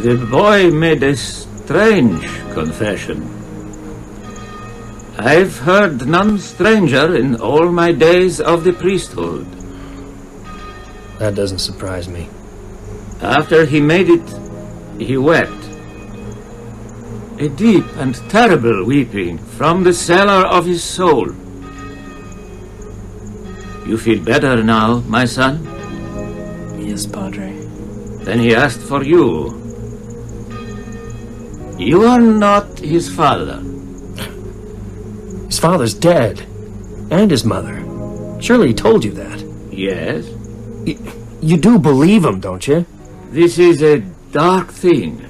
The boy made a strange confession. I've heard none stranger in all my days of the priesthood. That doesn't surprise me. After he made it, he wept. A deep and terrible weeping from the cellar of his soul. You feel better now, my son? Yes, Padre. Then he asked for you. You are not his father. His father's dead. And his mother. Surely he told you that. Yes? You do believe him, don't you? This is a dark thing.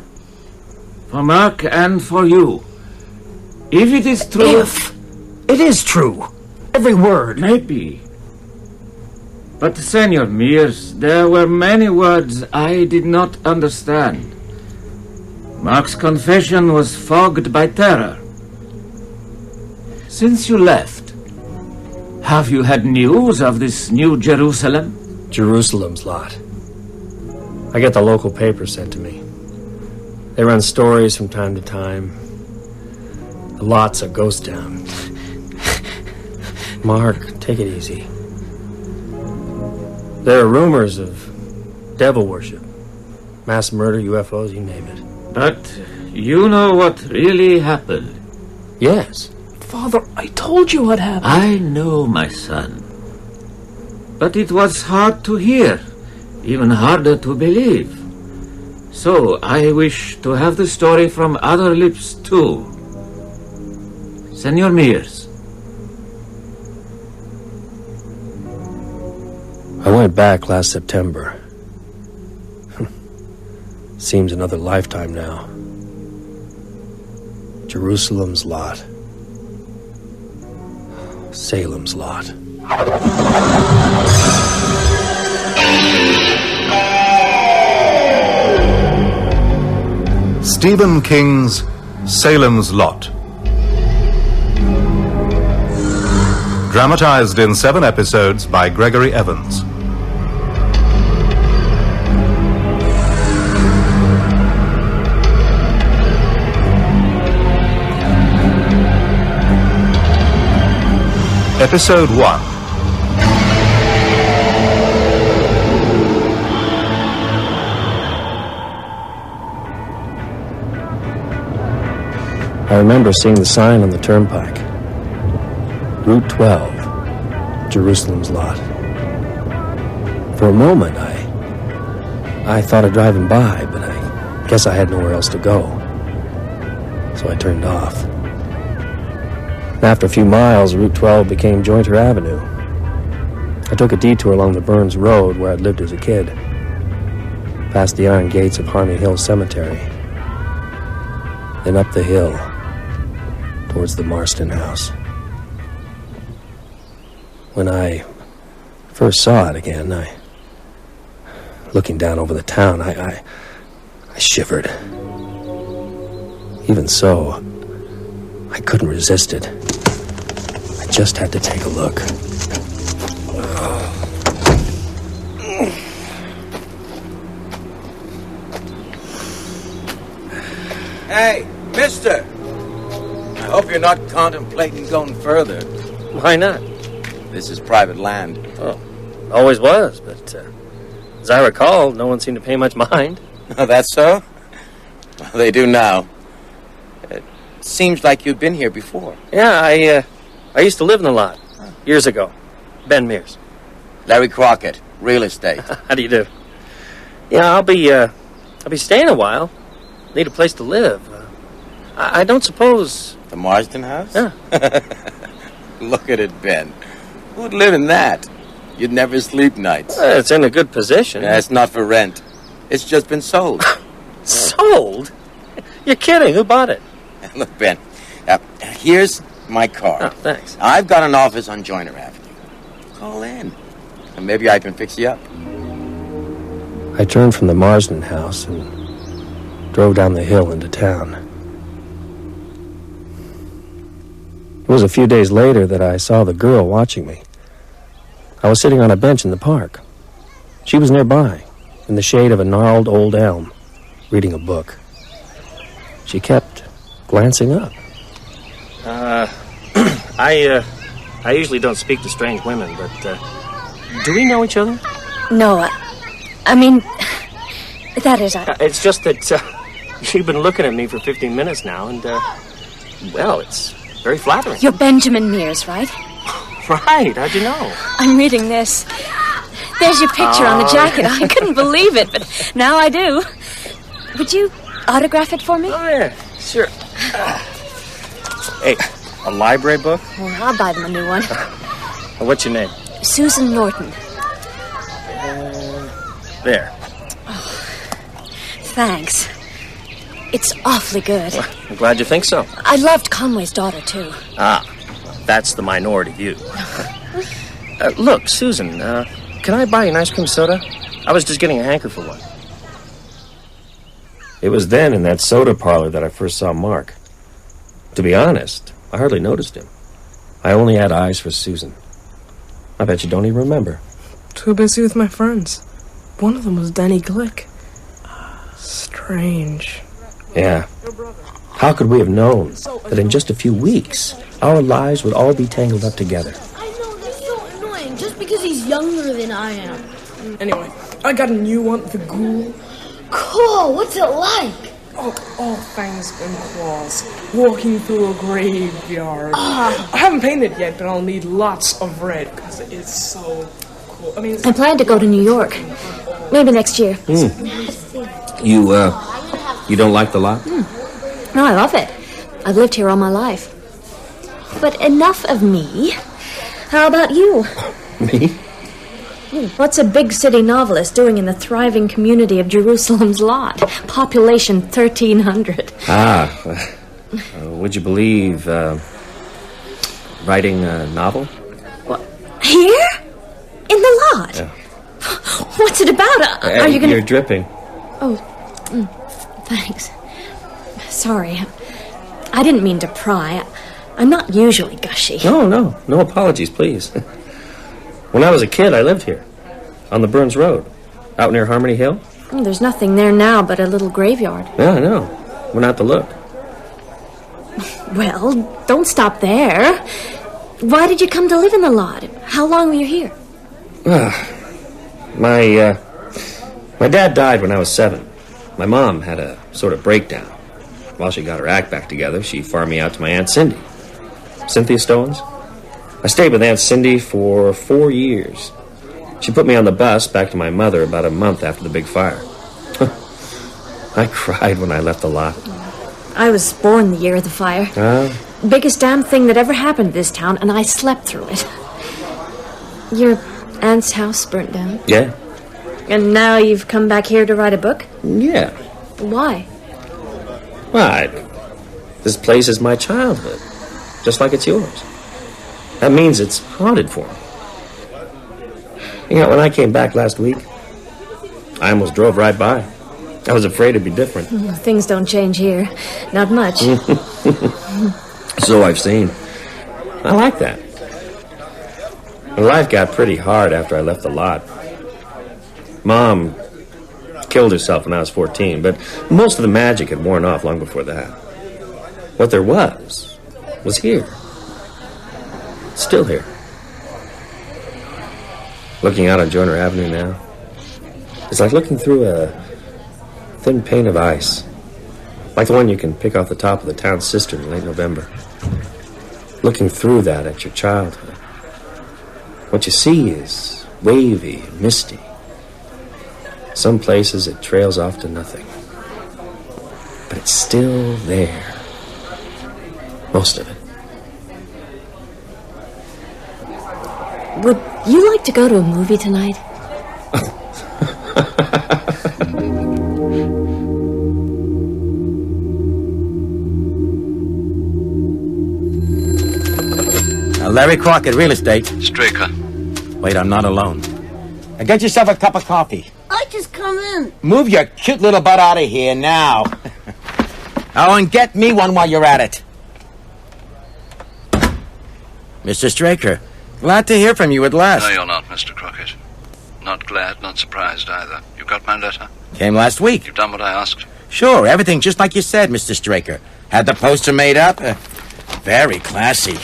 For Mark and for you. If it is true... If it is true. Every word. Maybe. But, Senor Mears, there were many words I did not understand. Mark's confession was fogged by terror. Since you left, have you had news of this new Jerusalem? Jerusalem's lot. I get the local paper sent to me. They run stories from time to time. The lot's a ghost town. Mark, take it easy. There are rumors of devil worship, mass murder, UFOs, you name it. But you know what really happened? Yes. Father, I told you what happened. I know, my son. But it was hard to hear, even harder to believe. So I wish to have the story from other lips too. Senor Mears. I went back last September. Seems another lifetime now. Jerusalem's lot. Salem's lot. Stephen King's Salem's Lot. Dramatized in 7 episodes by Gregory Evans. Episode 1. I remember seeing the sign on the turnpike. Route 12, Jerusalem's lot. For a moment, I thought of driving by, but I guess I had nowhere else to go. So I turned off. After a few miles, Route 12 became Jointer Avenue. I took a detour along the Burns Road where I'd lived as a kid, past the iron gates of Harmony Hill Cemetery, then up the hill towards the Marston house. When I first saw it again, looking down over the town, I shivered. Even so, I couldn't resist it. I just had to take a look. Hey, mister! I hope you're not contemplating going further. Why not? This is private land. Oh, always was, but as I recall, no one seemed to pay much mind. Oh, that's so? Well, they do now. It seems like you've been here before. Yeah, I used to live in the lot years ago. Ben Mears. Larry Crockett, real estate. How do you do? Yeah, I'll be staying a while. Need a place to live. I don't suppose... The Marsden house? Yeah. Look at it, Ben. Who'd live in that? You'd never sleep nights. It's in a good position. It's not for rent. It's just been sold. Sold? You're kidding. Who bought it? Look, Ben, here's my card. Oh, thanks. I've got an office on Joiner Avenue. Call in, and maybe I can fix you up. I turned from the Marsden house and drove down the hill into town. It was a few days later that I saw the girl watching me. I was sitting on a bench in the park. She was nearby, in the shade of a gnarled old elm. reading a book. She kept glancing up. I usually don't speak to strange women, but, do we know each other? No, I mean, that is... It's just that, you've been looking at me for 15 minutes now, and, well, it's very flattering. You're Benjamin Mears, right? Right, how'd you know? I'm reading this. There's your picture on the jacket. I couldn't believe it, but now I do. Would you autograph it for me? Oh, yeah, sure. Hey, a library book? Well, I'll buy them a new one. What's your name? Susan Norton. There. Oh, thanks. It's awfully good. Well, I'm glad you think so. I loved Conway's Daughter, too. Ah, that's the minority view. Look, Susan, can I buy you an ice cream soda? I was just getting a hanker for one. It was then in that soda parlor that I first saw Mark. To be honest, I hardly noticed him. I only had eyes for Susan. I bet you don't even remember. Too busy with my friends. One of them was Denny Glick. Strange. Yeah. How could we have known that in just a few weeks, our lives would all be tangled up together? I know, that's so annoying, just because he's younger than I am. Anyway, I got a new one, the Ghoul. Cool, what's it like? Oh, all fangs and claws, walking through a graveyard. I haven't painted yet, but I'll need lots of red, because it's so cool. I plan to go to New York. Maybe next year. You don't like the lot? No, I love it. I've lived here all my life. But enough of me. How about you? Me? What's a big city novelist doing in the thriving community of Jerusalem's Lot? Population 1,300. Would you believe, writing a novel? What? Here? In the lot? Yeah. What's it about? Are you gonna... You're dripping. Oh, thanks. Sorry. I didn't mean to pry. I'm not usually gushy. No apologies, please. When I was a kid, I lived here, on the Burns Road, out near Harmony Hill. There's nothing there now but a little graveyard. Yeah, I know. Went out to look. Well, don't stop there. Why did you come to live in the lot? How long were you here? My dad died when I was 7. My mom had a sort of breakdown. While she got her act back together, she farmed me out to my Aunt Cindy. Cynthia Stowens. I stayed with Aunt Cindy for 4 years. She put me on the bus back to my mother about a month after the big fire. I cried when I left the lot. I was born the year of the fire. Biggest damn thing that ever happened to this town, and I slept through it. Your aunt's house burnt down? Yeah. And now you've come back here to write a book? Yeah. Why? Why? This place is my childhood, just like it's yours. That means it's haunted for me. You know, when I came back last week, I almost drove right by. I was afraid it'd be different. Things don't change here. Not much. So I've seen. I like that. My life got pretty hard after I left the lot. Mom killed herself when I was 14, but most of the magic had worn off long before that. What there was here. Still here. Looking out on Joyner Avenue now, it's like looking through a thin pane of ice, like the one you can pick off the top of the town cistern in late November. Looking through that at your childhood. What you see is wavy and misty. Some places it trails off to nothing. But it's still there. Most of it. Would you like to go to a movie tonight? Larry Crockett, real estate. Straker. Wait, I'm not alone. Now get yourself a cup of coffee. I just come in. Move your cute little butt out of here now. Oh, and get me one while you're at it. Mr. Straker, glad to hear from you at last. No, you're not, Mr. Crockett. Not glad, not surprised either. You got my letter? Came last week. You've done what I asked. Sure, everything just like you said, Mr. Straker. Had the poster made up. Very classy.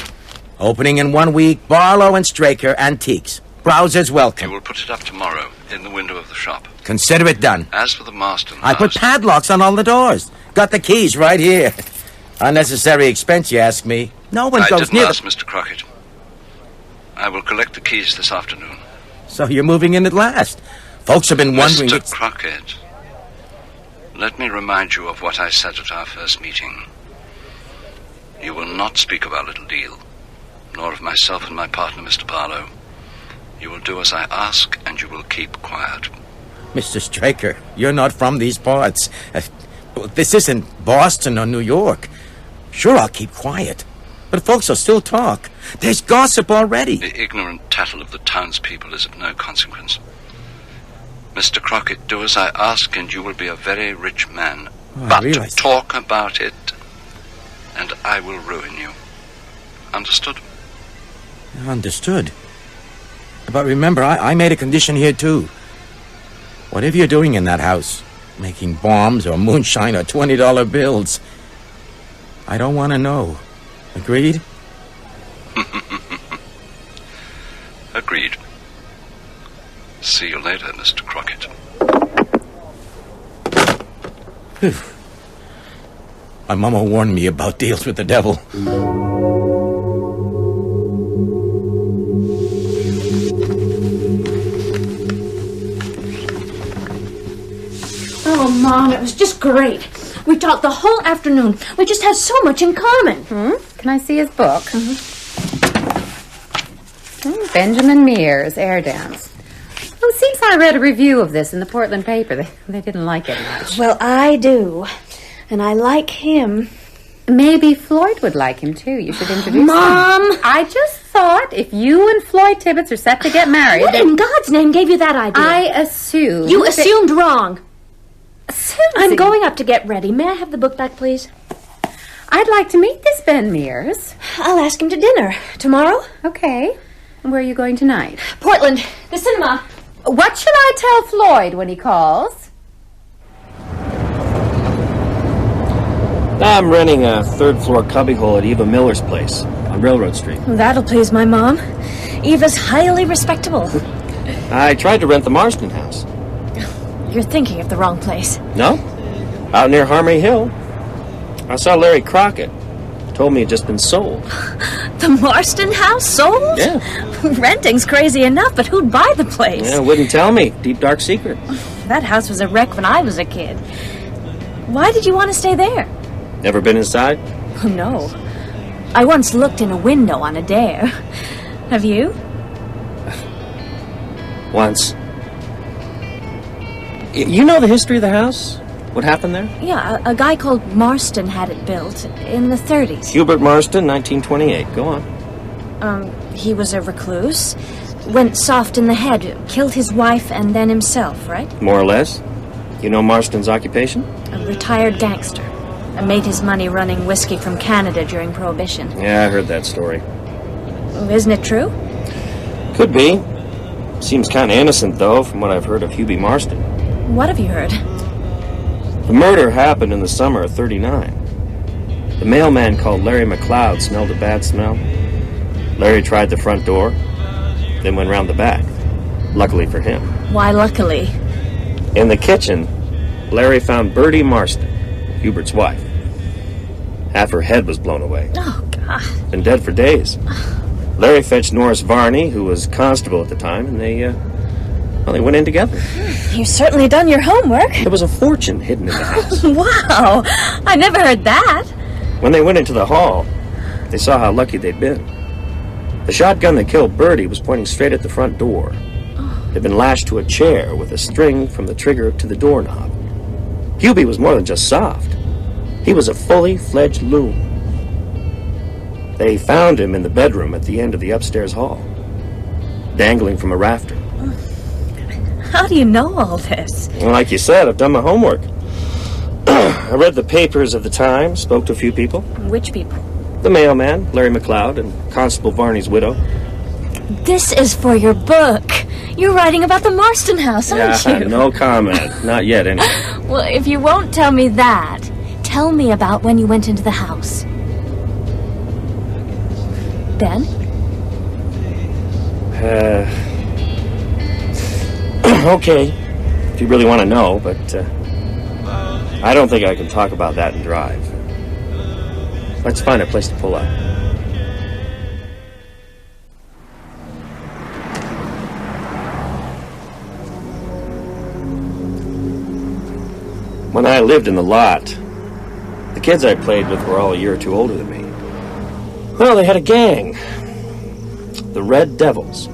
Opening in 1 week, Barlow and Straker Antiques. Browsers welcome. You will put it up tomorrow in the window of the shop. Consider it done. As for the Marston I put house, padlocks on all the doors. Got the keys right here. Unnecessary expense, you ask me. No one I goes didn't near ask Mr. Crockett. I will collect the keys this afternoon. So you're moving in at last. Folks have been wondering... Mr. Crockett, let me remind you of what I said at our first meeting. You will not speak of our little deal, nor of myself and my partner, Mr. Barlow. You will do as I ask, and you will keep quiet. Mr. Straker, you're not from these parts. This isn't Boston or New York. Sure, I'll keep quiet. But folks will still talk. There's gossip already. The ignorant tattle of the townspeople is of no consequence. Mr. Crockett, do as I ask, and you will be a very rich man. But talk about it, and I will ruin you. Understood? Understood. But remember, I made a condition here, too. Whatever you're doing in that house, making bombs or moonshine or $20 bills, I don't want to know. Agreed? Agreed. See you later, Mr. Crockett. My mama warned me about deals with the devil. Oh, Mom, it was just great. We talked the whole afternoon. We just had so much in common. Can I see his book? Benjamin Mears, Air Dance. Well, it seems I read a review of this in the Portland paper. They didn't like it much. Well, I do. And I like him. Maybe Floyd would like him, too. You should introduce him. Mom! I just thought if you and Floyd Tibbetts are set to get married... What in God's name gave you that idea? I assumed... You assumed wrong. Susie. I'm going up to get ready. May I have the book back, please? I'd like to meet this Ben Mears. I'll ask him to dinner. Tomorrow? Okay. And where are you going tonight? Portland. The cinema. What shall I tell Floyd when he calls? I'm renting a third-floor cubbyhole at Eva Miller's place on Railroad Street. That'll please my mom. Eva's highly respectable. I tried to rent the Marston house. You're thinking of the wrong place. No? Out near Harmony Hill. I saw Larry Crockett. Told me it had just been sold. The Marston house sold? Yeah. Renting's crazy enough, but who'd buy the place? Yeah, wouldn't tell me. Deep, dark secret. That house was a wreck when I was a kid. Why did you want to stay there? Never been inside? Oh, no. I once looked in a window on a dare. Have you? Once. You know the history of the house? What happened there? Yeah, a guy called Marston had it built in the 30s. Hubert Marston, 1928. Go on. He was a recluse, went soft in the head, killed his wife and then himself, right? More or less. You know Marston's occupation? A retired gangster. Made his money running whiskey from Canada during Prohibition. Yeah, I heard that story. Isn't it true? Could be. Seems kind of innocent, though, from what I've heard of Hubie Marston. What have you heard? The murder happened in the summer of '39. The mailman called Larry McLeod smelled a bad smell. Larry tried the front door, then went round the back. Luckily for him. Why luckily? In the kitchen, Larry found Bertie Marston, Hubert's wife. Half her head was blown away. Oh, God. Been dead for days. Larry fetched Norris Varney, who was constable at the time, and they went in together. You've certainly done your homework. There was a fortune hidden in the house. Wow. I never heard that. When they went into the hall, they saw how lucky they'd been. The shotgun that killed Bertie was pointing straight at the front door. It had been lashed to a chair with a string from the trigger to the doorknob. Hubie was more than just soft. He was a fully fledged loon. They found him in the bedroom at the end of the upstairs hall, dangling from a rafter. How do you know all this? Well, like you said, I've done my homework. I read the papers of the time, spoke to a few people. Which people? The mailman, Larry McLeod, and Constable Varney's widow. This is for your book. You're writing about the Marston house, aren't you? No comment. Not yet, anyway. Well, if you won't tell me that, tell me about when you went into the house. Ben? Okay. If you really want to know, but I don't think I can talk about that and drive. Let's find a place to pull up. When I lived in the lot, the kids I played with were all a year or two older than me. Well, they had a gang. The Red Devils.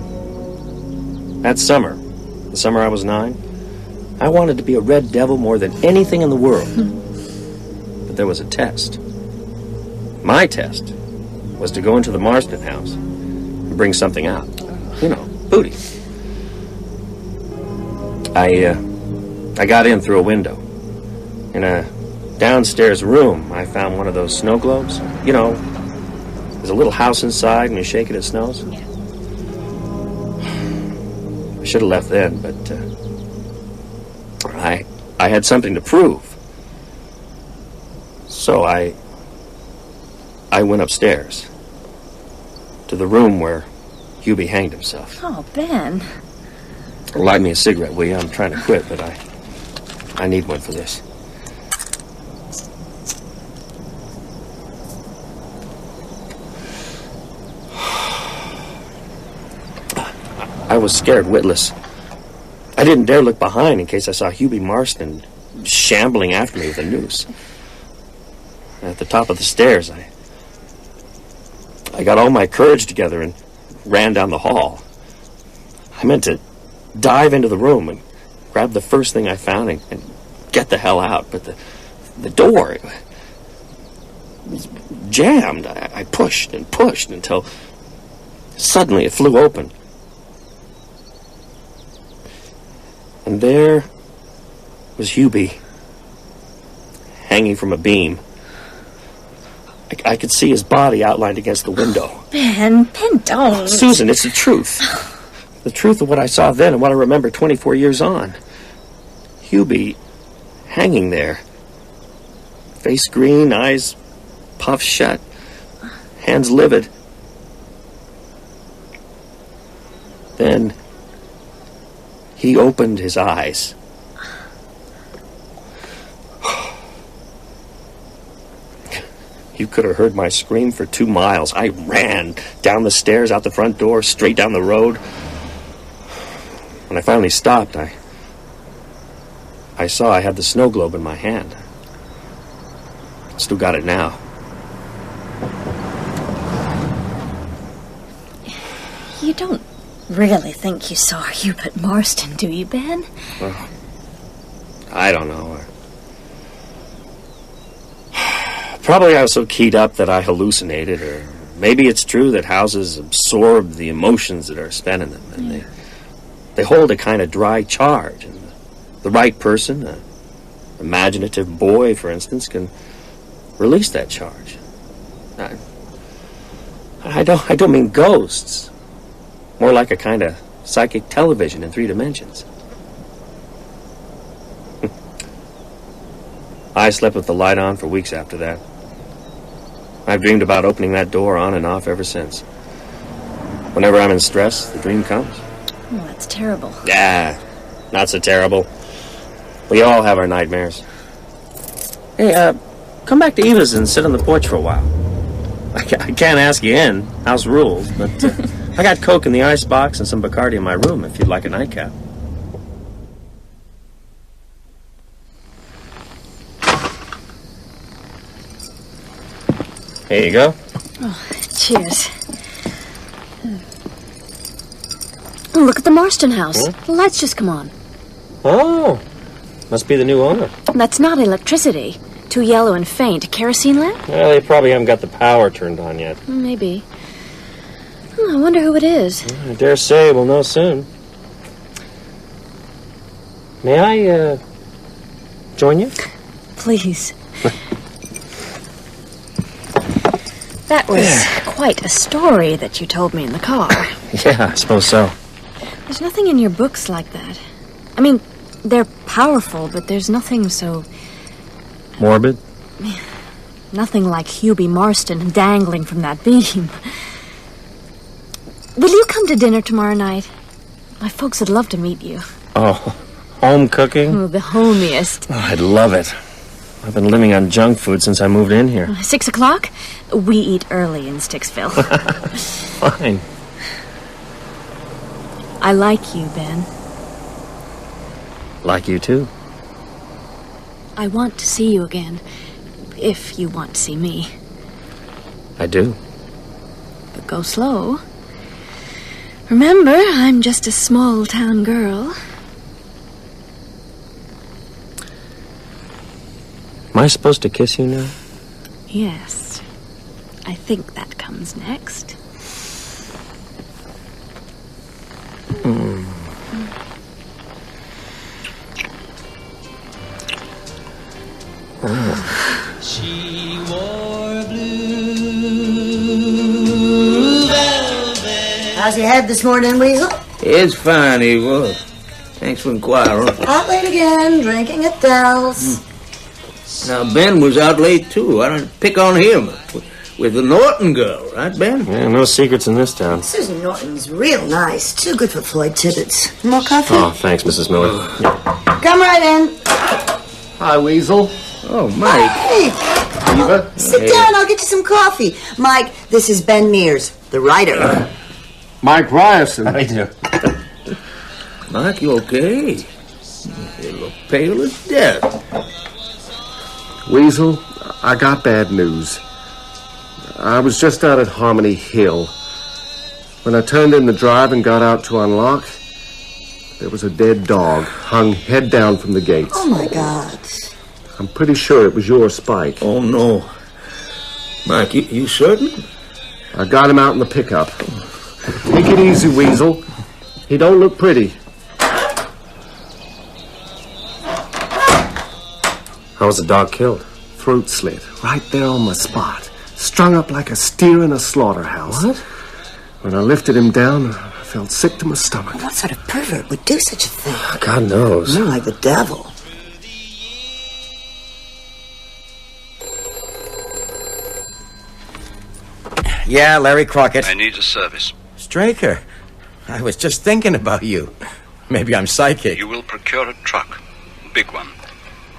That summer, the summer I was 9, I wanted to be a Red Devil more than anything in the world. But there was a test. My test was to go into the Marston house and bring something out. You know, booty. I got in through a window. In a downstairs room, I found one of those snow globes. You know, there's a little house inside and you shake it, it snows. Yeah. I should have left then, but I had something to prove. So I went upstairs to the room where Hubie hanged himself. Oh, Ben. Light me a cigarette, will you? I'm trying to quit, but I need one for this. I was scared witless. I didn't dare look behind in case I saw Hubie Marston shambling after me with a noose. At the top of the stairs, I got all my courage together and ran down the hall. I meant to dive into the room and grab the first thing I found and get the hell out. But the door was jammed. I pushed and pushed until suddenly it flew open. And there was Hubie, hanging from a beam. I could see his body outlined against the window. Ben, don't. Susan, it's the truth. The truth of what I saw then and what I remember 24 years on. Hubie, hanging there. Face green, eyes puffed shut, hands livid. Then he opened his eyes. You could have heard my scream for 2 miles. I ran down the stairs, out the front door, straight down the road. When I finally stopped, I saw I had the snow globe in my hand. Still got it now. You don't really think you saw Hubert Marston, do you, Ben? Well, I don't know. Probably I was so keyed up that I hallucinated, or maybe it's true that houses absorb the emotions that are spent in them, and they hold a kind of dry charge. And the right person, an imaginative boy, for instance, can release that charge. I don't mean ghosts. More like a kind of psychic television in 3 dimensions. I slept with the light on for weeks after that. I've dreamed about opening that door on and off ever since. Whenever I'm in stress, the dream comes. Oh, that's terrible. Yeah, not so terrible. We all have our nightmares. Hey, come back to Eva's and sit on the porch for a while. I can't ask you in, house rules, but I got Coke in the icebox and some Bacardi in my room if you'd like a nightcap. Here you go. Oh, cheers. Look at the Marston house. Huh? The lights just come on. Oh, must be the new owner. That's not electricity. Too yellow and faint. A kerosene lamp? Well, they probably haven't got the power turned on yet. Maybe. I wonder who it is. I dare say we'll know soon. May I, join you? Please. That was quite a story that you told me in the car. Yeah, I suppose so. There's nothing in your books like that. I mean, they're powerful, but there's nothing so... Morbid? Nothing like Hubie Marston dangling from that beam. Will you come to dinner tomorrow night? My folks would love to meet you. Oh, home cooking? Oh, the homiest. Oh, I'd love it. I've been living on junk food since I moved in here. 6 o'clock? We eat early in Sticksville. Fine. I like you, Ben. Like you too. I want to see you again, if you want to see me. I do. But go slow. Remember, I'm just a small-town girl. Am I supposed to kiss you now? Yes. I think that comes next. She wore blue velvet. How's your head this morning, Weasel? It's fine, Eva. Thanks for inquiring. Out late again, drinking at Dell's. Now, Ben was out late, too. I don't pick on him. With the Norton girl, right, Ben? Yeah, no secrets in this town. Susan Norton's real nice. Too good for Floyd Tibbets. More coffee? Oh, thanks, Mrs. Miller. Come right in. Hi, Weasel. Oh, Mike. Hey, Eva. sit down. I'll get you some coffee. Mike, this is Ben Mears, the writer. Mike Ryerson. How do you do? Mike, you okay? You look pale as death. Weasel, I got bad news. I was just out at Harmony Hill. When I turned in the drive and got out to unlock, there was a dead dog hung head down from the gates. Oh, my God. I'm pretty sure it was your Spike. Oh, no. Mike, you certain? I got him out in the pickup. Take it easy, Weasel. He don't look pretty. How was the dog killed? Throat slit, right there on my spot. Strung up like a steer in a slaughterhouse. What? When I lifted him down, I felt sick to my stomach. What sort of pervert would do such a thing? God knows. More like the devil. Yeah, Larry Crockett. I need a service. Straker, I was just thinking about you. Maybe I'm psychic. You will procure a truck. A big one.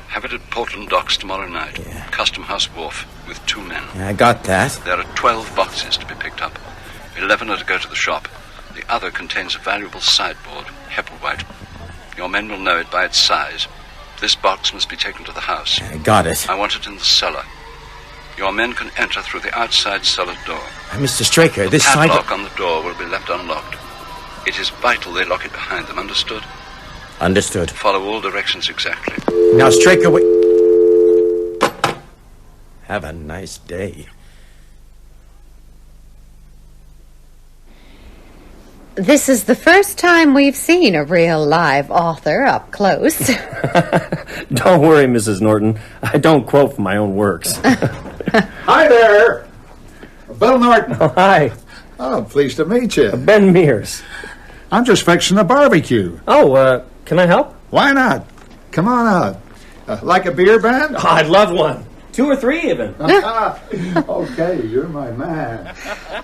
Have it at Portland Docks tomorrow night. Yeah. Custom House Wharf with 2 men. I got that. There are 12 boxes to be picked up. 11 are to go to the shop. The other contains a valuable sideboard, Hepplewhite. Your men will know it by its size. This box must be taken to the house. I got it. I want it in the cellar. Your men can enter through the outside cellar door. Mr. Straker, The this padlock on the door will be left unlocked. It is vital they lock it behind them, understood? Understood. Follow all directions exactly. Now, Straker, wait. Have a nice day. This is the first time we've seen a real live author up close. Don't worry, Mrs. Norton. I don't quote from my own works. Hi there. Bill Norton. Oh, hi. Oh, pleased to meet you. Ben Mears. I'm just fixing a barbecue. Oh, can I help? Why not? Come on out. Like a beer band? Oh, I'd love one. 2 or 3 even. Okay, you're my man.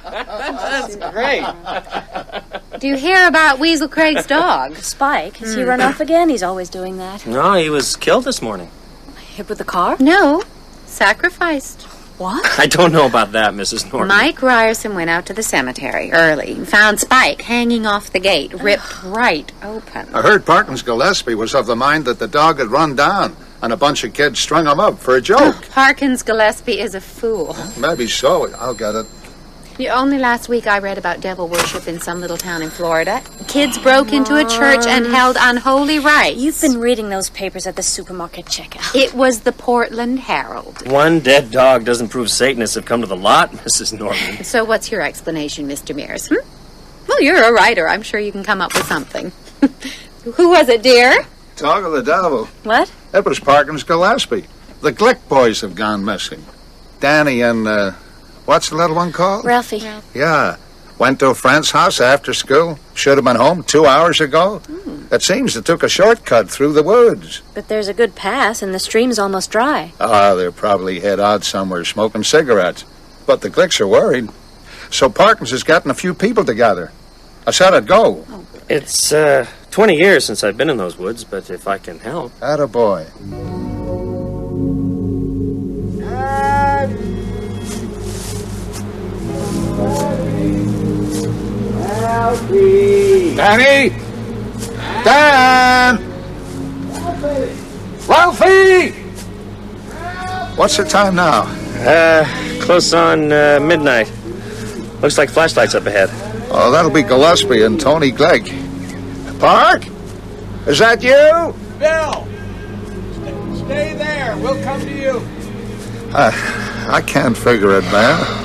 That's great. Do you hear about Weasel Craig's dog? Spike, has he run off again? He's always doing that. No, he was killed this morning. Hit with the car? No, sacrificed. What? I don't know about that, Mrs. Norton. Mike Ryerson went out to the cemetery early and found Spike hanging off the gate, ripped right open. I heard Parkins Gillespie was of the mind that the dog had run down and a bunch of kids strung him up for a joke. Parkins Gillespie is a fool. Maybe so. I'll get it. Only last week I read about devil worship in some little town in Florida. Kids broke into a church and held unholy rites. You've been reading those papers at the supermarket checkout. It was the Portland Herald. One dead dog doesn't prove Satanists have come to the lot, Mrs. Norton. So what's your explanation, Mr. Mears? Well, you're a writer. I'm sure you can come up with something. Who was it, dear? Talk of the devil. What? It was Parkins Gillespie. The Glick boys have gone missing. Danny and, What's the little one called? Ralphie. Yeah. Went to a friend's house after school. Should have been home 2 hours ago. It seems they took a shortcut through the woods. But there's a good pass, and the stream's almost dry. They're probably hid out somewhere smoking cigarettes. But the Glicks are worried. So Parkins is getting a few people together. I said I'd go. It's 20 years since I've been in those woods, but if I can help. Attaboy. Danny! Dan! Ralphie! What's the time now? Close on midnight. Looks like flashlights up ahead. Oh, that'll be Gillespie and Tony Glick. Park? Is that you? Bill! Stay there. We'll come to you. I can't figure it, man.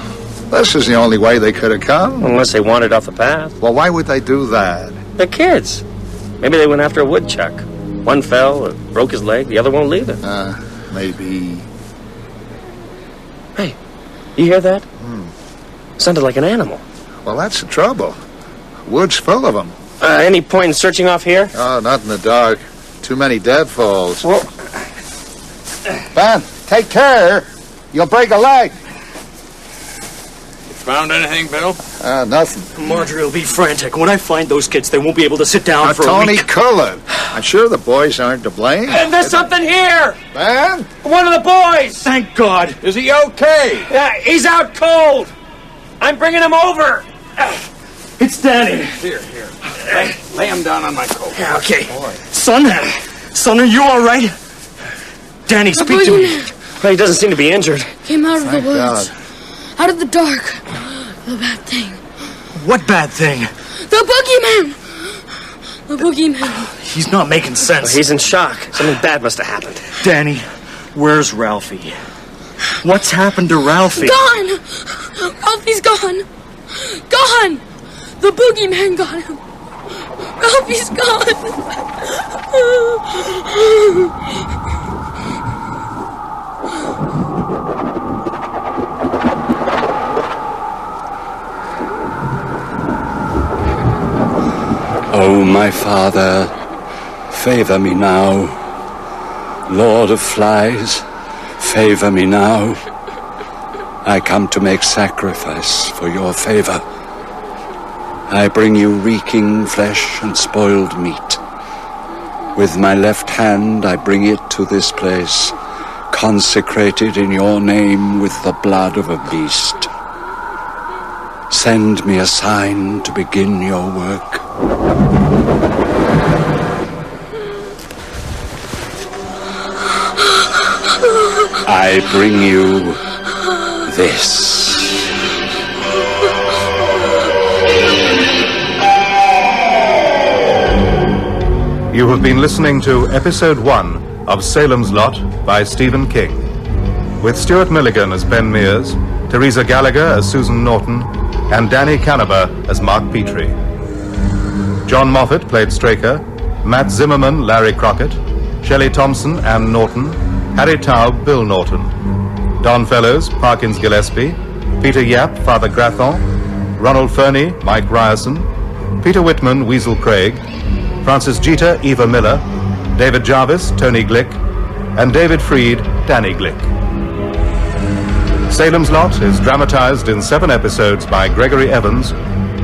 This is the only way they could have come. Unless they wandered off the path. Well, why would they do that? They're kids. Maybe they went after a woodchuck. One fell, broke his leg, the other won't leave it. Maybe. Hey, you hear that? Sounded like an animal. Well, that's the trouble. Wood's full of them. Any point in searching off here? Oh, not in the dark. Too many deadfalls. Well, Ben, take care. You'll break a leg. Found anything, Bill? Nothing. Marjorie will be frantic. When I find those kids, they won't be able to sit down for Tony a week. Cullen. I'm sure the boys aren't to blame. And there's something here! Ben? One of the boys! Thank God. Is he okay? He's out cold! I'm bringing him over! It's Danny. Here. Lay him down on my coat. Yeah, okay. Son, are you all right? Danny, speak to me. Well, he doesn't seem to be injured. Came out of Thank the woods. God. Out of the dark. The bad thing. What bad thing? The boogeyman! The boogeyman. He's not making sense. Well, he's in shock. Something bad must have happened. Danny, where's Ralphie? What's happened to Ralphie? Gone! Ralphie's gone! Gone! The boogeyman got him. Ralphie's gone! O my Father, favor me now. Lord of flies, favor me now. I come to make sacrifice for your favor. I bring you reeking flesh and spoiled meat. With my left hand I bring it to this place, consecrated in your name with the blood of a beast. Send me a sign to begin your work. I bring you this. You have been listening to Episode 1 of Salem's Lot by Stephen King, with Stuart Milligan as Ben Mears, Teresa Gallagher as Susan Norton, and Danny Canaber as Mark Petrie. John Moffat played Straker, Matt Zimmerman, Larry Crockett, Shelley Thompson, Ann Norton, Harry Taub, Bill Norton, Don Fellows, Parkins Gillespie, Peter Yap, Father Grathon, Ronald Fernie, Mike Ryerson, Peter Whitman, Weasel Craig, Francis Jeter, Eva Miller, David Jarvis, Tony Glick, and David Freed, Danny Glick. Salem's Lot is dramatized in 7 episodes by Gregory Evans,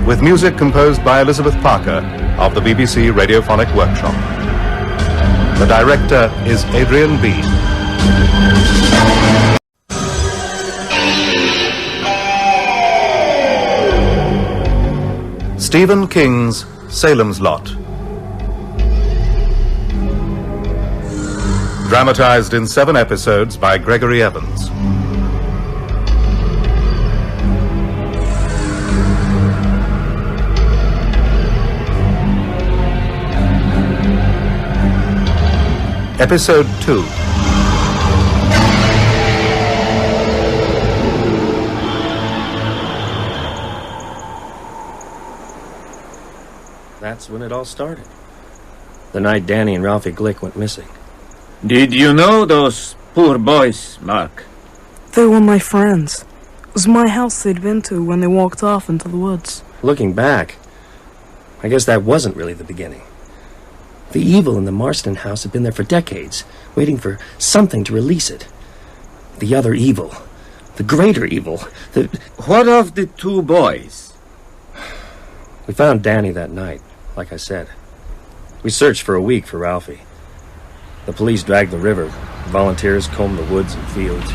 with music composed by Elizabeth Parker of the BBC Radiophonic Workshop. The director is Adrian B. Stephen King's Salem's Lot. Dramatized in 7 episodes by Gregory Evans. Episode 2. That's when it all started. The night Danny and Ralphie Glick went missing. Did you know those poor boys, Mark? They were my friends. was my house they'd been to when they walked off into the woods. Looking back, I guess that wasn't really the beginning. The evil in the Marston house had been there for decades, waiting for something to release it. The other evil. The greater evil. What of the two boys? We found Danny that night, like I said. We searched for a week for Ralphie. The police dragged the river. Volunteers combed the woods and fields.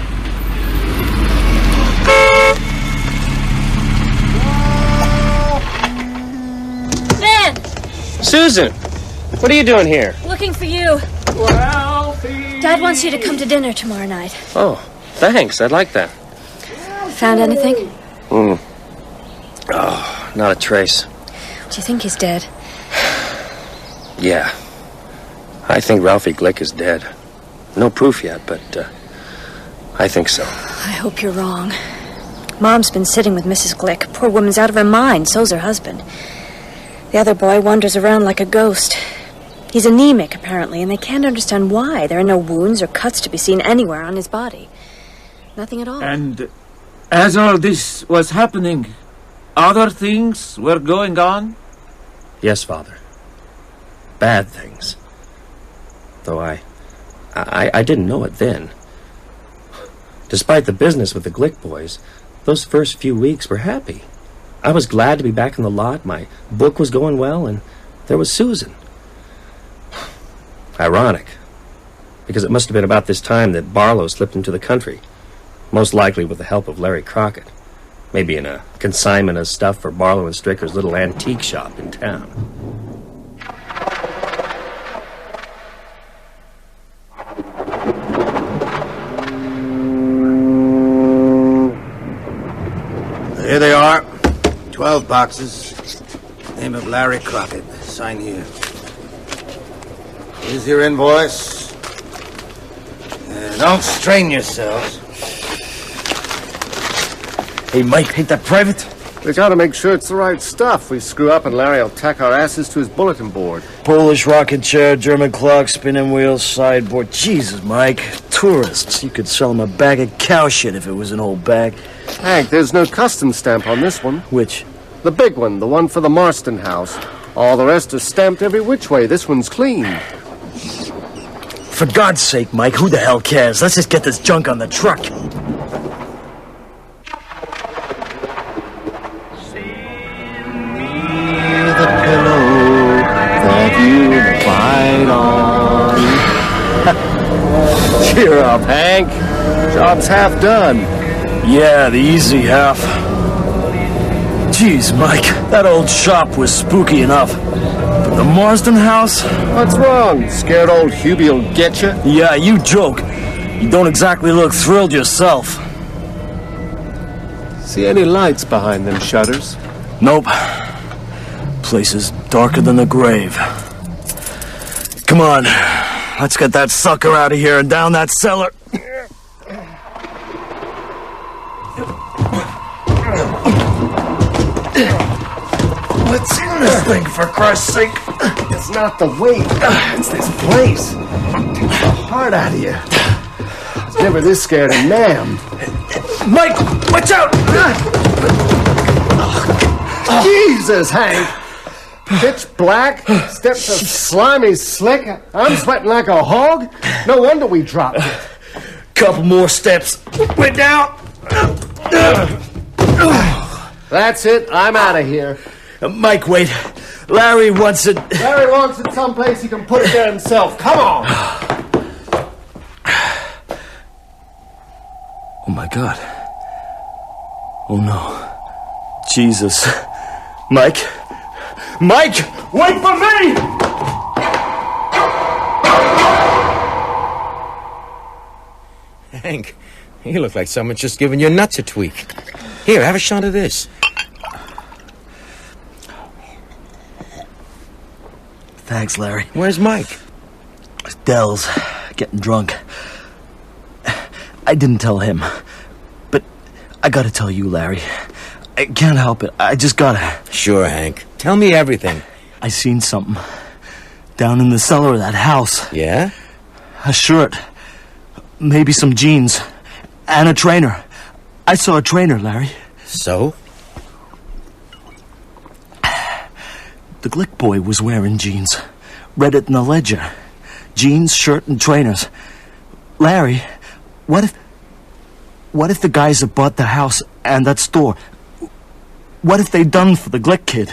Ben! Susan! What are you doing here? Looking for you. Ralphie! Dad wants you to come to dinner tomorrow night. Oh, thanks. I'd like that. Found anything? Oh, not a trace. Do you think he's dead? Yeah. I think Ralphie Glick is dead. No proof yet, but I think so. I hope you're wrong. Mom's been sitting with Mrs. Glick. Poor woman's out of her mind. So's her husband. The other boy wanders around like a ghost. He's anemic, apparently, and they can't understand why. There are no wounds or cuts to be seen anywhere on his body. Nothing at all. And as all this was happening, other things were going on? Yes, Father. Bad things. Though I didn't know it then. Despite the business with the Glick boys, those first few weeks were happy. I was glad to be back in the lot, my book was going well, and there was Susan. Ironic, because it must have been about this time that Barlow slipped into the country, most likely with the help of Larry Crockett, maybe in a consignment of stuff for Barlow and Stricker's little antique shop in town. Here they are. 12 boxes. Name of Larry Crockett. Sign here. Here's your invoice. Don't strain yourselves. Hey, Mike, ain't that private? We gotta make sure it's the right stuff. We screw up and Larry'll tack our asses to his bulletin board. Polish rocking chair, German clock, spinning wheels, sideboard. Jesus, Mike. Tourists. You could sell them a bag of cow shit if it was an old bag. Hank, there's no custom stamp on this one. Which? The big one, the one for the Marston house. All the rest are stamped every which way. This one's clean. For God's sake, Mike, who the hell cares? Let's just get this junk on the truck. The pillow that you bite on. Cheer up, Hank. Job's half done. Yeah, the easy half. Jeez, Mike, that old shop was spooky enough. But the Marston house? What's wrong? Scared old Hubie'll get you? Yeah, you joke. You don't exactly look thrilled yourself. See any lights behind them shutters? Nope. Place is darker than the grave. Come on, let's get that sucker out of here and down that cellar. What's in this thing, for Christ's sake? It's not the weight. It's this place. Takes the heart out of you. I was never this scared of Nam. Mike, watch out! Jesus, Hank. Pitch black, steps of slimy slick. I'm sweating like a hog. No wonder we dropped it. Couple more steps. We're down. That's it. I'm out of here. Mike, wait. Larry wants it. Larry wants it someplace he can put it there himself. Come on. Oh, my God. Oh, no. Jesus. Mike? Mike! Wait for me! Hank, you look like someone's just giving your nuts a tweak. Here, have a shot of this. Thanks, Larry. Where's Mike? Dell's getting drunk. I didn't tell him. But I gotta tell you, Larry. I can't help it. I just gotta. Sure, Hank. Tell me everything. I seen something. Down in the cellar of that house. Yeah? A shirt. Maybe some jeans. And a trainer. I saw a trainer, Larry. So? The Glick boy was wearing jeans. Read it in the ledger. Jeans, shirt, and trainers. Larry, what if the guys that bought the house and that store, what if they done for the Glick kid?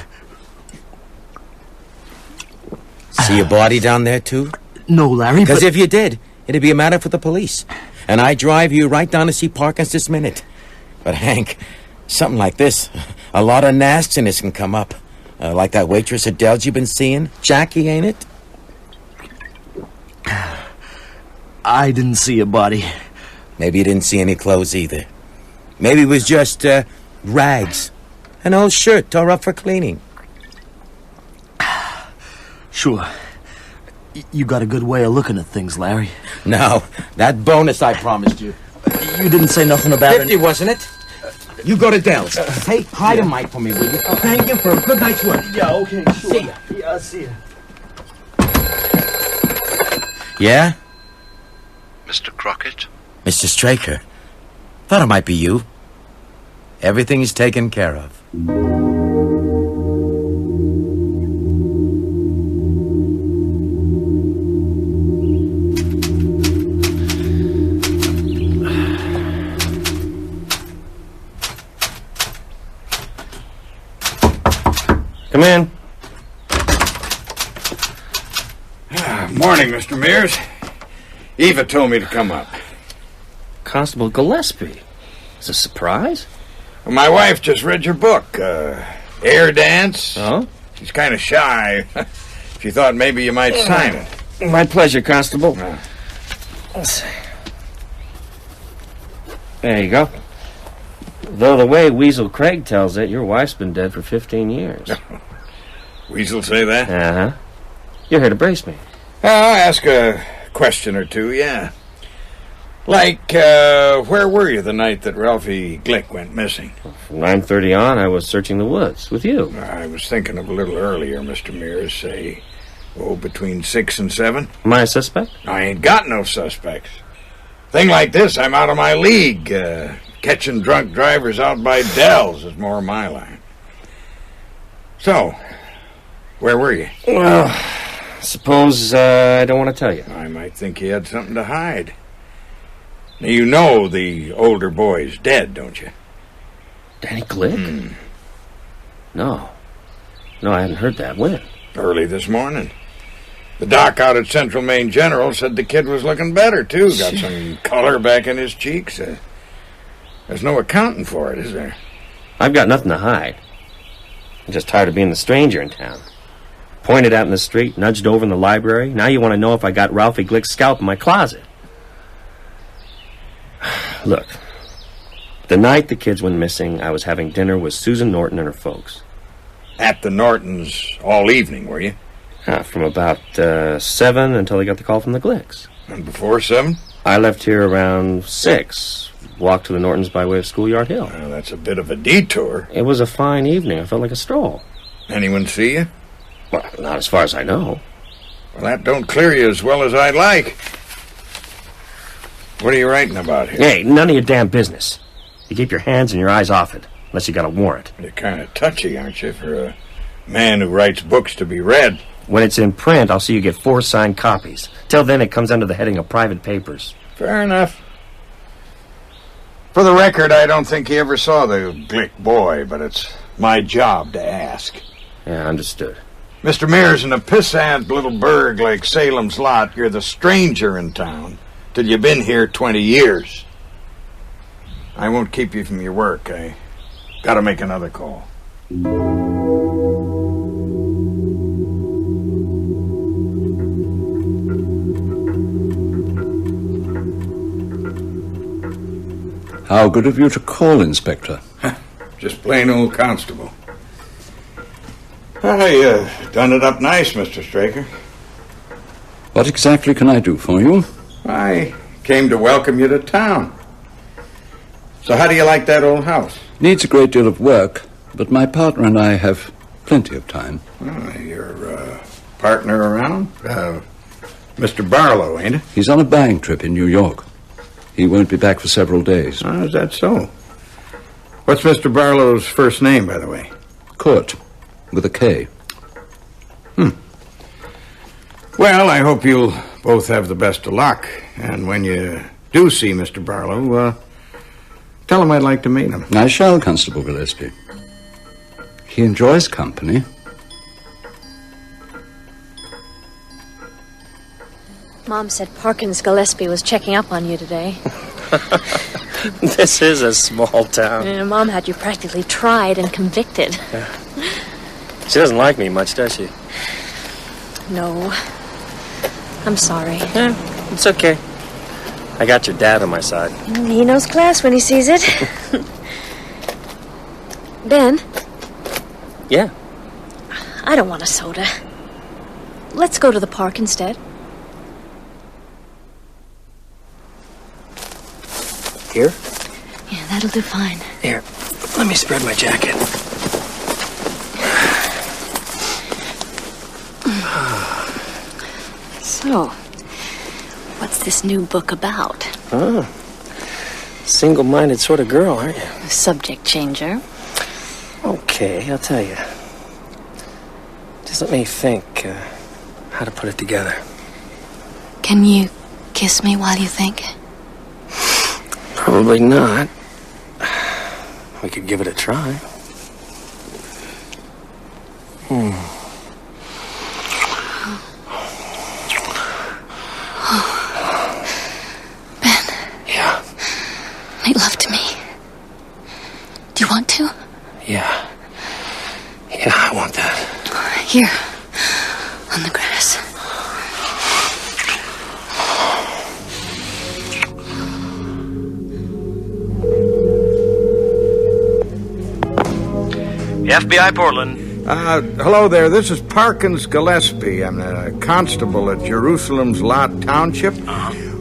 See a body down there, too? No, Larry, Because if you did, it'd be a matter for the police. And I'd drive you right down to see Parkins this minute. But, Hank, something like this, a lot of nastiness can come up. Like that waitress Adele's you've been seeing. Jackie, ain't it? I didn't see a body. Maybe you didn't see any clothes either. Maybe it was just, rags. An old shirt tore up for cleaning. Sure. You got a good way of looking at things, Larry. No, that bonus I promised you. You didn't say nothing about 50, wasn't it? You go to Dell's. Hey, hide a mic for me, will you? Thank you for a good night's work. Yeah, okay, sure. See ya. Yeah, I'll see ya. Yeah? Mr. Crockett? Mr. Straker. Thought it might be you. Everything's taken care of. Come in. Morning, Mr. Mears. Eva told me to come up. Constable Gillespie. It's a surprise? Well, my wife just read your book, Air Dance. Oh? She's kind of shy. She thought maybe you might sign it. My pleasure, Constable. Let's see. There you go. Though the way Weasel Craig tells it, your wife's been dead for 15 years. Weasel say that? Uh-huh. You're here to brace me. I'll ask a question or two, yeah. Like, where were you the night that Ralphie Glick went missing? From 9:30 on, I was searching the woods with you. I was thinking of a little earlier, Mr. Mears, say, between 6 and 7. Am I a suspect? I ain't got no suspects. Thing like this, I'm out of my league. Catching drunk drivers out by Dell's is more my line. So, where were you? Well, suppose I don't want to tell you. I might think you had something to hide. Now, you know the older boy's dead, don't you? Danny Glick? No. No, I hadn't heard that. When? Early this morning. The doc out at Central Maine General said the kid was looking better, too. Got some color back in his cheeks. There's no accounting for it, is there? I've got nothing to hide. I'm just tired of being the stranger in town. Pointed out in the street, nudged over in the library. Now you want to know if I got Ralphie Glick's scalp in my closet. Look, the night the kids went missing, I was having dinner with Susan Norton and her folks. At the Nortons all evening, were you? From about 7 until they got the call from the Glicks. And before 7? I left here around 6. Walked to the Nortons by way of Schoolyard Hill. Well, that's a bit of a detour. It was a fine evening. I felt like a stroll. Anyone see you? Well, not as far as I know. Well, that don't clear you as well as I'd like. What are you writing about here? Hey, none of your damn business. You keep your hands and your eyes off it, unless you got a warrant. You're kind of touchy, aren't you, for a man who writes books to be read? When it's in print, I'll see you get 4 signed copies. Till then, it comes under the heading of private papers. Fair enough. For the record, I don't think he ever saw the Glick boy, but it's my job to ask. Yeah, understood. Mr. Mears, in a pissant little burg like Salem's Lot, you're the stranger in town till you've been here 20 years. I won't keep you from your work. I gotta make another call. How good of you to call, Inspector. Just plain old constable. Well, you done it up nice, Mr. Straker. What exactly can I do for you? I came to welcome you to town. So how do you like that old house? Needs a great deal of work, but my partner and I have plenty of time. Your partner around? Mr. Barlow, ain't it? He's on a buying trip in New York. He won't be back for several days. Is that so? What's Mr. Barlow's first name, by the way? Kurt, with a K. Well, I hope you'll both have the best of luck. And when you do see Mr. Barlow, tell him I'd like to meet him. I shall, Constable Gillespie. He enjoys company. Mom said Parkins Gillespie was checking up on you today. This is a small town. Yeah, Mom had you practically tried and convicted. She doesn't like me much, does she? No. I'm sorry. It's okay. I got your dad on my side. He knows class when he sees it. Ben? Yeah. I don't want a soda. Let's go to the park instead. Here? Yeah, that'll do fine. Here, let me spread my jacket. So, what's this new book about? Oh, single-minded sort of girl, aren't you? A subject changer. Okay, I'll tell you. Just let me think how to put it together. Can you kiss me while you think? Probably not. We could give it a try. Ben. Yeah. Make love to me. Do you want to? Yeah. Yeah, I want that. Here. On the grass. FBI Portland. Hello there. This is Parkins Gillespie. I'm a constable at Jerusalem's Lot Township.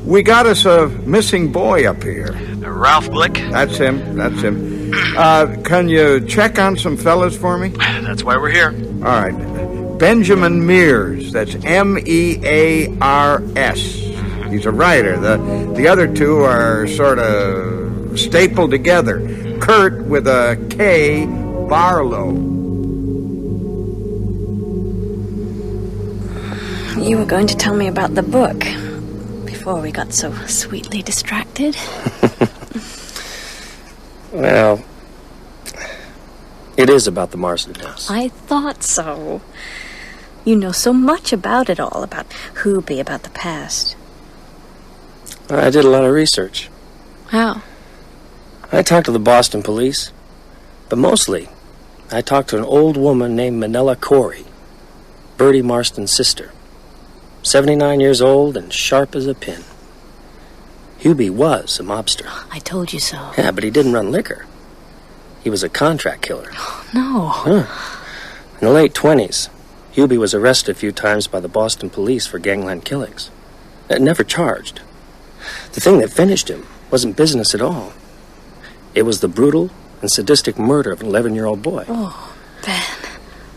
We got us a missing boy up here. Ralph Glick? That's him. Can you check on some fellas for me? That's why we're here. All right. Benjamin Mears. That's Mears. He's a writer. The other two are sort of stapled together. Kurt with a K, Barlow. You were going to tell me about the book before we got so sweetly distracted. Well, it is about the Marsden house. I thought so. You know so much about it all, about Hubie, about the past. I did a lot of research. How? I talked to the Boston police, but mostly I talked to an old woman named Manella Corey, Bertie Marston's sister. 79 years old and sharp as a pin. Hubie was a mobster. I told you so. Yeah, but he didn't run liquor. He was a contract killer. No. In the late 20s, Hubie was arrested a few times by the Boston police for gangland killings. Never charged. The thing that finished him wasn't business at all. It was the brutal and sadistic murder of an 11-year-old boy. Oh, Ben.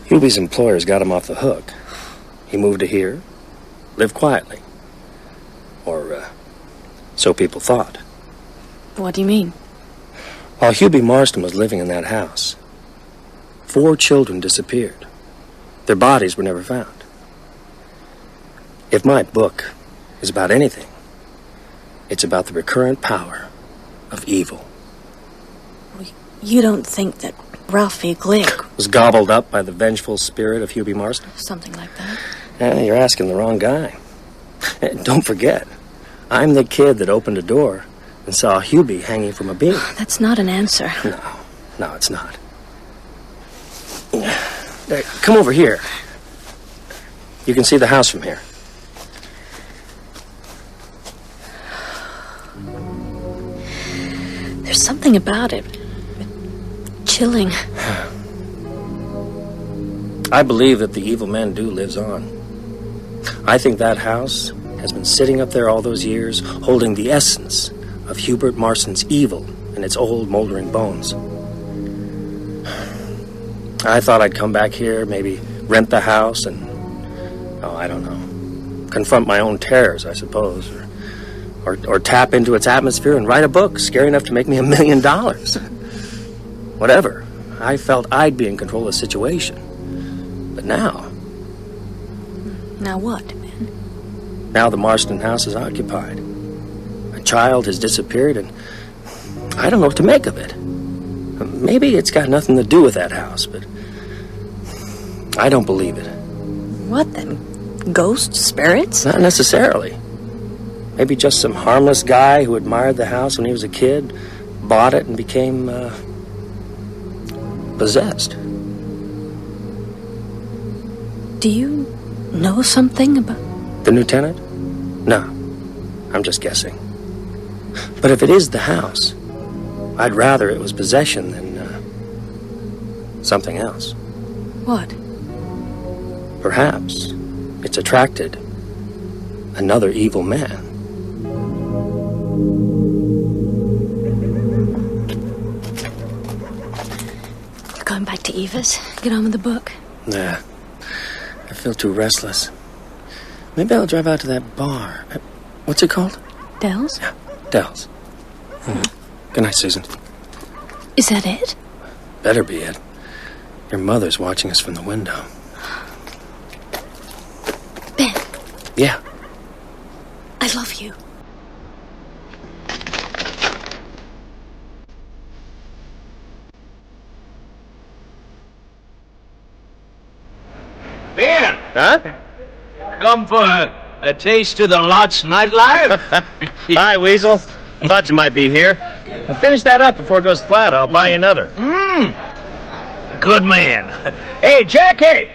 Hubie's employers got him off the hook. He moved to here, lived quietly. Or, so people thought. What do you mean? While Hubie Marston was living in that house, 4 children disappeared. Their bodies were never found. If my book is about anything, it's about the recurrent power of evil. You don't think that Ralphie Glick Was gobbled up by the vengeful spirit of Hubie Marston? something like that? You're asking the wrong guy. Don't forget, I'm the kid that opened a door and saw Hubie hanging from a beam. That's not an answer. No, it's not. Come over here. You can see the house from here. There's something about it. Chilling. I believe that the evil man-do lives on. I think that house has been sitting up there all those years, holding the essence of Hubert Marston's evil in its old, moldering bones. I thought I'd come back here, maybe rent the house and, I don't know, confront my own terrors, I suppose, or tap into its atmosphere and write a book scary enough to make me $1 million. whatever. I felt I'd be in control of the situation. But now... Now what? Now the Marston house is occupied. A child has disappeared, and I don't know what to make of it. Maybe it's got nothing to do with that house, but I don't believe it. What then? Ghosts? Spirits? Not necessarily. Maybe just some harmless guy who admired the house when he was a kid, bought it, and became possessed. Do you know something about... The new tenant? No, I'm just guessing. But if it is the house, I'd rather it was possession than something else. What? Perhaps it's attracted another evil man. You're going back to Eva's? Get on with the book. Nah, I feel too restless. Maybe I'll drive out to that bar. What's it called? Dell's? Yeah, Dell's. Good night, Susan. Is that it? Better be it. Your mother's watching us from the window. Ben. Yeah. I love you. Ben! Huh? Come for a taste of the lot's nightlife? Hi, Weasel. Thought you might be here. Finish that up before it goes flat. I'll buy you another. Good man. Hey, Jackie!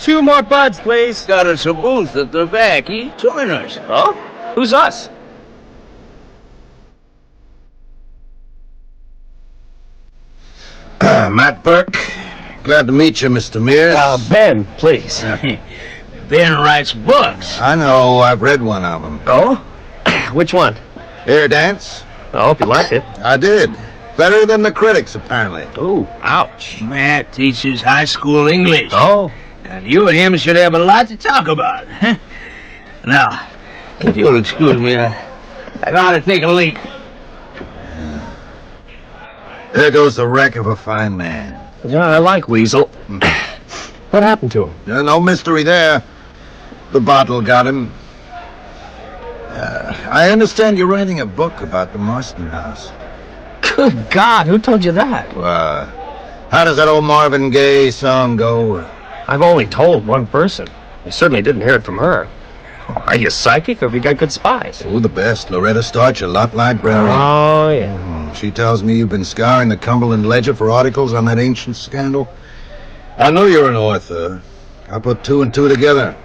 2 more buds, please. Got us a booth at the back. Join us. Oh? Who's us? Matt Burke. Glad to meet you, Mr. Mears. Ben, please. Ben writes books. I know. I've read one of them. Oh? Which one? Air Dance. I hope you liked it. I did. Better than the critics, apparently. Ooh, ouch. Matt teaches high school English. Oh? And you and him should have a lot to talk about. Now, if you'll excuse me, I gotta take a leak. There goes the wreck of a fine man. Yeah, I like Weasel. What happened to him? No mystery there. The bottle got him. I understand you're writing a book about the Marston house. Good God, who told you that? How does that old Marvin Gaye song go? I've only told one person. I certainly didn't hear it from her. Are you psychic or have you got good spies? Oh, the best. Loretta Starch, your lot librarian. Oh, yeah. She tells me you've been scouring the Cumberland Ledger for articles on that ancient scandal. I know you're an author. I put 2 and 2 together.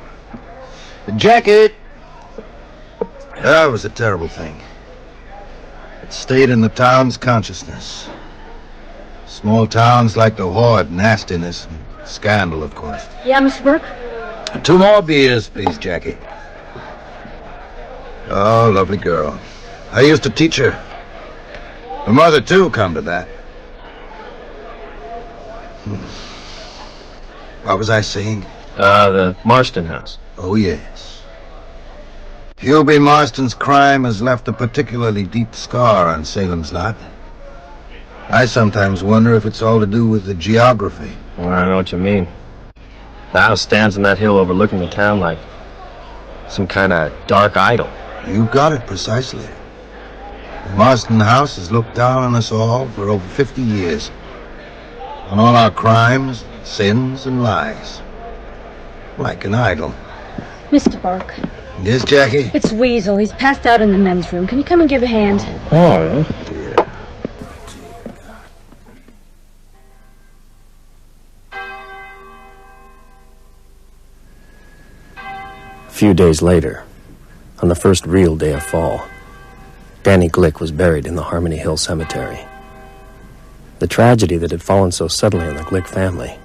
The jacket! That was a terrible thing. It stayed in the town's consciousness. Small towns like to hoard nastiness and scandal, of course. Yeah, Mr. Burke? 2 more beers, please, Jackie. Oh, lovely girl. I used to teach her. Her mother, too, come to that. What was I saying? The Marston house. Oh, yes. Hubie Marston's crime has left a particularly deep scar on Salem's lot. I sometimes wonder if it's all to do with the geography. Well, I know what you mean. The house stands on that hill overlooking the town like some kind of dark idol. You got it precisely. The Marston house has looked down on us all for over 50 years. On all our crimes, sins, and lies. Like an idol. Mr. Burke. Yes, Jackie? It's Weasel. He's passed out in the men's room. Can you come and give a hand? Oh, dear. A few days later, on the first real day of fall, Danny Glick was buried in the Harmony Hill Cemetery. The tragedy that had fallen so suddenly on the Glick family,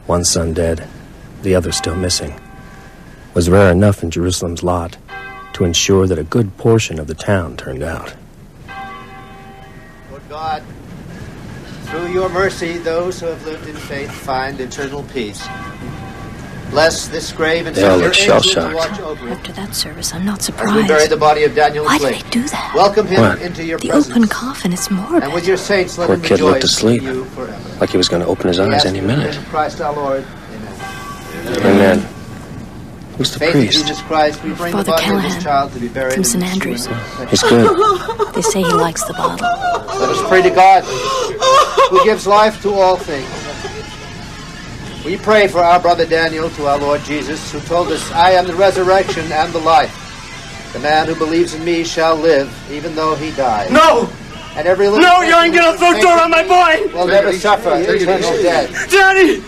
one son dead, the other still missing, was rare enough in Jerusalem's lot to ensure that a good portion of the town turned out. Lord God, through your mercy, those who have lived in faith find eternal peace. Bless this grave and They all send your look angels to shell-shocked. watch over it. After that service, I'm not As we surprised. bury the body of Daniel Why Blake, did they do that? welcome him What? into your The presence. open coffin is morbid. And with your saints, let Poor him kid looked rejoice asleep, in you forever. like he was going to open his We eyes ask any you in the minute. name of Christ our Lord. Amen. Who's the Faith in priest? Jesus Christ, we bring Father the body of Callahan, this child to be buried from in St. this Andrews. room. He's good. They say he likes the bottle. Let us pray to God, who gives life to all things. We pray for our brother Daniel to our Lord Jesus, who told us, I am the resurrection and the life. The man who believes in me shall live, even though he dies. No! And every little No, you ain't gonna throw dirt on my boy! will never suffer eternal death. Daddy!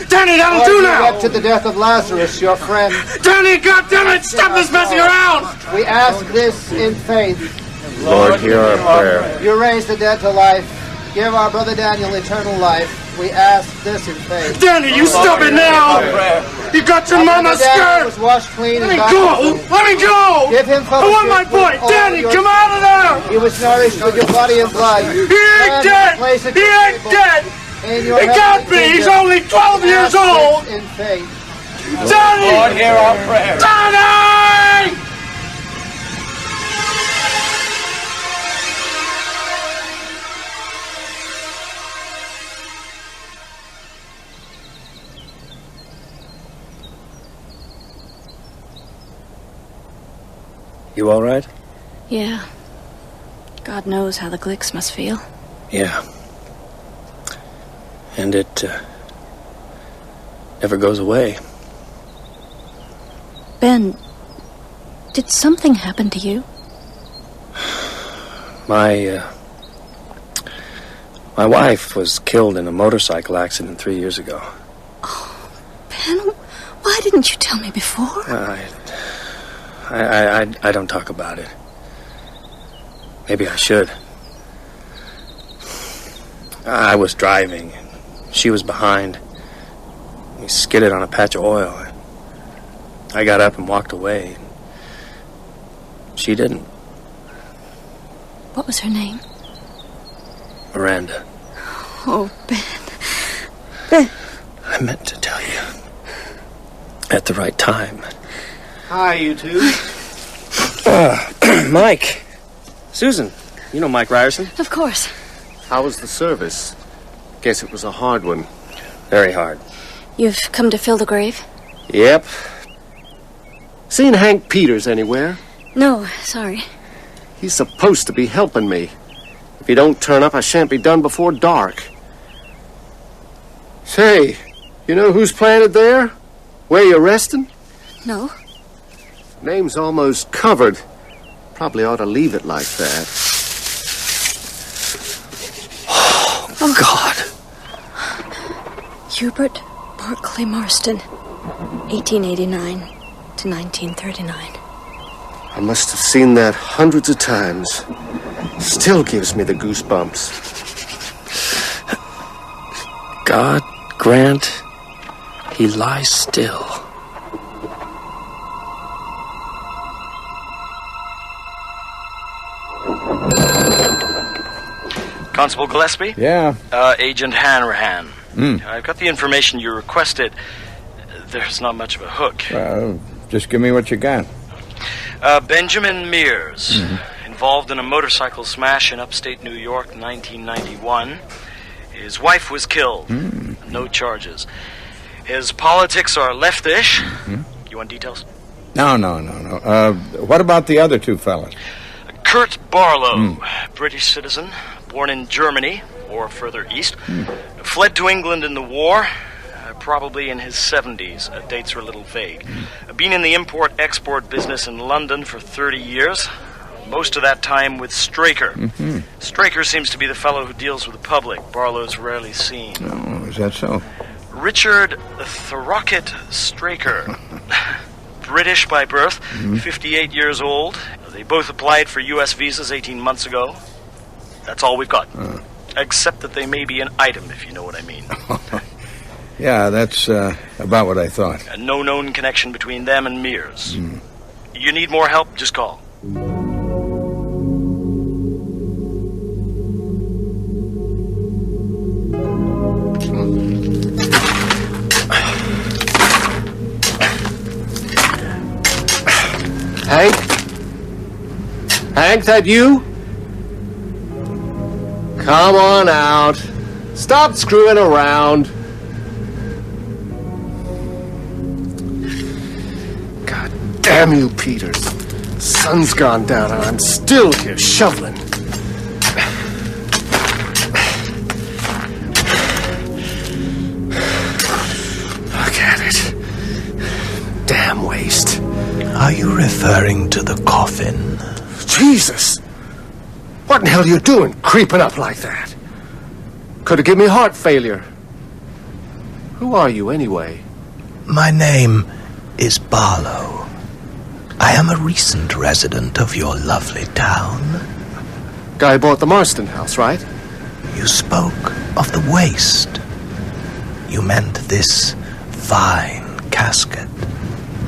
Daddy, that'll Lord, do you now! wept to the death of Lazarus, your friend. Daddy, goddammit, stop this messing around! We ask this in faith. Lord, hear our prayer. You raise the dead to life. Give our brother Daniel eternal life. We ask this in faith. Danny, you stop it now! You got your mama's skirt! Was washed clean Let and me back go! to- Let me go! Give him I want my boy! all Danny, your- come out of there! He was nourished with your body and blood. He ain't dead! He ain't dead! He can't be! He's only 12 years old! In faith. Danny! Lord, hear our prayer. Danny! You all right? Yeah. God knows how the Glicks must feel. Yeah. And it never goes away. Ben, did something happen to you? My wife was killed in a motorcycle accident 3 years ago. Ben, why didn't you tell me before? I don't talk about it. Maybe I should. I was driving. She was behind. We skidded on a patch of oil. I got up and walked away. She didn't. What was her name? Miranda. Oh, Ben. Ben. I meant to tell you. At the right time. Hi, you two. Mike. Susan. You know Mike Ryerson? Of course. How was the service? Guess it was a hard one. Very hard. You've come to fill the grave? Yep. Seen Hank Peters anywhere? No, sorry. He's supposed to be helping me. If he don't turn up, I shan't be done before dark. Say, you know who's planted there? Where you resting? No. Name's almost covered. Probably ought to leave it like that. Oh, God. Hubert Barclay Marston, 1889 to 1939. I must have seen that hundreds of times. Still gives me the goosebumps. God grant he lies still. Constable Gillespie? Yeah. Agent Hanrahan. Hmm. I've got the information you requested. There's not much of a hook. Well, just give me what you got. Benjamin Mears, involved in a motorcycle smash in upstate New York, 1991. His wife was killed. No charges. His politics are leftish. You want details? No. What about the other two fellas? Kurt Barlow, British citizen, born in Germany, or further east, fled to England in the war, probably in his 70s. Dates are a little vague. Been in the import-export business in London for 30 years, most of that time with Straker. Straker seems to be the fellow who deals with the public. Barlow's rarely seen. Oh, is that so? Richard Throckett Straker. British by birth, 58 years old. They both applied for U.S. visas 18 months ago. That's all we've got. Except that they may be an item, if you know what I mean. Yeah, that's about what I thought. No known connection between them and Mears. You need more help, just call. Hank, that you? Come on out. Stop screwing around. God damn you, Peters. Sun's gone down and I'm still here shoveling. Look at it. Damn waste. Are you referring to the coffin? Jesus! What in hell are you doing, creeping up like that? Could have given me heart failure. Who are you, anyway? My name is Barlow. I am a recent resident of your lovely town. Guy bought the Marston house, right? You spoke of the waste. You meant this fine casket.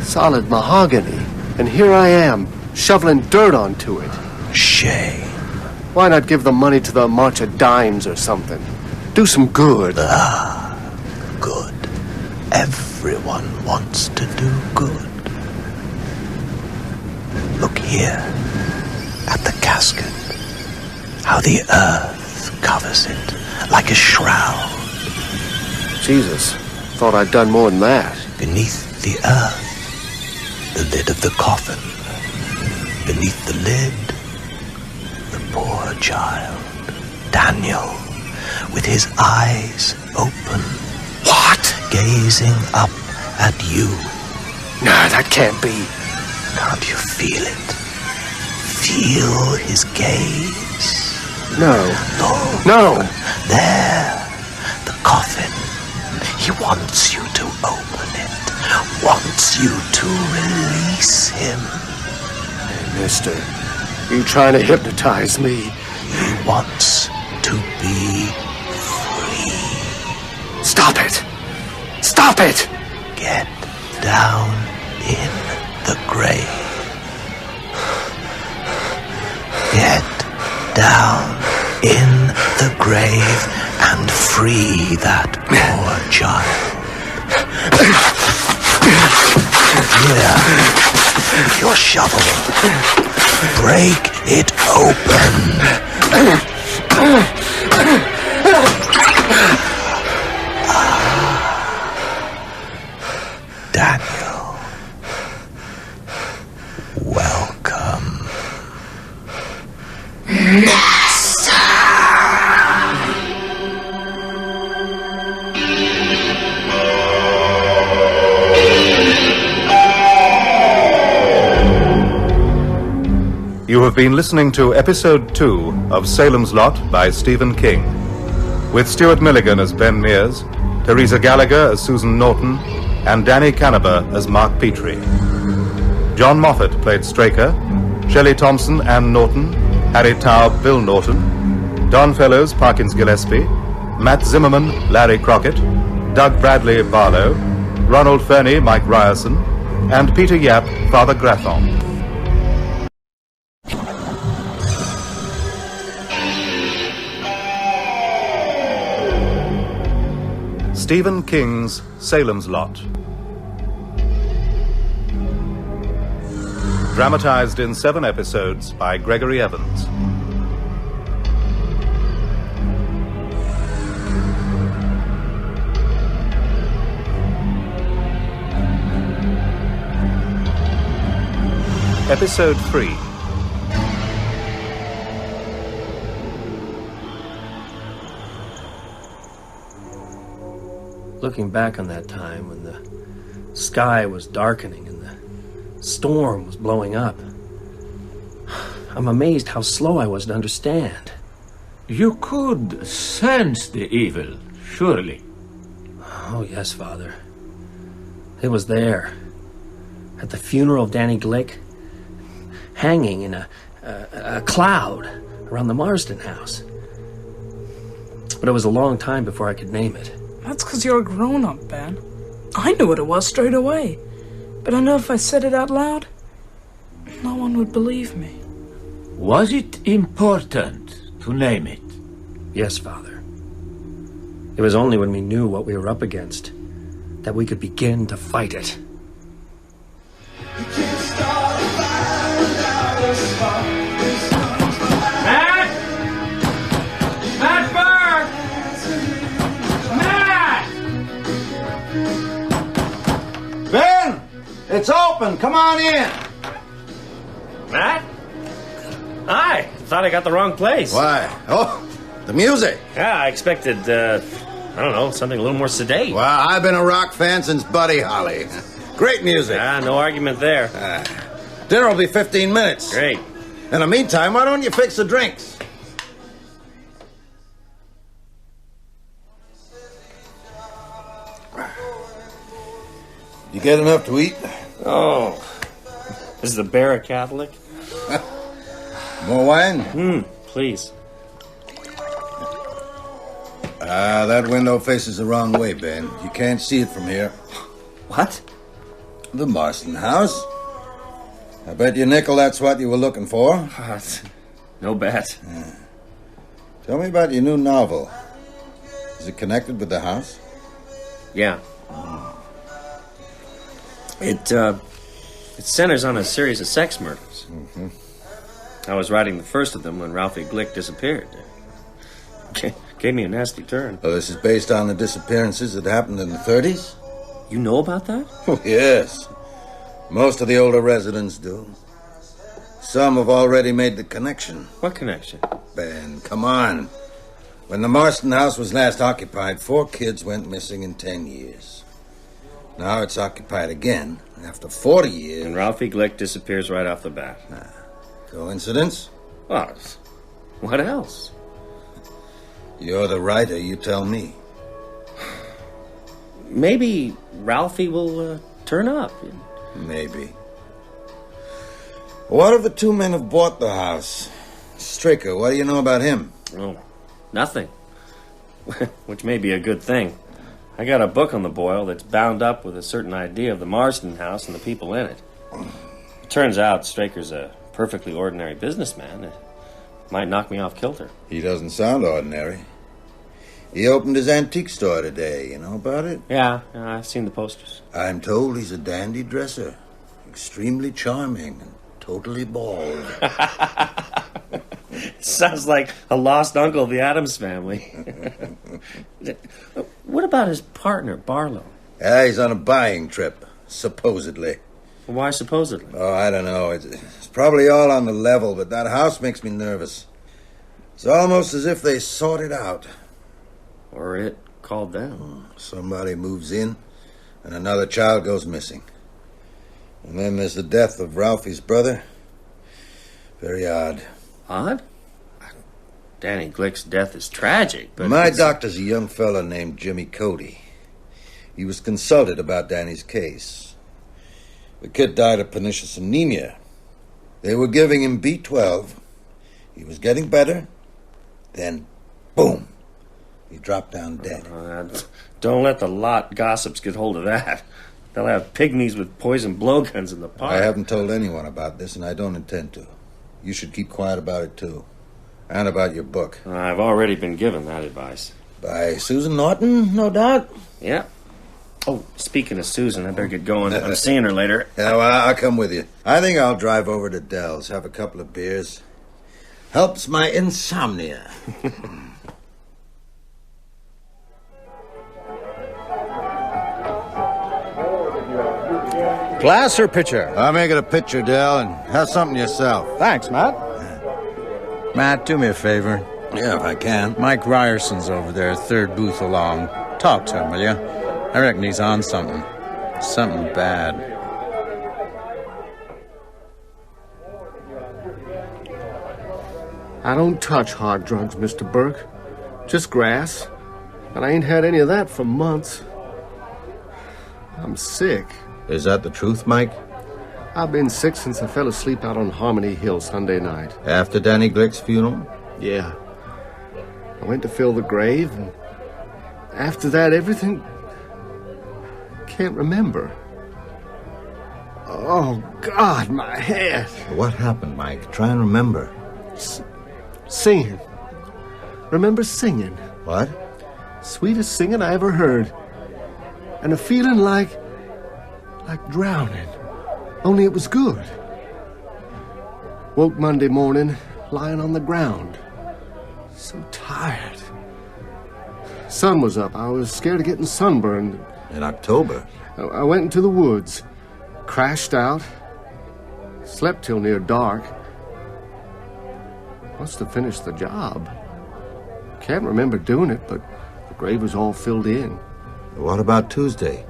Solid mahogany. And here I am, shoveling dirt onto it. Shame. Why not give the money to the March of Dimes or something? Do some good. Ah, good. Everyone wants to do good. Look here, at the casket. How the earth covers it, like a shroud. Jesus, thought I'd done more than that. Beneath the earth, the lid of the coffin. Beneath the lid, the poor child, Daniel, with his eyes open. What? Gazing up at you. Nah, that can't be. Can't you feel it? Feel his gaze? No. Look. No. There, the coffin. He wants you to open it. Wants you to release him. Hey, mister, you trying to hypnotize me? He wants to be free. Stop it! Stop it! Get down in the grave. Get down in the grave and free that poor child. Here, your shovel. Break it open. Daniel, welcome. You have been listening to Episode 2 of Salem's Lot by Stephen King, with Stuart Milligan as Ben Mears, Teresa Gallagher as Susan Norton, and Danny Canaber as Mark Petrie. John Moffat played Straker, Shelley Thompson, Ann Norton, Harry Taub, Bill Norton, Don Fellows, Parkins Gillespie, Matt Zimmerman, Larry Crockett, Doug Bradley, Barlow, Ronald Fernie, Mike Ryerson, and Peter Yap, Father Grathon. Stephen King's Salem's Lot. Dramatized in 7 episodes by Gregory Evans. Episode 3. Looking back on that time when the sky was darkening and the storm was blowing up, I'm amazed how slow I was to understand. You could sense the evil, surely. Oh, yes, Father. It was there. At the funeral of Danny Glick, hanging in a cloud around the Marston house. But it was a long time before I could name it. That's because you're a grown-up, Ben. I knew what it was straight away. But I know if I said it out loud, no one would believe me. Was it important to name it? Yes, Father. It was only when we knew what we were up against that we could begin to fight it. You can't start a fire without a spark. Matt! Matt Burke! Matt! Ben! It's open. Come on in. Matt? Hi. Thought I got the wrong place. Why? Oh, the music. Yeah, I expected, I don't know, something a little more sedate. Well, I've been a rock fan since Buddy Holly. Great music. No argument there. Dinner will be 15 minutes. Great. In the meantime, why don't you fix the drinks? You get enough to eat? Oh. Is the bear a Catholic? More wine? Please. That window faces the wrong way, Ben. You can't see it from here. What? The Marston house. I bet you nickel that's what you were looking for. No bet. Tell me about your new novel. Is it connected with the house? Yeah. It centers on a series of sex murders. Mm-hmm. I was writing the first of them when Ralphie Glick disappeared. Gave me a nasty turn. Oh, this is based on the disappearances that happened in the 30s? You know about that? Oh, yes. Most of the older residents do. Some have already made the connection. What connection? Ben, come on. When the Marston house was last occupied, 4 kids went missing in 10 years. Now it's occupied again, after 40 years. And Ralphie Glick disappears right off the bat. Coincidence? What? What else? You're the writer, you tell me. Maybe Ralphie will turn up. Maybe. What if the 2 men have bought the house? Straker, what do you know about him? Oh, nothing. Which may be a good thing. I got a book on the boil that's bound up with a certain idea of the Marston house and the people in it. It turns out Straker's a perfectly ordinary businessman. It might knock me off kilter. He doesn't sound ordinary. He opened his antique store today. You know about it? Yeah, I've seen the posters. I'm told he's a dandy dresser. Extremely charming and totally bald. Sounds like a lost uncle of the Addams family. What about his partner, Barlow? He's on a buying trip, supposedly. Why supposedly? Oh, I don't know. It's probably all on the level, but that house makes me nervous. It's almost as if they sought it out. Or it called them. Somebody moves in, and another child goes missing. And then there's the death of Ralphie's brother. Very odd. Odd? Danny Glick's death is tragic, but... My doctor's a young fella named Jimmy Cody. He was consulted about Danny's case. The kid died of pernicious anemia. They were giving him B12. He was getting better. Then, boom, he dropped down dead. Don't let the lot gossips get hold of that. They'll have pygmies with poison blowguns in the park. I haven't told anyone about this, and I don't intend to. You should keep quiet about it, too. And about your book. I've already been given that advice. By Susan Norton, no doubt? Yeah. Oh, speaking of Susan, I better get going. I'm seeing her later. Yeah, well, I'll come with you. I think I'll drive over to Dell's, have a couple of beers. Helps my insomnia. Glass or pitcher? I'll make it a pitcher, Dell, and have something yourself. Thanks, Matt. Matt, do me a favor. Yeah, if I can. Mike Ryerson's over there, third booth along. Talk to him, will you? I reckon he's on something. Something bad. I don't touch hard drugs, Mr. Burke. Just grass. And I ain't had any of that for months. I'm sick. Is that the truth, Mike? I've been sick since I fell asleep out on Harmony Hill Sunday night. After Danny Glick's funeral? Yeah. I went to fill the grave, and after that, everything... Can't remember. Oh, God, my head. What happened, Mike? Try and remember. Singing. Remember singing. What? Sweetest singing I ever heard. And a feeling like drowning. Only it was good. Woke Monday morning, lying on the ground. So tired. Sun was up. I was scared of getting sunburned. In October? I went into the woods, crashed out, slept till near dark. Must have finished the job. Can't remember doing it, but the grave was all filled in. What about Tuesday?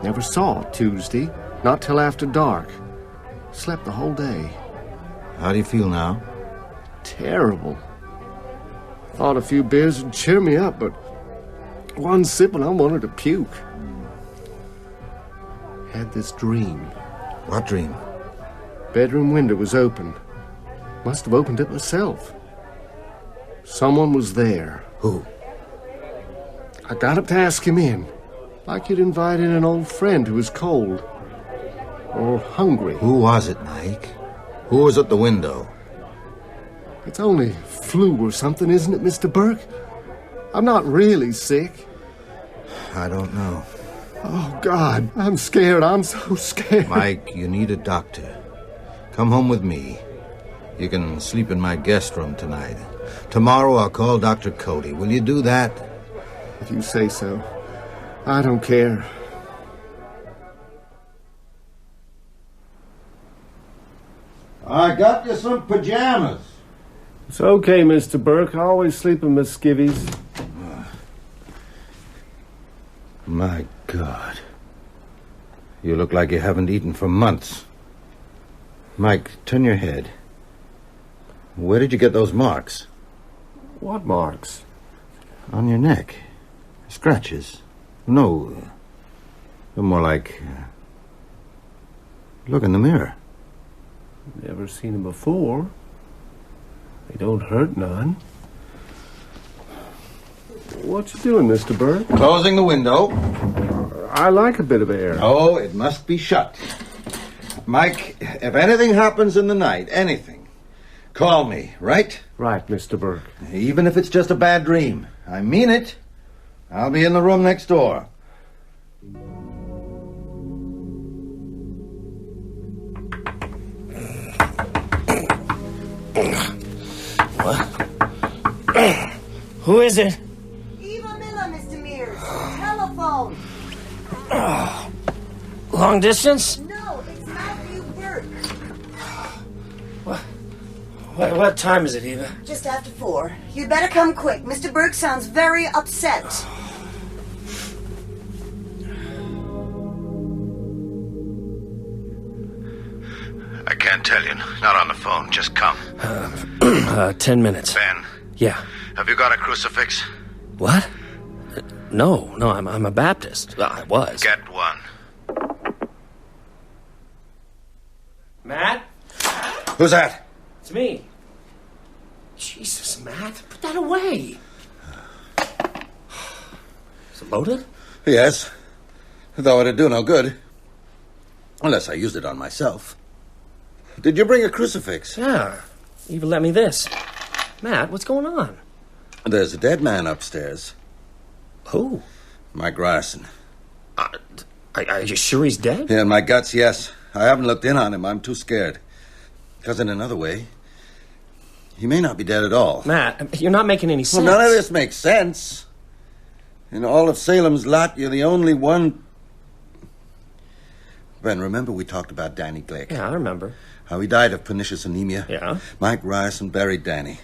Never saw Tuesday, not till after dark. Slept the whole day. How do you feel now? Terrible. Thought a few beers would cheer me up, but one sip and I wanted to puke. Had this dream. What dream? Bedroom window was open. Must have opened it myself. Someone was there. Who? I got up to ask him in, like you'd invite in an old friend who was cold or hungry. Who was it, Mike? Who was at the window? It's only flu or something, isn't it, Mr. Burke? I'm not really sick. I don't know. Oh, God, I'm scared. I'm so scared. Mike, you need a doctor. Come home with me. You can sleep in my guest room tonight. Tomorrow I'll call Dr. Cody. Will you do that? If you say so. I don't care. I got you some pajamas. It's okay, Mr. Burke. I always sleep in my skivvies. My God. You look like you haven't eaten for months. Mike, turn your head. Where did you get those marks? What marks? On your neck. Scratches. No. They're more like... Look in the mirror. Never seen them before. They don't hurt none. What you doing, Mr. Burke? Closing the window. I like a bit of air. Oh, it must be shut. Mike, if anything happens in the night, anything, call me, right? Right, Mr. Burke. Even if it's just a bad dream. I mean it. I'll be in the room next door. What? Who is it? Eva Miller, Mr. Mears. Telephone. Long distance? No, it's Matthew Burke. What time is it, Eva? Just after 4. You'd better come quick. Mr. Burke sounds very upset. I can't tell you. Not on the phone. Just come. 10 minutes. Ben. Yeah. Have you got a crucifix? What? No, I'm a Baptist. I was. Get one. Matt? Who's that? It's me. Jesus, Matt, put that away. Is it loaded? Yes. Though it'd do no good. Unless I used it on myself. Did you bring a crucifix? Yeah. Eva let me this. Matt, what's going on? There's a dead man upstairs. Who? Mike Ryerson. Are you sure he's dead? Yeah, in my guts, yes. I haven't looked in on him. I'm too scared. Because in another way, he may not be dead at all. Matt, you're not making any sense. Well, none of this makes sense. In all of Salem's lot, you're the only one... Ben, remember we talked about Danny Glick? Yeah, I remember. How he died of pernicious anemia? Yeah. Mike Ryerson buried Danny.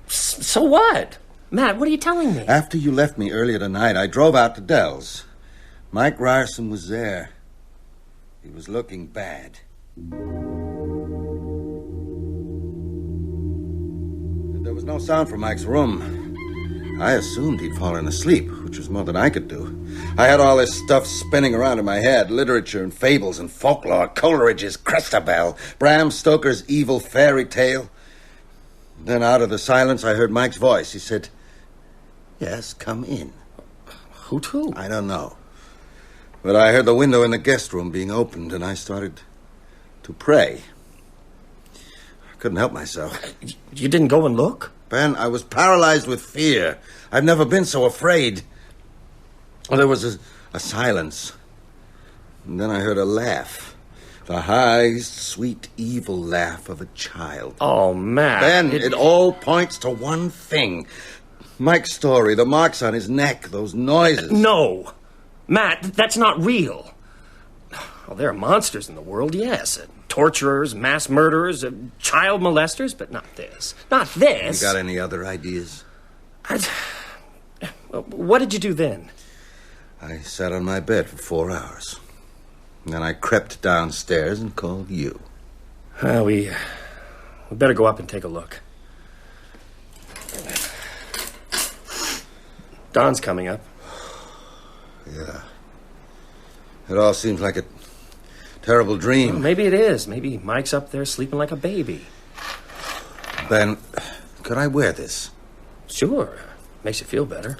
So what? Matt, what are you telling me? After you left me earlier tonight, I drove out to Dell's. Mike Ryerson was there. He was looking bad. There was no sound from Mike's room. I assumed he'd fallen asleep, which was more than I could do. I had all this stuff spinning around in my head, literature and fables and folklore, Coleridge's Christabel, Bram Stoker's evil fairy tale. Then out of the silence, I heard Mike's voice. He said, "Yes, come in." Who to? I don't know. But I heard the window in the guest room being opened, and I started to pray. I couldn't help myself. You didn't go and look? Ben, I was paralyzed with fear. I've never been so afraid. There was a silence. And then I heard a laugh. The high, sweet, evil laugh of a child. Oh, Matt. Ben, it all points to one thing. Mike's story, the marks on his neck, those noises. No. Matt, that's not real. Well, there are monsters in the world, yes. Torturers, mass murderers, child molesters, but not this. Not this. You got any other ideas? What did you do then? I sat on my bed for 4 hours. And then I crept downstairs and called you. We better go up and take a look. Dawn's coming up. Yeah. It all seems like a terrible dream. Well, maybe it is. Maybe Mike's up there sleeping like a baby. Ben, could I wear this? Sure. Makes you feel better.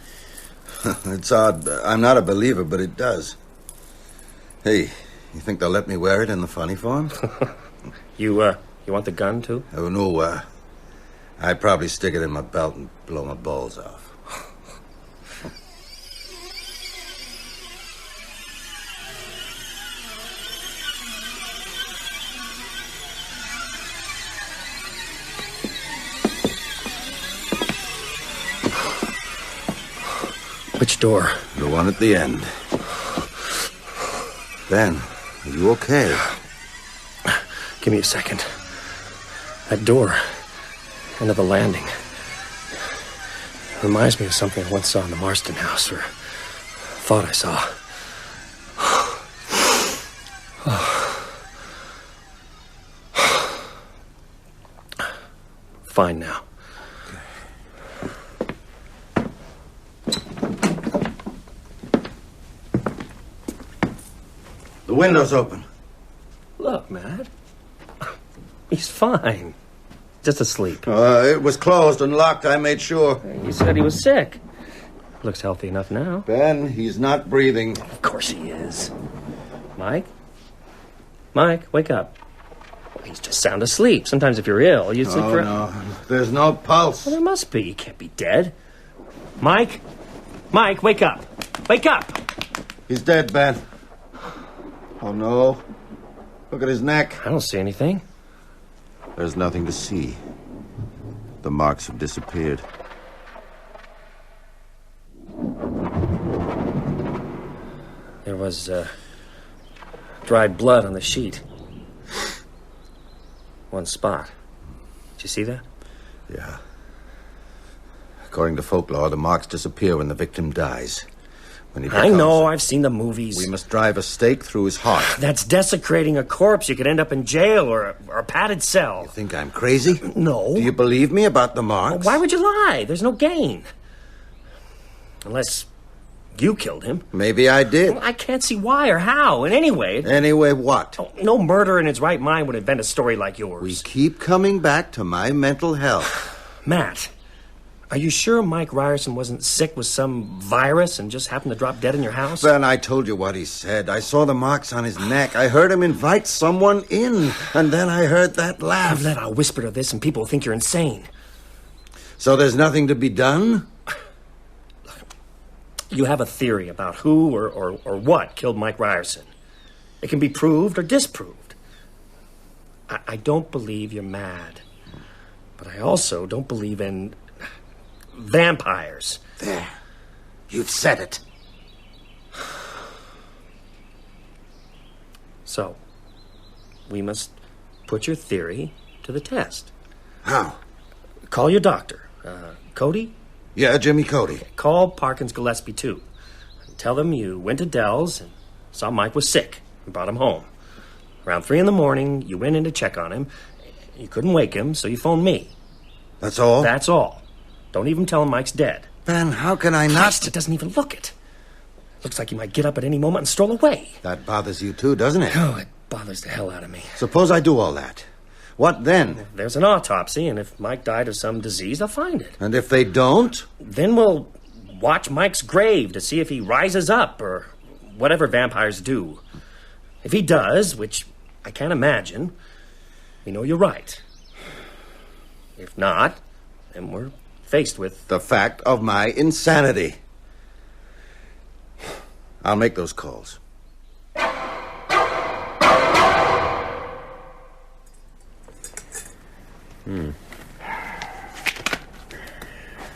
It's odd. I'm not a believer, but it does. Hey, you think they'll let me wear it in the funny farm? You want the gun, too? Oh, no, I'd probably stick it in my belt and blow my balls off. Which door? The one at the end. Ben, are you okay? Give me a second. That door, end of the landing, reminds me of something I once saw in the Marston house, or thought I saw. Fine now. The window's open. Look, Matt. He's fine. Just asleep. It was closed and locked, I made sure. You said he was sick. Looks healthy enough now. Ben, he's not breathing. Of course he is. Mike? Mike, wake up. Well, he's just sound asleep. Sometimes if you're ill, you sleep for... No. There's no pulse. Well, there must be. He can't be dead. Mike? Mike, wake up. Wake up! He's dead, Ben. Oh, no. Look at his neck. I don't see anything. There's nothing to see. The marks have disappeared. There was, dried blood on the sheet. One spot. Did you see that? Yeah. According to folklore, the marks disappear when the victim dies. When he I know, I've seen the movies. We must drive a stake through his heart. That's desecrating a corpse. You could end up in jail or a padded cell. You think I'm crazy? No. Do you believe me about the marks? Well, why would you lie? There's no gain. Unless you killed him. Maybe I did. Well, I can't see why or how. And anyway... Anyway what? No murderer in his right mind would invent a story like yours. We keep coming back to my mental health. Matt... Are you sure Mike Ryerson wasn't sick with some virus and just happened to drop dead in your house? Ben, I told you what he said. I saw the marks on his neck. I heard him invite someone in. And then I heard that laugh. I've let out a whisper to this and people think you're insane. So there's nothing to be done? You have a theory about who or what killed Mike Ryerson. It can be proved or disproved. I don't believe you're mad. But I also don't believe in... vampires. There. You've said it. So, we must put your theory to the test. How? Call your doctor. Cody? Yeah, Jimmy Cody. Okay, call Parkins Gillespie, too. Tell them you went to Dell's and saw Mike was sick and brought him home. Around 3 a.m, you went in to check on him. You couldn't wake him, so you phoned me. That's all? That's all. Don't even tell him Mike's dead. Ben, how can I not... Christ, it doesn't even look it. Looks like he might get up at any moment and stroll away. That bothers you too, doesn't it? Oh, it bothers the hell out of me. Suppose I do all that. What then? There's an autopsy, and if Mike died of some disease, they'll find it. And if they don't? Then we'll watch Mike's grave to see if he rises up, or whatever vampires do. If he does, which I can't imagine, we know you're right. If not, then we're faced with... the fact of my insanity. I'll make those calls.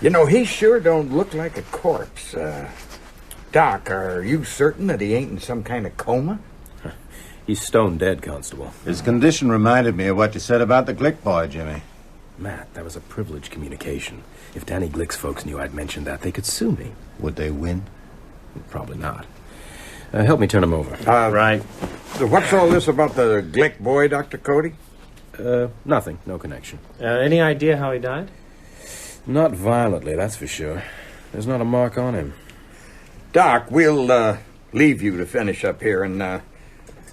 You know, he sure don't look like a corpse. Doc, are you certain that he ain't in some kind of coma? He's stone dead, Constable. His condition reminded me of what you said about the Glick boy, Jimmy. Matt, that was a privileged communication. If Danny Glick's folks knew I'd mentioned that, they could sue me. Would they win? Probably not. Help me turn him over. Right. So what's all this about the Glick boy, Dr. Cody? Nothing. No connection. Any idea how he died? Not violently, that's for sure. There's not a mark on him. Doc, we'll leave you to finish up here, and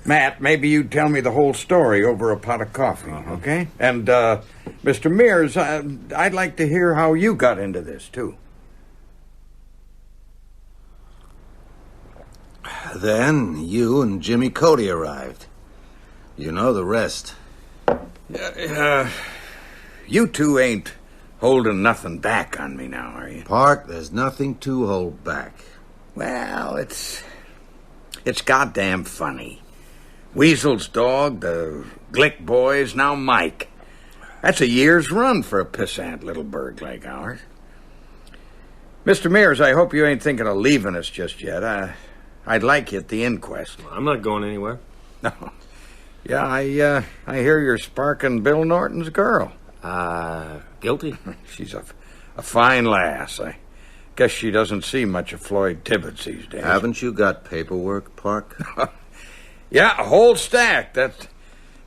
Matt, maybe you'd tell me the whole story over a pot of coffee, okay? And Mr. Mears, I'd like to hear how you got into this, too. Then you and Jimmy Cody arrived. You know the rest. You two ain't holding nothing back on me now, are you? Park, there's nothing to hold back. Well, it's goddamn funny. Weasel's dog, the Glick boy, is now Mike. That's a year's run for a pissant little burg like ours. Mr. Mears, I hope you ain't thinking of leaving us just yet. I'd like you at the inquest. I'm not going anywhere. No. Yeah, I hear you're sparking Bill Norton's girl. Guilty? She's a fine lass. I guess she doesn't see much of Floyd Tibbetts these days. Haven't you got paperwork, Park? Yeah, a whole stack.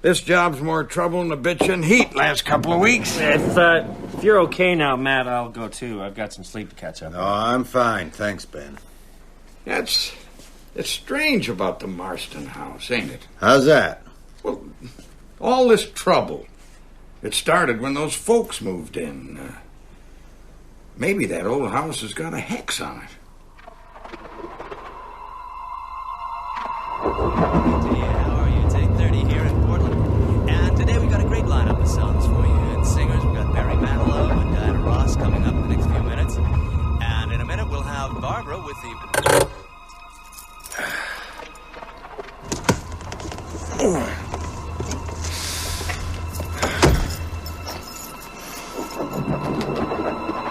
This job's more trouble than a bitch in heat last couple of weeks. If you're okay now, Matt, I'll go too. I've got some sleep to catch up. No, I'm fine. Thanks, Ben. It's strange about the Marston house, ain't it? How's that? Well, all this trouble. It started when those folks moved in. Maybe that old house has got a hex on it. How are you? Take 30 here in Portland. And today we got a great lineup of songs for you. And singers, we've got Barry Manilow and Diana Ross coming up in the next few minutes. And in a minute we'll have Barbara with the...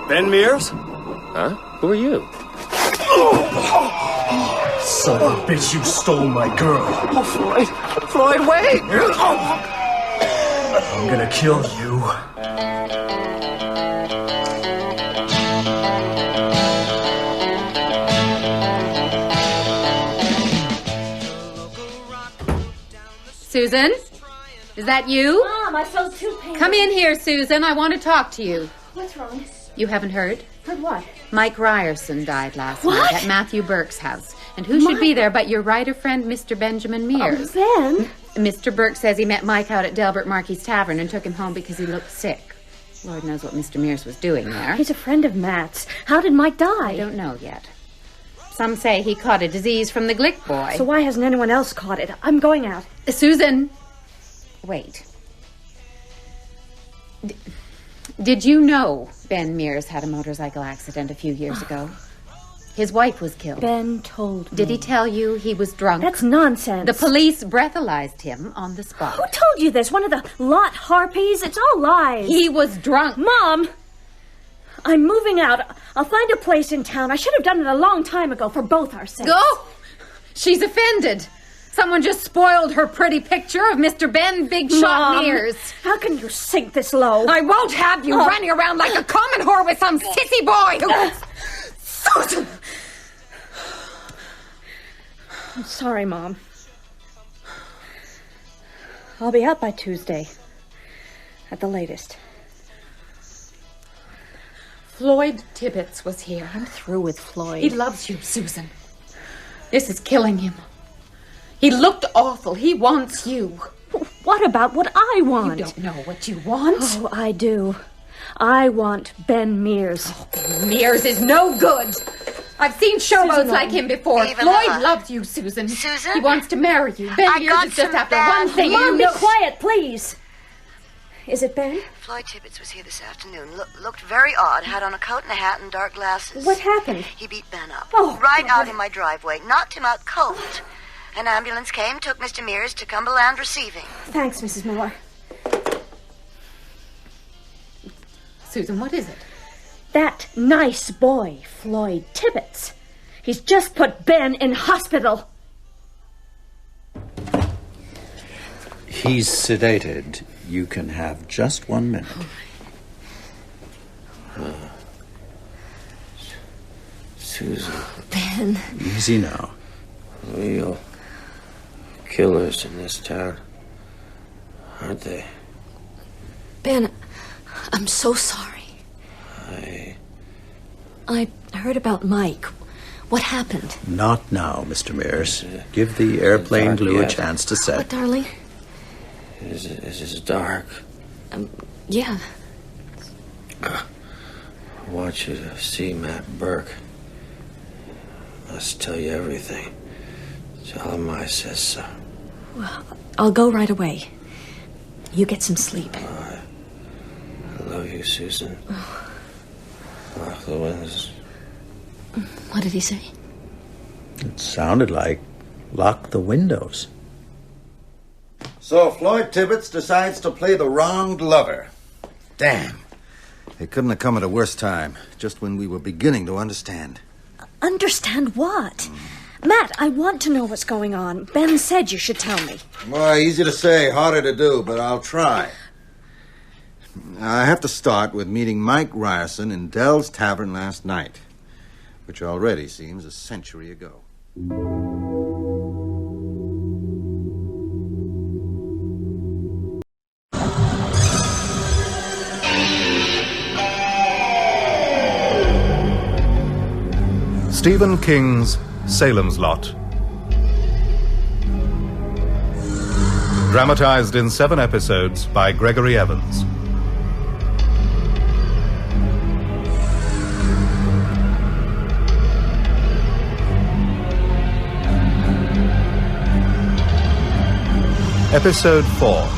Ben Mears? Huh? Who are you? Son of a bitch, you stole my girl. Oh, Floyd. Floyd, wait! I'm gonna kill you. Susan? Is that you? Mom, I felt too painful. Come in here, Susan. I want to talk to you. What's wrong? You haven't heard? Heard what? Mike Ryerson died last What? night at Matthew Burke's house. And who should be there but your writer friend, Mr. Benjamin Mears? Oh, Ben? Mr. Burke says he met Mike out at Delbert Markey's Tavern and took him home because he looked sick. Lord knows what Mr. Mears was doing there. He's a friend of Matt's. How did Mike die? I don't know yet. Some say he caught a disease from the Glick boy. So why hasn't anyone else caught it? I'm going out. Susan! Wait. Did you know Ben Mears had a motorcycle accident a few years ago? His wife was killed. Ben told me. Did he tell you he was drunk? That's nonsense. The police breathalyzed him on the spot. Who told you this? One of the lot harpies? It's all lies. He was drunk. Mom! I'm moving out. I'll find a place in town. I should have done it a long time ago for both our sakes. Go! She's offended. Someone just spoiled her pretty picture of Mr. Ben Big Shot Mom, Mears. How can you sink this low? I won't have you running around like a common whore with some sissy boy who... Susan! I'm sorry, Mom. I'll be out by Tuesday. At the latest. Floyd Tibbetts was here. I'm through with Floyd. He loves you, Susan. This is killing him. He looked awful. He wants you. What about what I want? You don't know what you want. Oh, I do. I want Ben Mears. Oh, Ben Mears is no good. I've seen showboats like him before. Floyd loves you, Susan. Susan? He wants to marry you. Ben Mears is just after one thing. Mom, be quiet, please. Is it Ben? Floyd Tibbetts was here this afternoon. Looked very odd. Had on a coat and a hat and dark glasses. What happened? He beat Ben up. Oh, right out in my driveway. Knocked him out cold. An ambulance came, took Mr. Mears to Cumberland Receiving. Thanks, Mrs. Miller. Susan, what is it? That nice boy, Floyd Tibbets. He's just put Ben in hospital. He's sedated. You can have just 1 minute. Susan. Ben. Easy now. Real killers in this town, aren't they? Ben, I'm so sorry. I heard about Mike. What happened? Not now, Mr. Mears. Give the airplane glue a chance to set. What, darling? Is it dark? Yeah. I want you to see Matt Burke. Must tell you everything. Tell him I says so. Well, I'll go right away. You get some sleep. I love you, Susan. Lock the windows. What did he say? It sounded like lock the windows. So Floyd Tibbets decides to play the wronged lover. Damn. It couldn't have come at a worse time, just when we were beginning to understand. Understand what? Matt, I want to know what's going on. Ben said you should tell me. Well, easy to say, harder to do, but I'll try. I have to start with meeting Mike Ryerson in Dell's Tavern last night, which already seems a century ago. Stephen King's Salem's Lot. Dramatized in 7 episodes by Gregory Evans. Episode 4.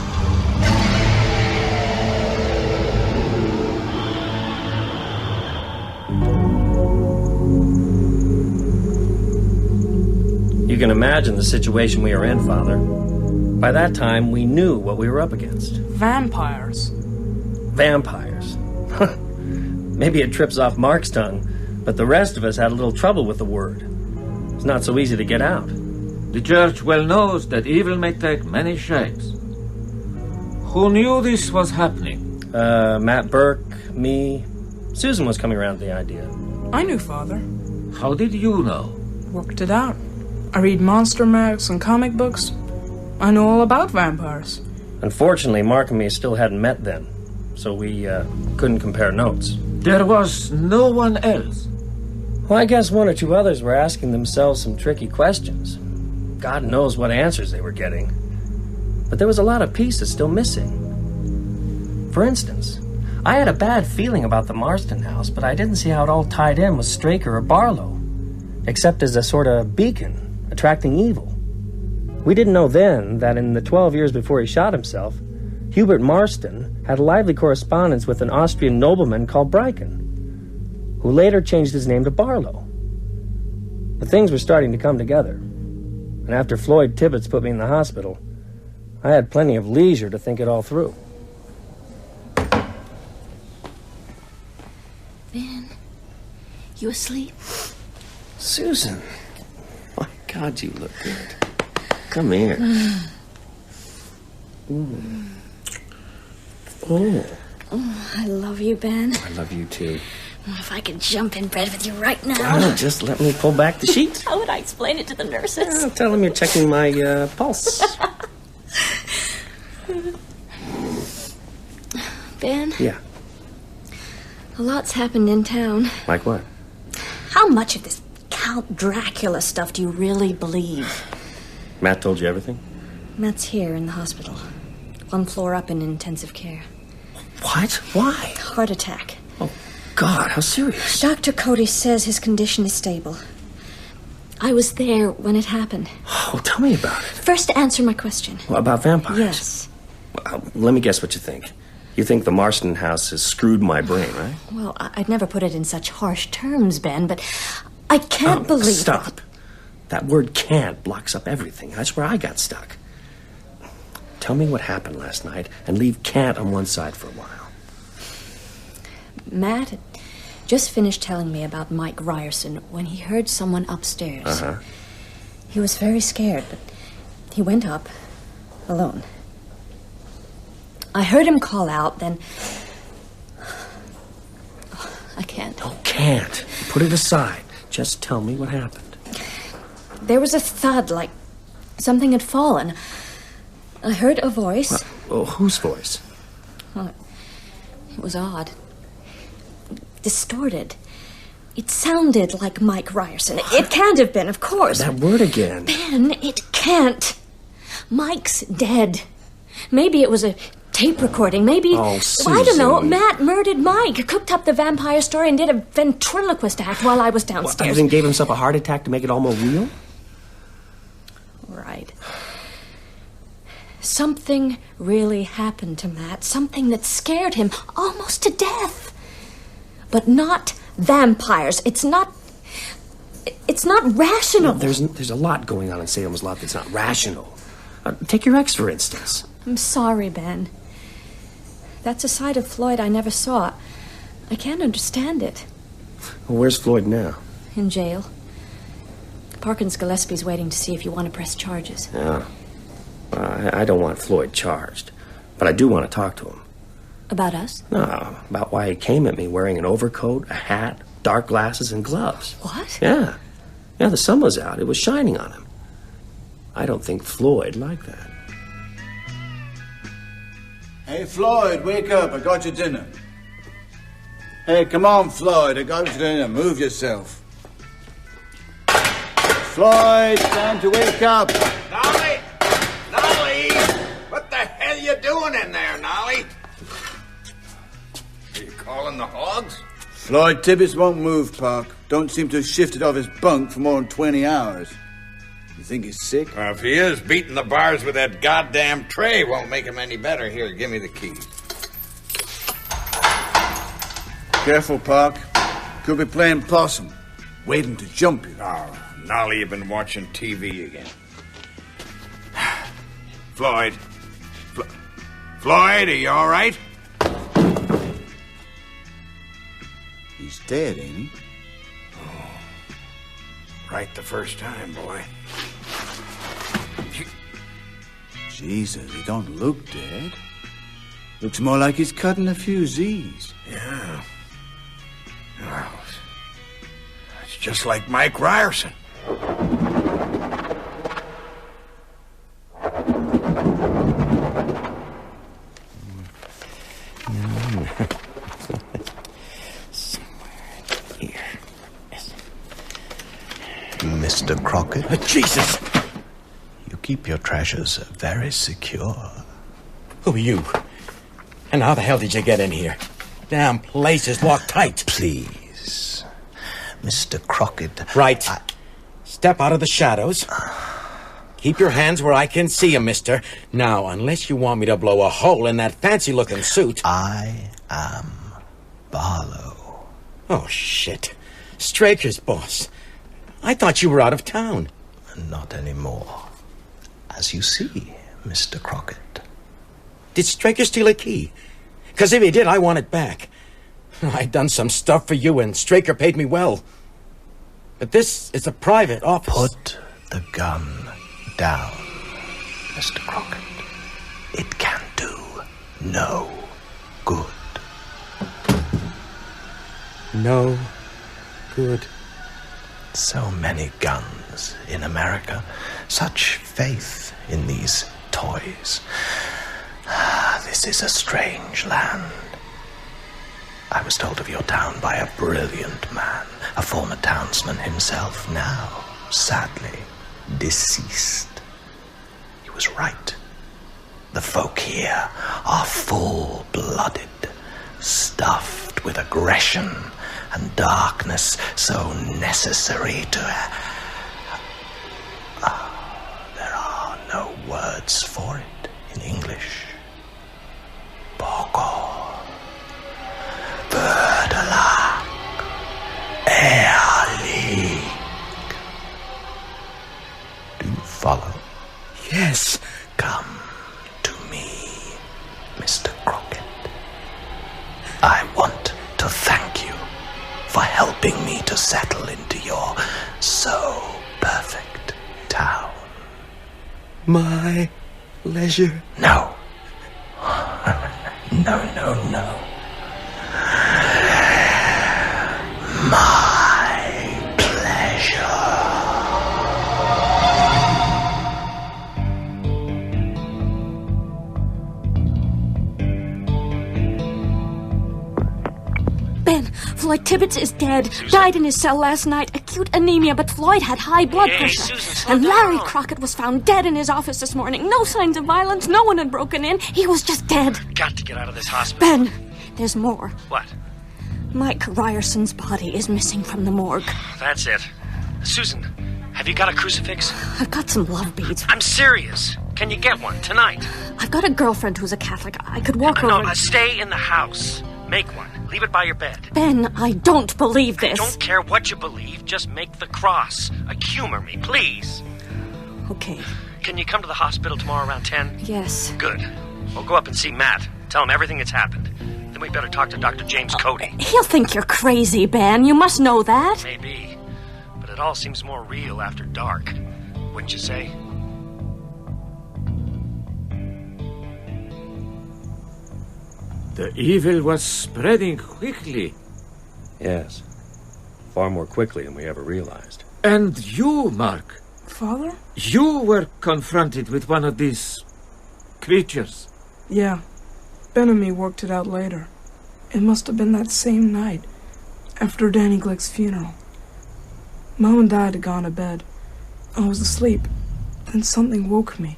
You can imagine the situation we were in, Father. By that time, we knew what we were up against. Vampires. Vampires. Maybe it trips off Mark's tongue, but the rest of us had a little trouble with the word. It's not so easy to get out. The church well knows that evil may take many shapes. Who knew this was happening? Matt Burke, me. Susan was coming around with the idea. I knew, Father. How did you know? Worked it out. I read monster mags and comic books. I know all about vampires. Unfortunately, Mark and me still hadn't met then, so we couldn't compare notes. There was no one else. Well, I guess 1 or 2 others were asking themselves some tricky questions. God knows what answers they were getting. But there was a lot of pieces still missing. For instance, I had a bad feeling about the Marston house, but I didn't see how it all tied in with Straker or Barlow, except as a sort of beacon, attracting evil. We didn't know then that in the 12 years before he shot himself, Hubert Marston had a lively correspondence with an Austrian nobleman called Bryken, who later changed his name to Barlow. But things were starting to come together. And after Floyd Tibbets put me in the hospital, I had plenty of leisure to think it all through. Ben, you asleep? Susan, my God, you look good. Come here. Oh, I love you, Ben. I love you too. If I could jump in bed with you right now. Just let me pull back the sheet. How would I explain it to the nurses? Tell them you're checking my pulse. Ben? Yeah. A lot's happened in town. Like what? How much of this Count Dracula stuff do you really believe? Matt told you everything? Matt's here in the hospital. 1 floor up in intensive care. What? Why? Heart attack. Oh, God, how serious? Dr. Cody says his condition is stable. I was there when it happened. Oh, tell me about it. First, answer my question. Well, about vampires? Yes. Let me guess what you think. You think the Marston house has screwed my brain, right? Well, I'd never put it in such harsh terms, Ben, but I can't believe... Stop. That word can't blocks up everything. That's where I got stuck. Tell me what happened last night and leave can't on one side for a while. Matt had just finished telling me about Mike Ryerson when he heard someone upstairs. Uh-huh. He was very scared, but he went up alone. I heard him call out, then... I can't. Oh, can't. Put it aside. Just tell me what happened. There was a thud, like something had fallen. I heard a voice. Whose voice? Well, it was odd. Distorted. It sounded like Mike Ryerson. It can't have been, of course. That word again. Ben, it can't. Mike's dead. Maybe it was a tape recording. Maybe... Oh, Susan. I don't know. Matt murdered Mike, cooked up the vampire story, and did a ventriloquist act while I was downstairs. What, then gave himself a heart attack to make it all more real? Right. Something really happened to Matt. Something that scared him almost to death. But not vampires. It's not rational. No, there's a lot going on in Salem's Lot that's not rational. Take your ex, for instance. I'm sorry, Ben. That's a side of Floyd I never saw. I can't understand it. Well, where's Floyd now? In jail. Parkins Gillespie's waiting to see if you want to press charges. Yeah. I don't want Floyd charged, but I do want to talk to him. About us? No, about why he came at me wearing an overcoat, a hat, dark glasses, and gloves. What? Yeah. Yeah, the sun was out. It was shining on him. I don't think Floyd liked that. Hey, Floyd, wake up. I got your dinner. Hey, come on, Floyd. I got your dinner. Move yourself. Floyd, time to wake up. Nolly! Nolly! What the hell you doing in there, Nolly? Are you calling the hogs? Floyd Tibbets won't move, Park. Don't seem to have shifted off his bunk for more than 20 hours. You think he's sick? If he is, beating the bars with that goddamn tray won't make him any better. Here, give me the keys. Careful, Park. Could be playing possum. Waiting to jump you. Oh, Nolly, you've been watching TV again. Floyd. Floyd, are you all right? He's dead, ain't he? Oh, right the first time, boy. Jesus, he don't look dead. Looks more like he's cutting a few Z's. Yeah. Well, it's just like Mike Ryerson. Mr. Crockett? Jesus! You keep your treasures very secure. Who are you? And how the hell did you get in here? Damn place is locked tight. Please, Mr. Crockett. Right. Step out of the shadows. Keep your hands where I can see 'em, mister. Now, unless you want me to blow a hole in that fancy-looking suit... I am Barlow. Oh, shit. Straker's boss. I thought you were out of town. Not anymore. As you see, Mr. Crockett. Did Straker steal a key? Because if he did, I want it back. I'd done some stuff for you, and Straker paid me well. But this is a private office. Put the gun down, Mr. Crockett. It can do no good. No good. So many guns in America. Such faith in these toys. This is a strange land. I was told of your town by a brilliant man, a former townsman himself, now, sadly, deceased. He was right. The folk here are full-blooded, stuffed with aggression and darkness so necessary to... there are no words for it in English. Poco, Verdelak, Ehrlich. Do you follow? Yes. Come to me, Mr. Crockett. I want to thank helping me to settle into your so perfect town. My leisure? No. No. My pleasure. Ben, Floyd Tibbets is dead. Died in his cell last night. Acute anemia, but Floyd had high blood pressure. Susan, and Larry Crockett was found dead in his office this morning. No signs of violence. No one had broken in. He was just dead. Got to get out of this hospital. Ben, there's more. What? Mike Ryerson's body is missing from the morgue. That's it. Susan, have you got a crucifix? I've got some love beads. I'm serious. Can you get one tonight? I've got a girlfriend who's a Catholic. I could walk over... No, stay in the house. Make one. Leave it by your bed. Ben, I don't believe this. I don't care what you believe. Just make the cross. Humor me, please. Okay. Can you come to the hospital tomorrow around 10? Yes. Good. We'll go up and see Matt. Tell him everything that's happened. Then we better talk to Dr. James Cody. He'll think you're crazy, Ben. You must know that. Maybe. But it all seems more real after dark. Wouldn't you say? The evil was spreading quickly. Yes. Far more quickly than we ever realized. And you, Mark. Father? You were confronted with one of these creatures. Yeah. Ben and me worked it out later. It must have been that same night, after Danny Glick's funeral. Mom and Dad had gone to bed. I was asleep. Then something woke me.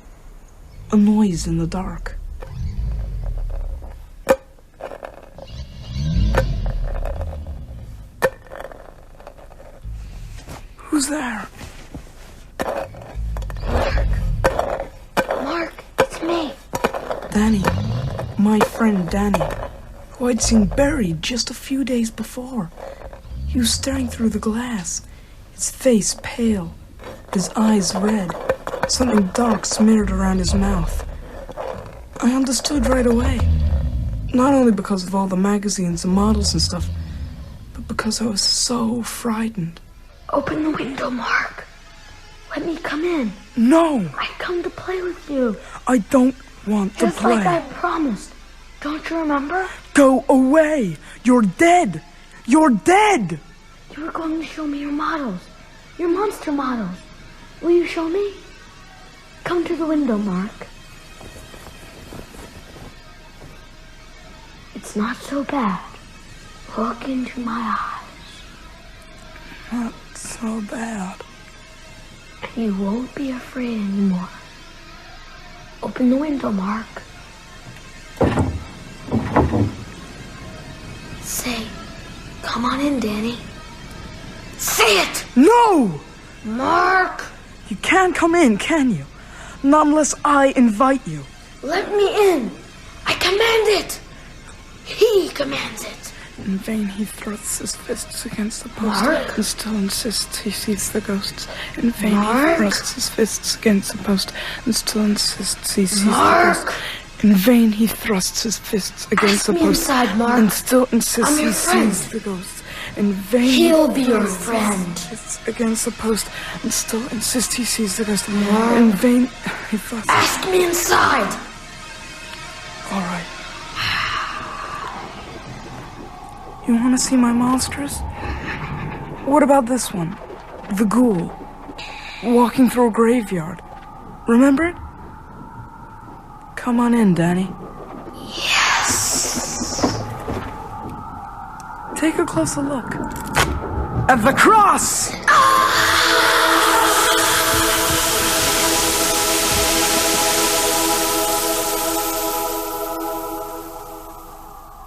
A noise in the dark. Who's there? Mark, it's me. Danny. My friend Danny, who I'd seen buried just a few days before. He was staring through the glass, his face pale, his eyes red, something dark smeared around his mouth. I understood right away, not only because of all the magazines and models and stuff, but because I was so frightened. Open the window, Mark. Let me come in. No! I come to play with you. I don't want to Just play. like I promised. Don't you remember? Go away! You're dead! You're dead! You were going to show me your models. Your monster models. Will you show me? Come to the window, Mark. It's not so bad. Look into my eyes. Not so bad. You won't be afraid anymore. Open the window, Mark. Say, come on in, Danny. Say it! No! Mark! You can't come in, can you? Not unless I invite you. Let me in. I command it. He commands it. In vain he thrusts his fists against the post Mark? and still insists he sees the ghosts. In vain Mark? he thrusts his fists against the post and still insists he sees Mark? the ghosts. In vain he thrusts his fists against Ask the me post inside, Mark. and still insists I'm he your friend. sees the ghosts. In vain He'll be he your thrusts friend. his fists against the post and still insists he sees the ghost. Mark? In vain he thrusts. Ask me inside. All right. You want to see my monsters? What about this one? The ghoul. Walking through a graveyard. Remember it? Come on in, Danny. Yes. Take a closer look. At the cross!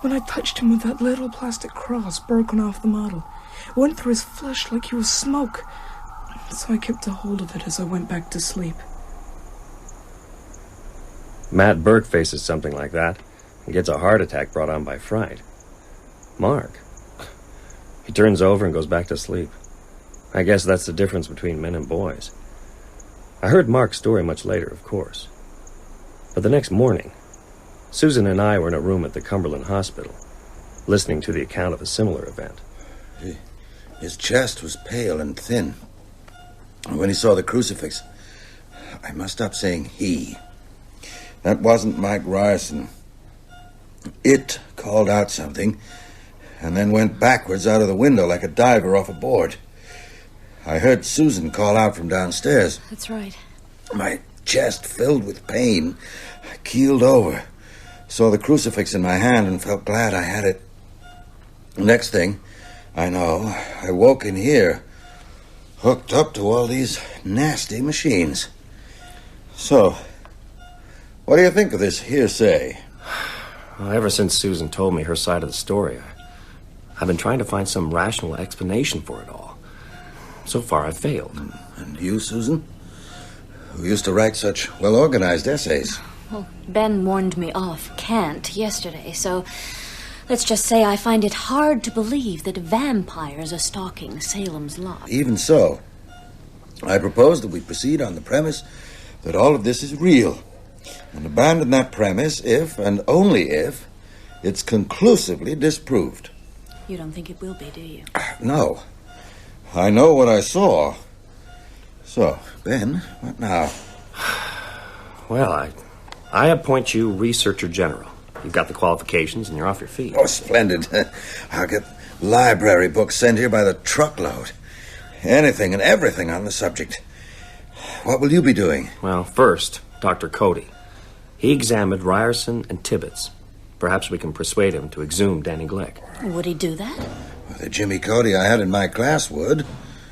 When I touched him with that little plastic cross broken off the model, it went through his flesh like he was smoke. So I kept a hold of it as I went back to sleep. Matt Burke faces something like that and gets a heart attack brought on by fright. Mark, he turns over and goes back to sleep. I guess that's the difference between men and boys. I heard Mark's story much later, of course. But the next morning, Susan and I were in a room at the Cumberland Hospital, listening to the account of a similar event. His chest was pale and thin. And when he saw the crucifix, I must stop saying he. That wasn't Mike Ryerson. It called out something and then went backwards out of the window like a diver off a board. I heard Susan call out from downstairs. That's right. My chest filled with pain. I keeled over, saw the crucifix in my hand, and felt glad I had it. Next thing I know, I woke in here, hooked up to all these nasty machines. So, what do you think of this hearsay? Well, ever since Susan told me her side of the story, I've been trying to find some rational explanation for it all. So far, I've failed. And you, Susan? Who used to write such well-organized essays? Well, Ben warned me off Kant yesterday, so let's just say I find it hard to believe that vampires are stalking Salem's Lot. Even so, I propose that we proceed on the premise that all of this is real, and abandon that premise if, and only if, it's conclusively disproved. You don't think it will be, do you? No. I know what I saw. So, Ben, what now? Well, I appoint you Researcher General. You've got the qualifications and you're off your feet. Oh, splendid. I'll get library books sent here by the truckload. Anything and everything on the subject. What will you be doing? Well, first, Dr. Cody. He examined Ryerson and Tibbets. Perhaps we can persuade him to exhume Danny Glick. Would he do that? Well, the Jimmy Cody I had in my class would.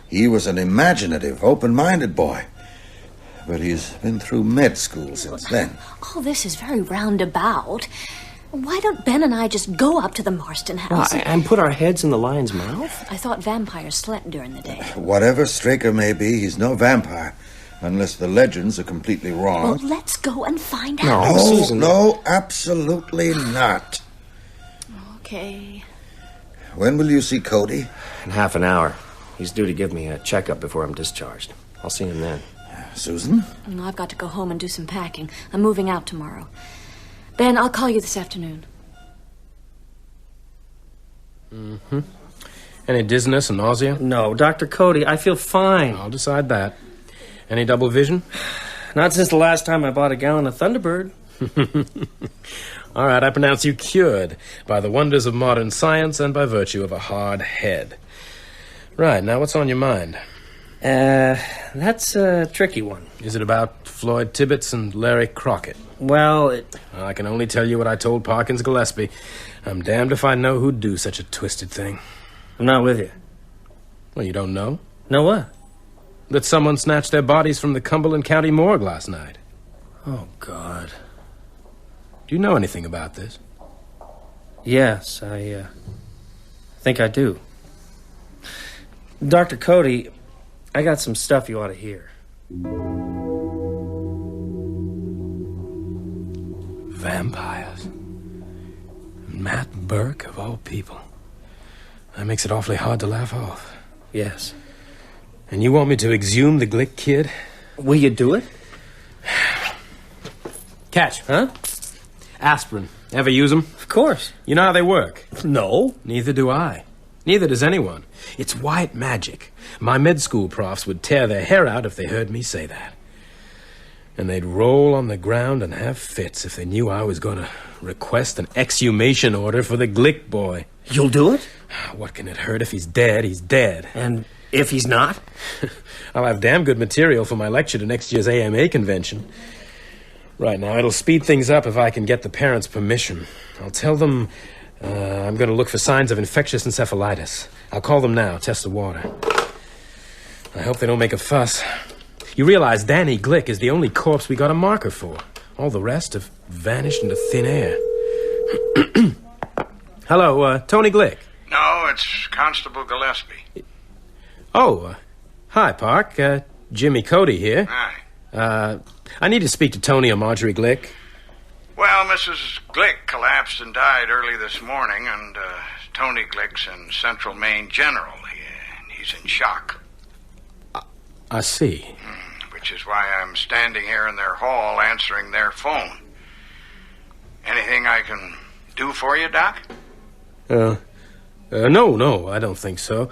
He was an imaginative, open-minded boy. But he's been through med school since then. All this is very roundabout. Why don't Ben and I just go up to the Marston house? And put our heads in the lion's mouth? I thought vampires slept during the day. Whatever Straker may be, he's no vampire. Unless the legends are completely wrong. Well, let's go and find No, out. Susan. No, absolutely not. Okay. When will you see Cody? In half an hour. He's due to give me a checkup before I'm discharged. I'll see him then. Susan? I've got to go home and do some packing. I'm moving out tomorrow. Ben, I'll call you this afternoon. Mm-hmm. Any dizziness and nausea? No, Dr. Cody, I feel fine. I'll decide that. Any double vision? Not since the last time I bought a gallon of Thunderbird. All right, I pronounce you cured by the wonders of modern science and by virtue of a hard head. Right, now what's on your mind? That's a tricky one. Is it about Floyd Tibbets and Larry Crockett? Well, I can only tell you what I told Parkins Gillespie. I'm damned if I know who'd do such a twisted thing. I'm not with you. Well, you don't know? Know what? That someone snatched their bodies from the Cumberland County morgue last night. Oh, God. Do you know anything about this? Yes, I think I do. Dr. Cody, I got some stuff you ought to hear. Vampires. Matt Burke, of all people. That makes it awfully hard to laugh off. Yes. And you want me to exhume the Glick kid? Will you do it? Catch. Huh? Aspirin. Ever use them? Of course. You know how they work? No. Neither do I. Neither does anyone. It's white magic. My med school profs would tear their hair out if they heard me say that. And they'd roll on the ground and have fits if they knew I was going to request an exhumation order for the Glick boy. You'll do it? What can it hurt? If he's dead, he's dead. And if he's not? I'll have damn good material for my lecture to next year's AMA convention. Right now, it'll speed things up if I can get the parents' permission. I'll tell them I'm going to look for signs of infectious encephalitis. I'll call them now, test the water. I hope they don't make a fuss. You realize Danny Glick is the only corpse we got a marker for. All the rest have vanished into thin air. Hello, Tony Glick. No, it's Constable Gillespie. Oh, hi, Park. Jimmy Cody here. Hi. I need to speak to Tony or Marjorie Glick. Well, Mrs. Glick collapsed and died early this morning, and Tony Glick's in Central Maine General. He's in shock. I see. Which is why I'm standing here in their hall answering their phone. Anything I can do for you, Doc? No, I don't think so.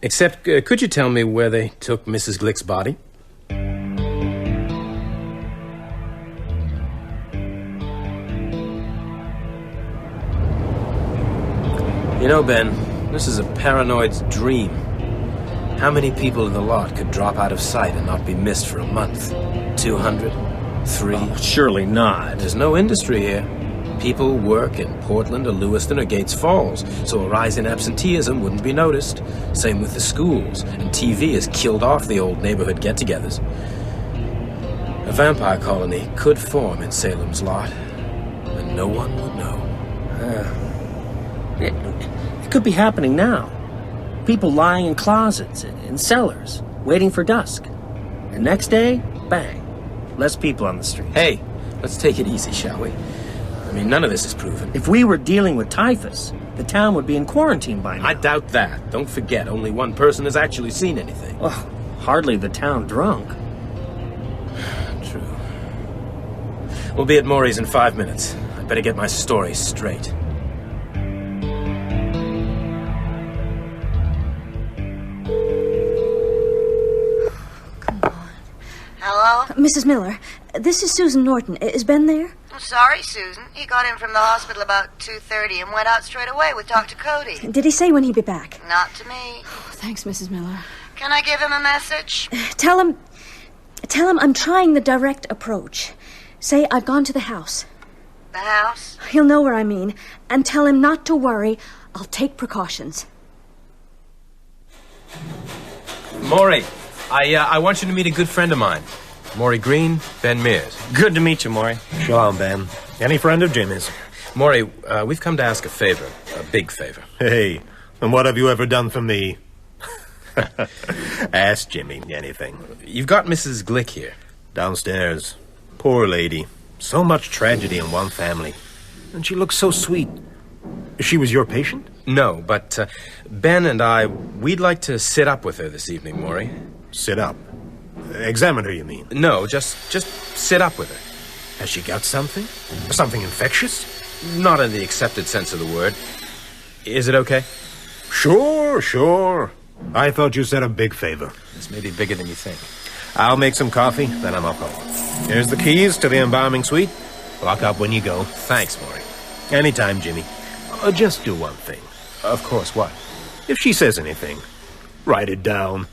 Except, could you tell me where they took Mrs. Glick's body? You know, Ben, this is a paranoid's dream. How many people in the lot could drop out of sight and not be missed for a month? 200? 3? Oh, surely not. There's no industry here. People work in Portland or Lewiston or Gates Falls, so a rise in absenteeism wouldn't be noticed. Same with the schools, and TV has killed off the old neighborhood get-togethers. A vampire colony could form in Salem's lot, and no one would know. It could be happening now. People lying in closets, in cellars, waiting for dusk. And next day, bang. Less people on the street. Hey, let's take it easy, shall we? I mean, none of this is proven. If we were dealing with typhus, the town would be in quarantine by now. I doubt that. Don't forget, only one person has actually seen anything. Well, hardly the town drunk. True. We'll be at Maury's in 5 minutes. I better get my story straight. Hello? Mrs. Miller, this is Susan Norton. Is Ben there? Oh, sorry, Susan. He got in from the hospital about 2:30 and went out straight away with Dr. Cody. Did he say when he'd be back? Not to me. Oh, thanks, Mrs. Miller. Can I give him a message? Tell him I'm trying the direct approach. Say I've gone to the house. The house? He'll know where I mean. And tell him not to worry. I'll take precautions. Maury, I want you to meet a good friend of mine. Maury Green, Ben Mears. Good to meet you, Maury. Shalom, Ben. Any friend of Jimmy's? Maury, we've come to ask a favor. A big favor. Hey, and what have you ever done for me? Ask Jimmy anything. You've got Mrs. Glick here. Downstairs. Poor lady. So much tragedy in one family. And she looks so sweet. She was your patient? No, but Ben and we'd like to sit up with her this evening, Maury. Sit up? Examine her, you mean? No, just sit up with her. Has she got something? Something infectious? Not in the accepted sense of the word. Is it okay? Sure. I thought you said a big favor. This may be bigger than you think. I'll make some coffee, then I'm up home. Here's the keys to the embalming suite. Lock up when you go. Thanks, Maury. Anytime, Jimmy. Just do one thing. Of course, what? If she says anything, write it down.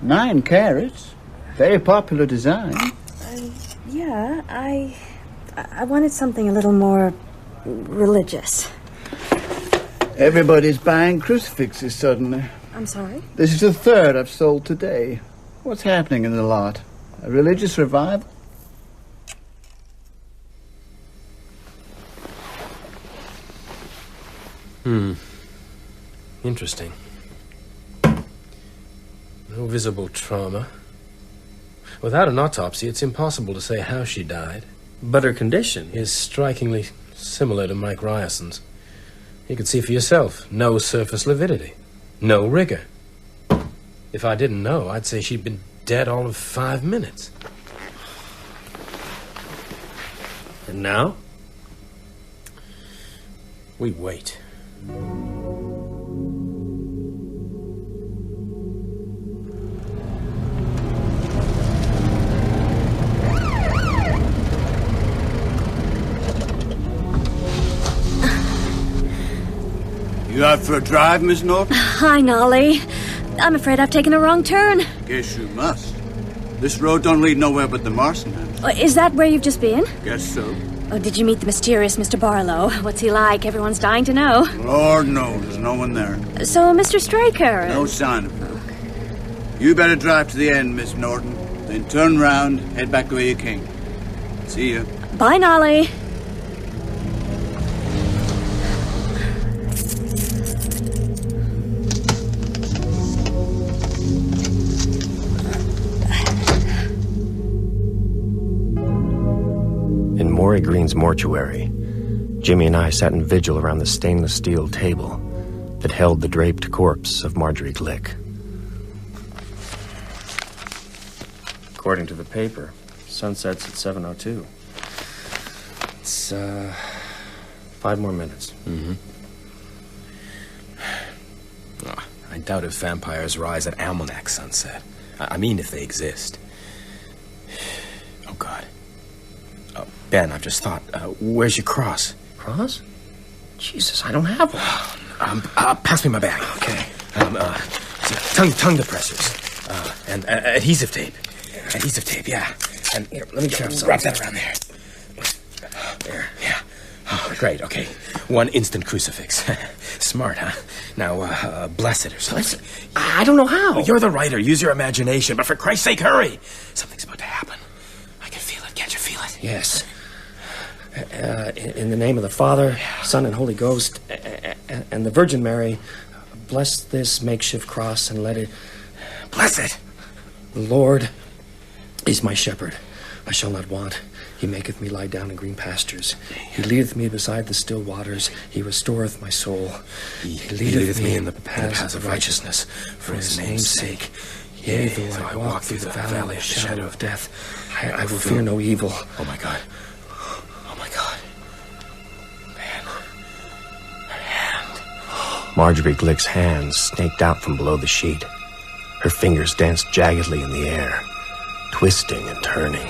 9 carats. Very popular design. Yeah, I wanted something a little more religious. Everybody's buying crucifixes suddenly. I'm sorry? This is the 3rd I've sold today. What's happening in the lot? A religious revival? Interesting. No visible trauma. Without an autopsy, it's impossible to say how she died. But her condition is strikingly similar to Mike Ryerson's. You could see for yourself. No surface lividity. No rigor. If I didn't know, I'd say she'd been dead all of 5 minutes. And now? We wait. You out for a drive, Miss Norton? Hi, Nolly. I'm afraid I've taken a wrong turn. Guess you must. This road don't lead nowhere but the Marson house. Is that where you've just been? Guess so. Oh, did you meet the mysterious Mr. Barlow? What's he like? Everyone's dying to know. Lord knows, there's no one there. So, Mr. Straker... No sign of her. You better drive to the end, Miss Norton. Then turn round, head back the way you came. See ya. Bye, Nolly. In Maury Green's mortuary, Jimmy and I sat in vigil around the stainless steel table that held the draped corpse of Marjorie Glick. According to the paper, Sun sets at 7:02. It's, 5 more minutes. Mm-hmm. Oh, I doubt if vampires rise at almanac sunset. I mean, if they exist. Oh, God. Ben, I've just thought, where's your cross? Cross? Jesus, I don't have one. Pass me my bag. Okay. Tongue depressors. And adhesive tape. Adhesive tape, yeah. And here, let me wrap that around there. There, yeah. Oh, great, okay. 1 instant crucifix. Smart, huh? Now, bless it or something. I don't know how. You're the writer. Use your imagination. But for Christ's sake, hurry. Something's about to happen. I can feel it. Can't you feel it? Yes. In the name of the Father, Son, and Holy Ghost, and the Virgin Mary, bless this makeshift cross and let it... Bless it. The Lord is my shepherd. I shall not want. He maketh me lie down in green pastures. He leadeth me beside the still waters. He restoreth my soul. He leadeth me in the paths of righteousness for his name's sake. Yea, though I walk through the valley of the shadow of death, I will fear no evil. Oh, my God. Oh, my God. Man. Her hand. Marjorie Glick's hands snaked out from below the sheet. Her fingers danced jaggedly in the air, twisting and turning.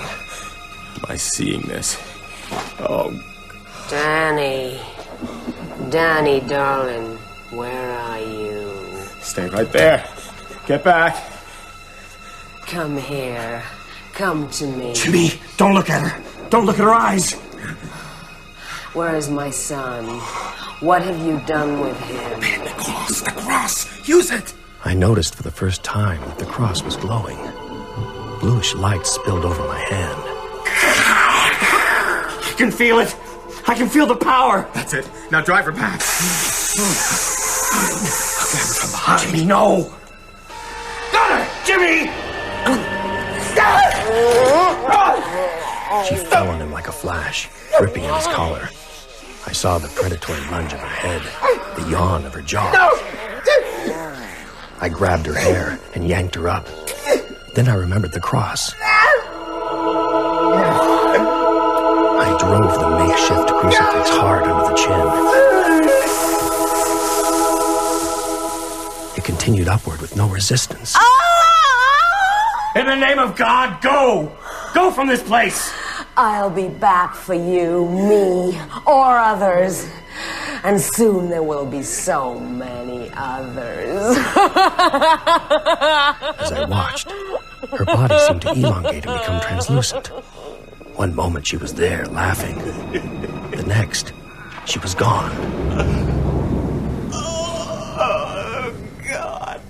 Am I seeing this? Oh. Danny. Danny, darling. Where are you? Stay right there. Get back. Come here. Come to me. Jimmy, don't look at her. Don't look at her eyes. Where is my son? What have you done with him? The cross. The cross. Use it. I noticed for the first time that the cross was glowing. Bluish light spilled over my hand. I can feel it. I can feel the power. That's it. Now drive her back. I'll get her from behind. Jimmy, no. Got her! Jimmy! She fell on him like a flash, gripping at his collar. I saw the predatory lunge of her head, the yawn of her jaw. I grabbed her hair and yanked her up. Then I remembered the cross. I drove the makeshift crucifix hard under the chin. It continued upward with no resistance. In the name of God, go! Go from this place! I'll be back for you, me, or others. And soon there will be so many others. As I watched, her body seemed to elongate and become translucent. One moment she was there, laughing. The next, she was gone. Oh, God.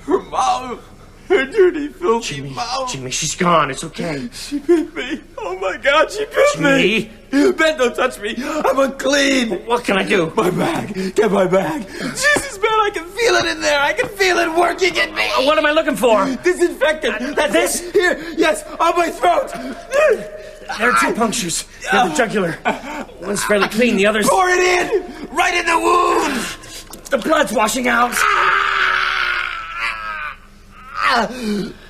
Her mouth. Her dirty, filthy mouth. Jimmy, she's gone. It's okay. She bit me. Oh, my God, she bit me. Ben, don't touch me. I'm unclean. What can I do? My bag. Get my bag. Jesus, man, I can feel it in there. I can feel it working in me. What am I looking for? Disinfectant. That's this? Here. Yes, on my throat. There are 2 punctures. They're the jugular. One's fairly clean, the other's... Pour it in! Right in the wound! The blood's washing out.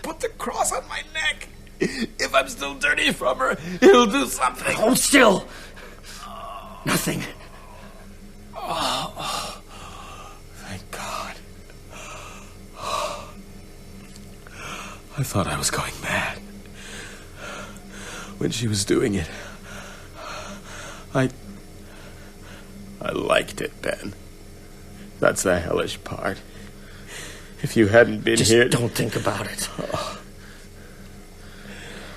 Put the cross on my neck. If I'm still dirty from her, it'll do something. Hold still. Nothing. Oh, thank God. I thought I was going mad. When she was doing it, I liked it, Ben. That's the hellish part. If you hadn't been here... Just don't think about it. Oh.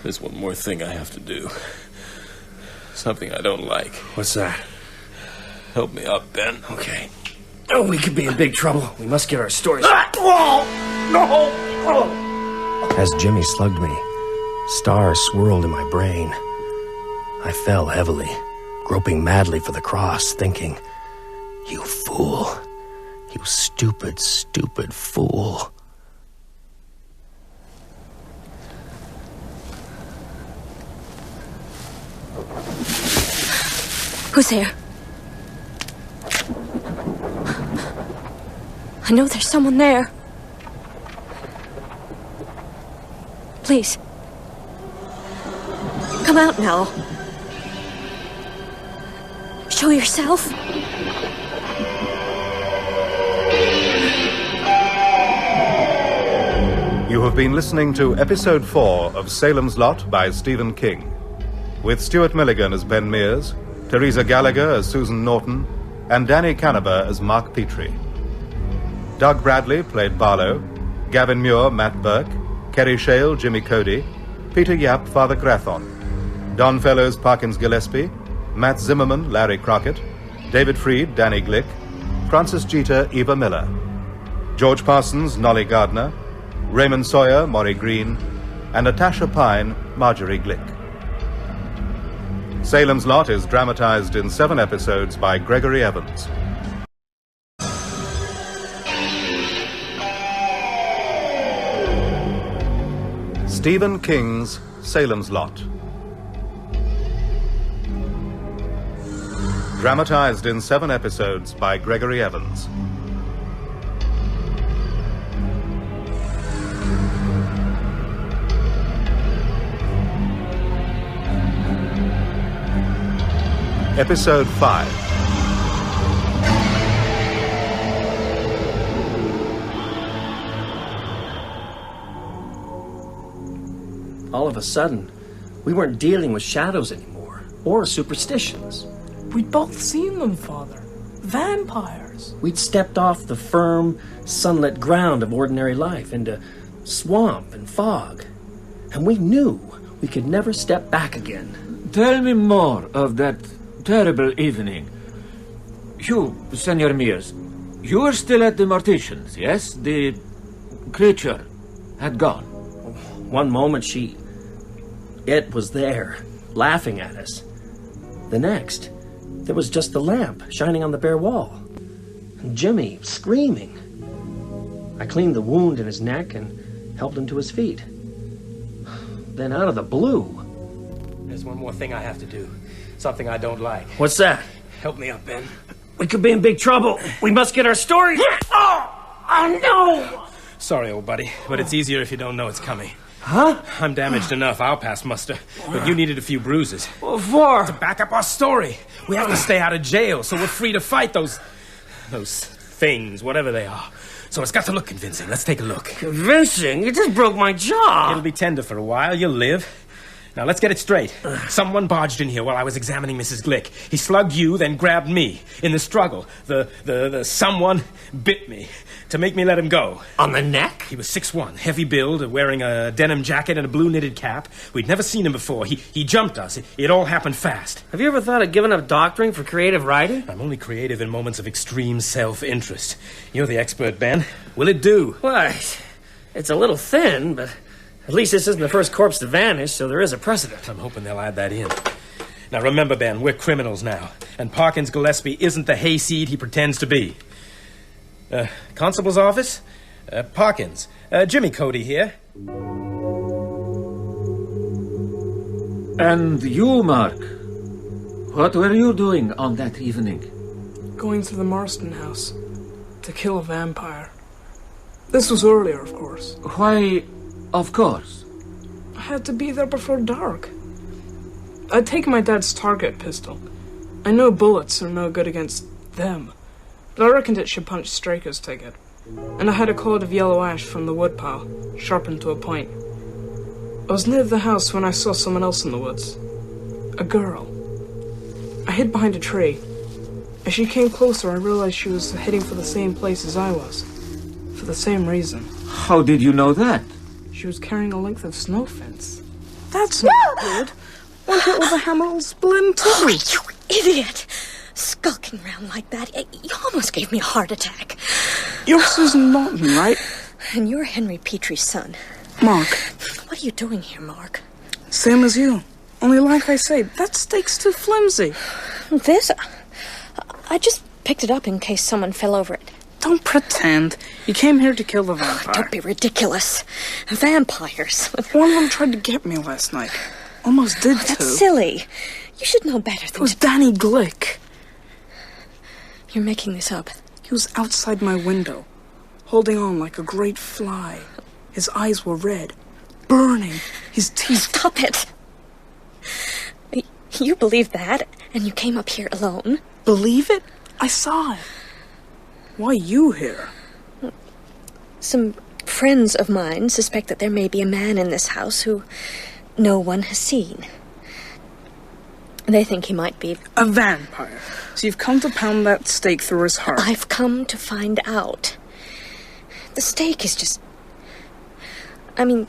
There's one more thing I have to do. Something I don't like. What's that? Help me up, Ben. Okay. Oh, we could be in big trouble. We must get our stories... As Jimmy slugged me, stars swirled in my brain. I fell heavily, groping madly for the cross, thinking, "You fool. You stupid, stupid fool." Who's there? I know there's someone there. Come out now. Show yourself. You have been listening to Episode 4 of Salem's Lot by Stephen King, with Stuart Milligan as Ben Mears, Teresa Gallagher as Susan Norton, and Danny Canaber as Mark Petrie. Doug Bradley played Barlow, Gavin Muir, Matt Burke, Kerry Shale, Jimmy Cody, Peter Yap, Father Grathon, Don Fellows, Parkins Gillespie, Matt Zimmerman, Larry Crockett, David Freed, Danny Glick, Francis Jeter, Eva Miller, George Parsons, Nolly Gardner, Raymond Sawyer, Maury Green, and Natasha Pine, Marjorie Glick. Salem's Lot is dramatized in 7 episodes by Gregory Evans. Stephen King's Salem's Lot. Dramatized in 7 episodes by Gregory Evans. Episode 5. All of a sudden, we weren't dealing with shadows anymore, or superstitions. We'd both seen them, Father. Vampires. We'd stepped off the firm, sunlit ground of ordinary life into swamp and fog. And we knew we could never step back again. Tell me more of that terrible evening. You, Senor Mears, you were still at the Morticians, yes? The creature had gone. One moment it was there, laughing at us. The next, there was just the lamp shining on the bare wall. And Jimmy screaming. I cleaned the wound in his neck and helped him to his feet. Then out of the blue... There's one more thing I have to do. Something I don't like. What's that? Help me up, Ben. We could be in big trouble. We must get our story. Oh no! Sorry, old buddy, but it's easier if you don't know it's coming. Huh? I'm damaged enough. I'll pass muster. But you needed a few bruises. What for? To back up our story. We have to stay out of jail, so we're free to fight those things, whatever they are. So it's got to look convincing. Let's take a look. Convincing? You just broke my jaw. It'll be tender for a while. You'll live. Now, let's get it straight. Someone barged in here while I was examining Mrs. Glick. He slugged you, then grabbed me. In the struggle, the someone bit me to make me let him go. On the neck? He was 6'1", heavy build, wearing a denim jacket and a blue knitted cap. We'd never seen him before. He jumped us. It all happened fast. Have you ever thought of giving up doctoring for creative writing? I'm only creative in moments of extreme self-interest. You're the expert, Ben. Will it do? Why, it's a little thin, but... At least this isn't the first corpse to vanish, so there is a precedent. I'm hoping they'll add that in. Now remember, Ben, we're criminals now. And Parkins Gillespie isn't the hayseed he pretends to be. Constable's office? Parkins. Jimmy Cody here. And you, Mark? What were you doing on that evening? Going to the Marston house to kill a vampire. This was earlier, of course. Why... Of course. I had to be there before dark. I'd taken my dad's target pistol. I know bullets are no good against them, but I reckoned it should punch Straker's ticket. And I had a cord of yellow ash from the woodpile, sharpened to a point. I was near the house when I saw someone else in the woods. A girl. I hid behind a tree. As she came closer, I realized she was heading for the same place as I was. For the same reason. How did you know that? She was carrying a length of snow fence. That's not good. One hit with a hammer will split in two. Oh, you idiot! Skulking around like that, you almost gave me a heart attack. You're Susan Norton, right? And you're Henry Petrie's son. Mark. What are you doing here, Mark? Same as you. Only like I say, that steak's too flimsy. This? I just picked it up in case someone fell over it. Don't pretend. You came here to kill the vampire. Don't be ridiculous. Vampires. One of them tried to get me last night. Almost did, too. That's silly. You should know better than It was Danny Glick. You're making this up. He was outside my window, holding on like a great fly. His eyes were red, burning, his teeth... Stop it. You believe that, and you came up here alone? Believe it? I saw it. Why you here? Some friends of mine suspect that there may be a man in this house who no one has seen. They think he might be a vampire. So you've come to pound that stake through his heart. I've come to find out. The stake is just... I mean...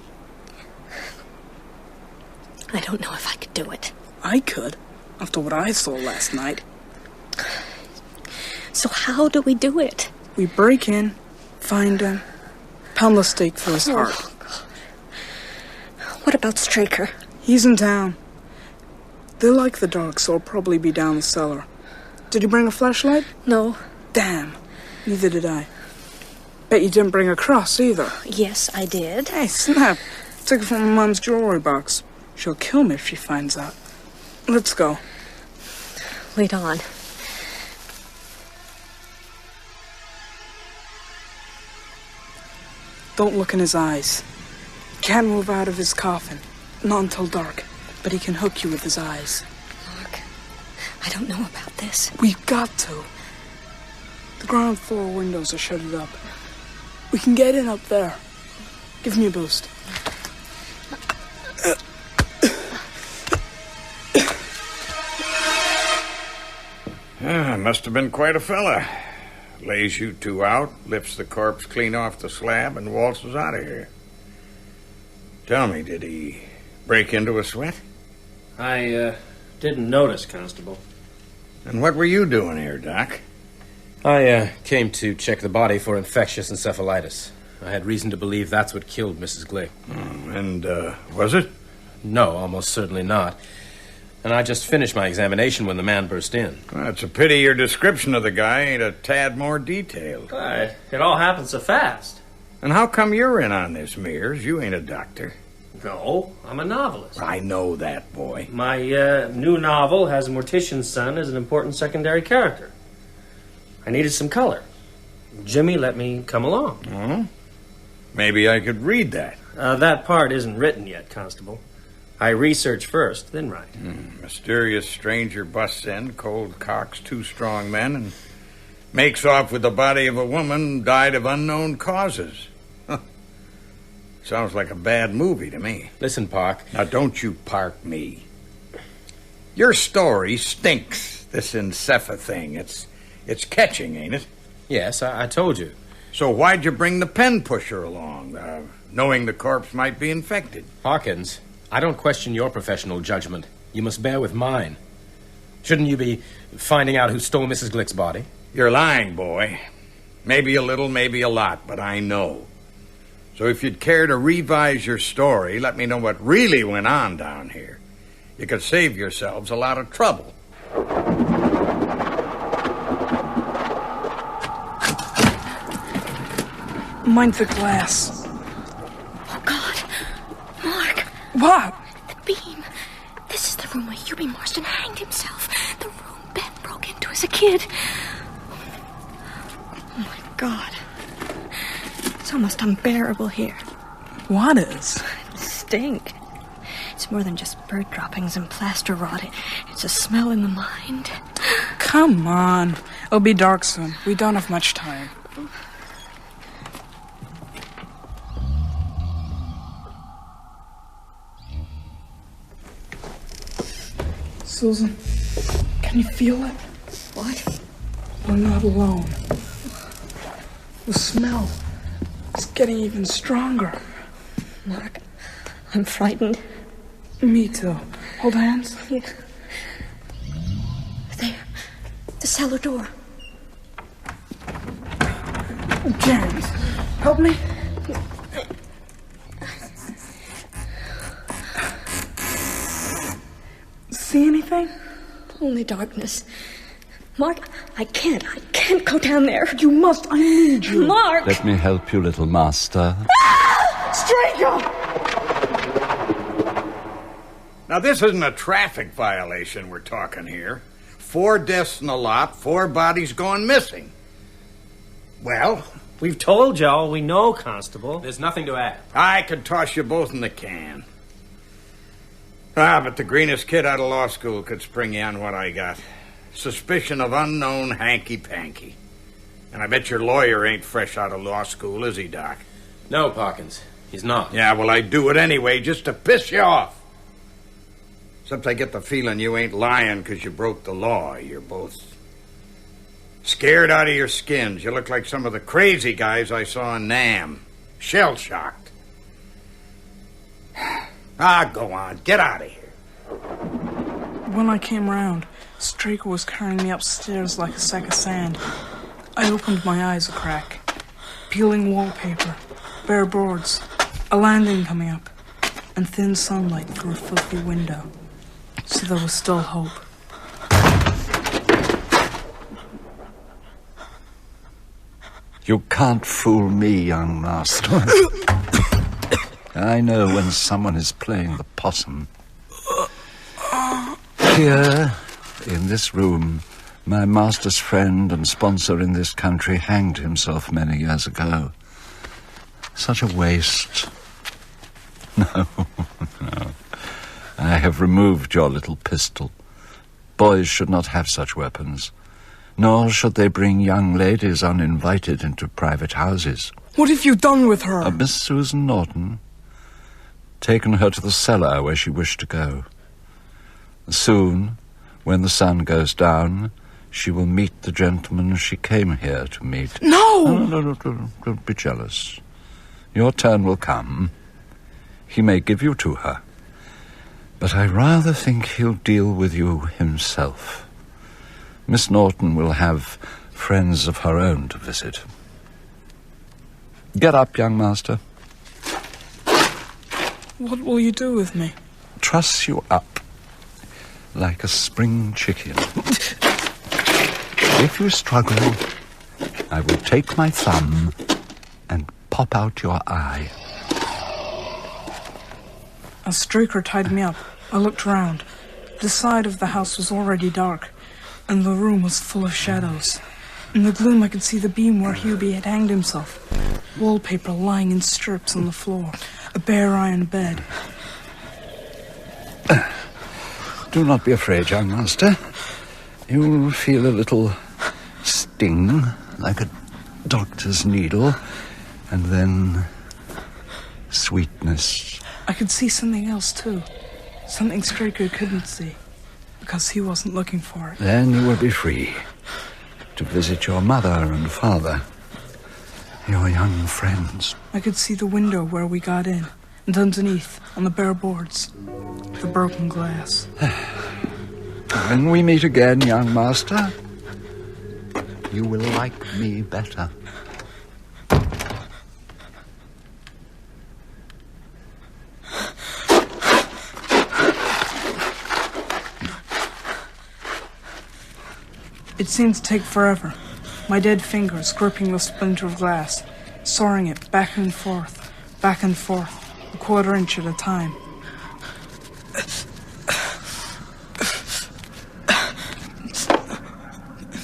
I don't know if I could do it. I could, after what I saw last night. So how do we do it? We break in, find him, pound the stake through his heart. What about Straker? He's in town. They like the dark, so he'll probably be down the cellar. Did you bring a flashlight? No. Damn. Neither did I. Bet you didn't bring a cross either. Yes, I did. Hey, snap. Took it from my mom's jewelry box. She'll kill me if she finds out. Let's go. Lead on. Don't look in his eyes. Can't move out of his coffin. Not until dark. But he can hook you with his eyes. Mark, I don't know about this. We've got to. The ground floor windows are shuttered up. We can get in up there. Give me a boost. Must have been quite a fella. Lays you two out, lifts the corpse clean off the slab, and waltzes out of here. Tell me, did he break into a sweat? I didn't notice, Constable. And what were you doing here, Doc? I came to check the body for infectious encephalitis. I had reason to believe that's what killed Mrs. Glick. And was it? No, almost certainly not. And I just finished my examination when the man burst in. Well, it's a pity your description of the guy ain't a tad more detailed. It all happened so fast. And how come you're in on this, Mears? You ain't a doctor. No, I'm a novelist. I know that, boy. My new novel has a mortician's son as an important secondary character. I needed some color. Jimmy let me come along. Oh? Maybe I could read that. That part isn't written yet, Constable. I research first, then write. Mysterious stranger busts in, cold cocks two strong men, and makes off with the body of a woman died of unknown causes. Huh. Sounds like a bad movie to me. Listen, Park. Now, don't you park me. Your story stinks, this Encepha thing. It's catching, ain't it? Yes, I told you. So why'd you bring the pen pusher along, knowing the corpse might be infected? Hawkins, I don't question your professional judgment. You must bear with mine. Shouldn't you be finding out who stole Mrs. Glick's body? You're lying, boy. Maybe a little, maybe a lot, but I know. So if you'd care to revise your story, let me know what really went on down here. You could save yourselves a lot of trouble. Mind the glass. Oh, God. Mark. What? The beam. This is the room where Hubie Marston hanged himself. The room Ben broke into as a kid. Oh, my God. It's almost unbearable here. What is? The stink. It's more than just bird droppings and plaster rot. It's a smell in the mind. Come on. It'll be dark soon. We don't have much time. Susan, can you feel it? What? We're not alone. The smell is getting even stronger. Mark, I'm frightened. Me too. Hold hands. Yeah. There. The cellar door. James, help me. See anything? Only darkness. Mark, I can't go down there. You must. I need you. Mark! Let me help you, little master. Stranger! Now, this isn't a traffic violation we're talking here. 4 deaths in the lot, 4 bodies gone missing. Well, we've told you all we know, Constable. There's nothing to add. I could toss you both in the can. But the greenest kid out of law school could spring you on what I got. Suspicion of unknown hanky-panky. And I bet your lawyer ain't fresh out of law school, is he, Doc? No, Parkins. He's not. Yeah, well, I'd do it anyway just to piss you off. Except I get the feeling you ain't lying because you broke the law. You're both scared out of your skins. You look like some of the crazy guys I saw in Nam. Shell-shocked. Go on. Get out of here. When I came round, Straker was carrying me upstairs like a sack of sand. I opened my eyes a crack. Peeling wallpaper, bare boards, a landing coming up, and thin sunlight through a filthy window. So there was still hope. You can't fool me, young master. I know when someone is playing the possum. Here, in this room, my master's friend and sponsor in this country hanged himself many years ago. Such a waste. No. I have removed your little pistol. Boys should not have such weapons. Nor should they bring young ladies uninvited into private houses. What have you done with her? Miss Susan Norton. Taken her to the cellar where she wished to go. Soon, when the sun goes down, she will meet the gentleman she came here to meet. No! No, don't be jealous. Your turn will come. He may give you to her. But I rather think he'll deal with you himself. Miss Norton will have friends of her own to visit. Get up, young master. What will you do with me? Truss you up like a spring chicken. If you struggle, I will take my thumb and pop out your eye. As Straker tied me up, I looked round. The side of the house was already dark, and the room was full of shadows. In the gloom I could see the beam where Hubie had hanged himself. Wallpaper lying in strips on the floor. A bare iron bed. Do not be afraid, young master. You'll feel a little sting, like a doctor's needle, and then sweetness. I could see something else, too. Something Straker couldn't see, because he wasn't looking for it. Then you will be free to visit your mother and father, your young friends. I could see the window where we got in, and underneath, on the bare boards, the broken glass. When we meet again, young master, you will like me better. It seemed to take forever, my dead fingers gripping the splinter of glass, sawing it back and forth, a quarter-inch at a time.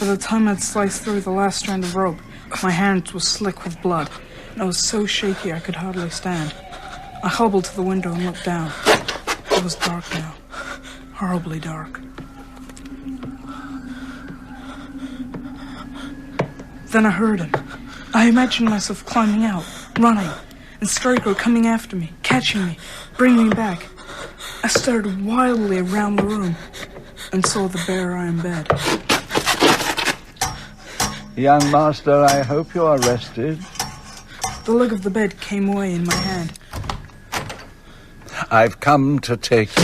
By the time I'd sliced through the last strand of rope, my hands were slick with blood, and I was so shaky I could hardly stand. I hobbled to the window and looked down. It was dark now, horribly dark. Then I heard him. I imagined myself climbing out, running, and Straker coming after me, catching me, bringing me back. I stared wildly around the room and saw the bare iron bed. Young master, I hope you are rested. The leg of the bed came away in my hand. I've come to take you.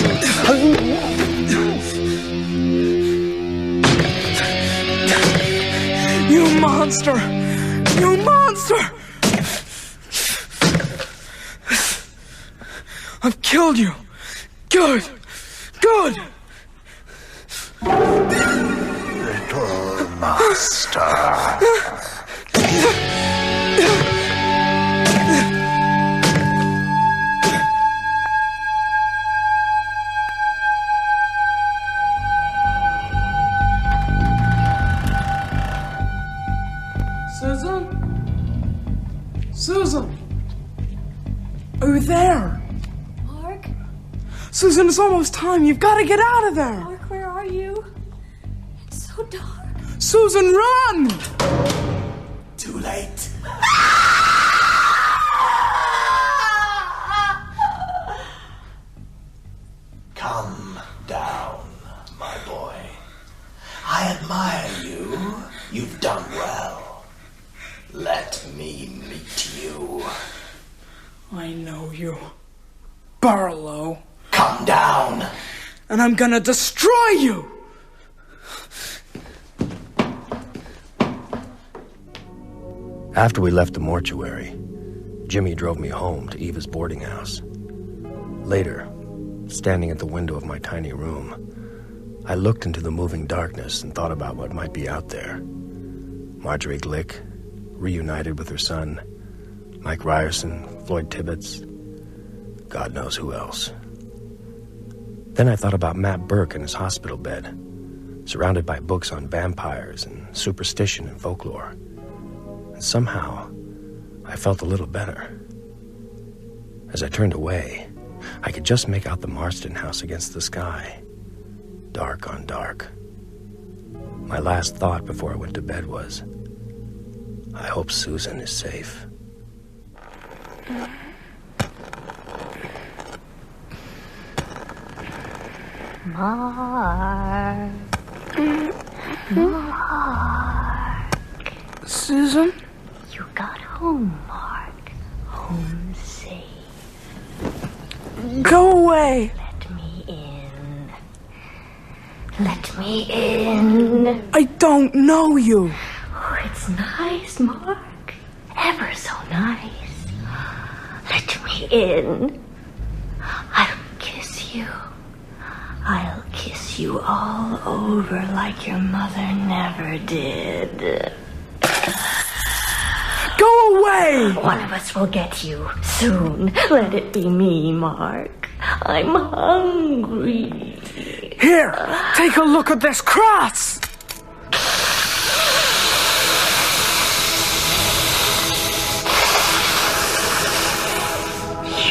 You monster! You monster! I've killed you. Good. Good. Little master. Susan! Are you there? Mark? Susan, it's almost time. You've got to get out of there. Mark, where are you? It's so dark. Susan, run! Too late. Come down, my boy. I admire you. You've done well. Let me meet you. I know you. Barlow. Come down. And I'm gonna destroy you! After we left the mortuary, Jimmy drove me home to Eva's boarding house. Later, standing at the window of my tiny room, I looked into the moving darkness and thought about what might be out there. Marjorie Glick, reunited with her son, Mike Ryerson, Floyd Tibbetts, God knows who else. Then I thought about Matt Burke in his hospital bed, surrounded by books on vampires and superstition and folklore. And somehow, I felt a little better. As I turned away, I could just make out the Marston house against the sky, dark on dark. My last thought before I went to bed was, I hope Susan is safe. Mark. Mark. Susan? You got home, Mark. Home safe. Go away! Let me in. Let me in. I don't know you. Oh, it's nice, Mark. Ever so nice. Let me in. I'll kiss you. I'll kiss you all over like your mother never did. Go away! One of us will get you soon. Let it be me, Mark. I'm hungry. Here, take a look at this cross!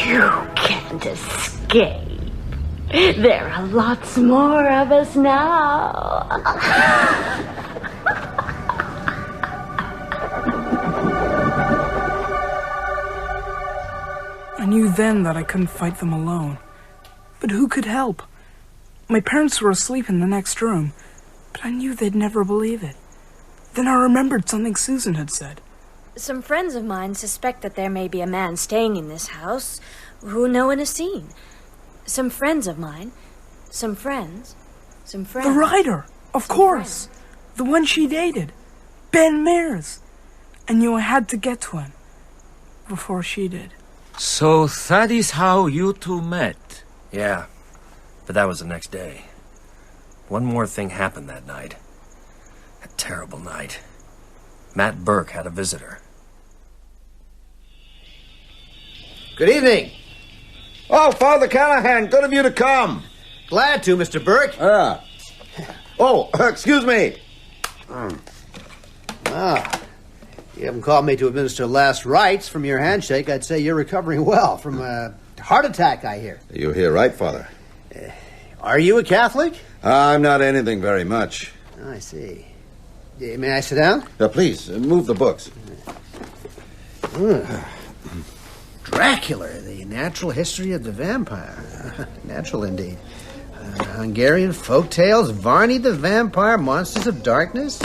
You can't escape. There are lots more of us now. I knew then that I couldn't fight them alone. But who could help? My parents were asleep in the next room, but I knew they'd never believe it. Then I remembered something Susan had said. Some friends of mine suspect that there may be a man staying in this house who no one has seen. Some friends of mine. Some friends. The writer, of course. The one she dated. Ben Mears. I knew I had to get to him before she did. So that is how you two met? Yeah, but that was the next day. One more thing happened that night. A terrible night. Matt Burke had a visitor. Good evening. Oh, Father Callahan, good of you to come. Glad to, Mr. Burke. Oh, excuse me. You haven't called me to administer last rites. From your handshake, I'd say you're recovering well from a heart attack, I hear. You hear right, Father. Are you a Catholic? I'm not anything very much. Oh, I see. May I sit down? Please, move the books. Dracula, the natural history of the vampire. Natural indeed. Hungarian folk tales, Varney the vampire, monsters of darkness.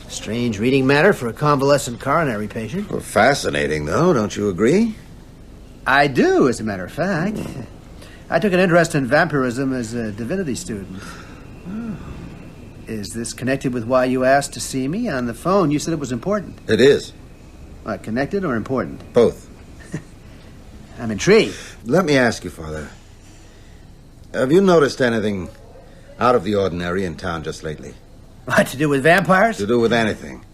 Strange reading matter for a convalescent coronary patient. Well, fascinating, though, don't you agree? I do, as a matter of fact. I took an interest in vampirism as a divinity student. Is this connected with why you asked to see me? On the phone, you said it was important. It is. What, connected or important? Both. I'm intrigued. Let me ask you, Father. Have you noticed anything out of the ordinary in town just lately? What, to do with vampires? To do with anything.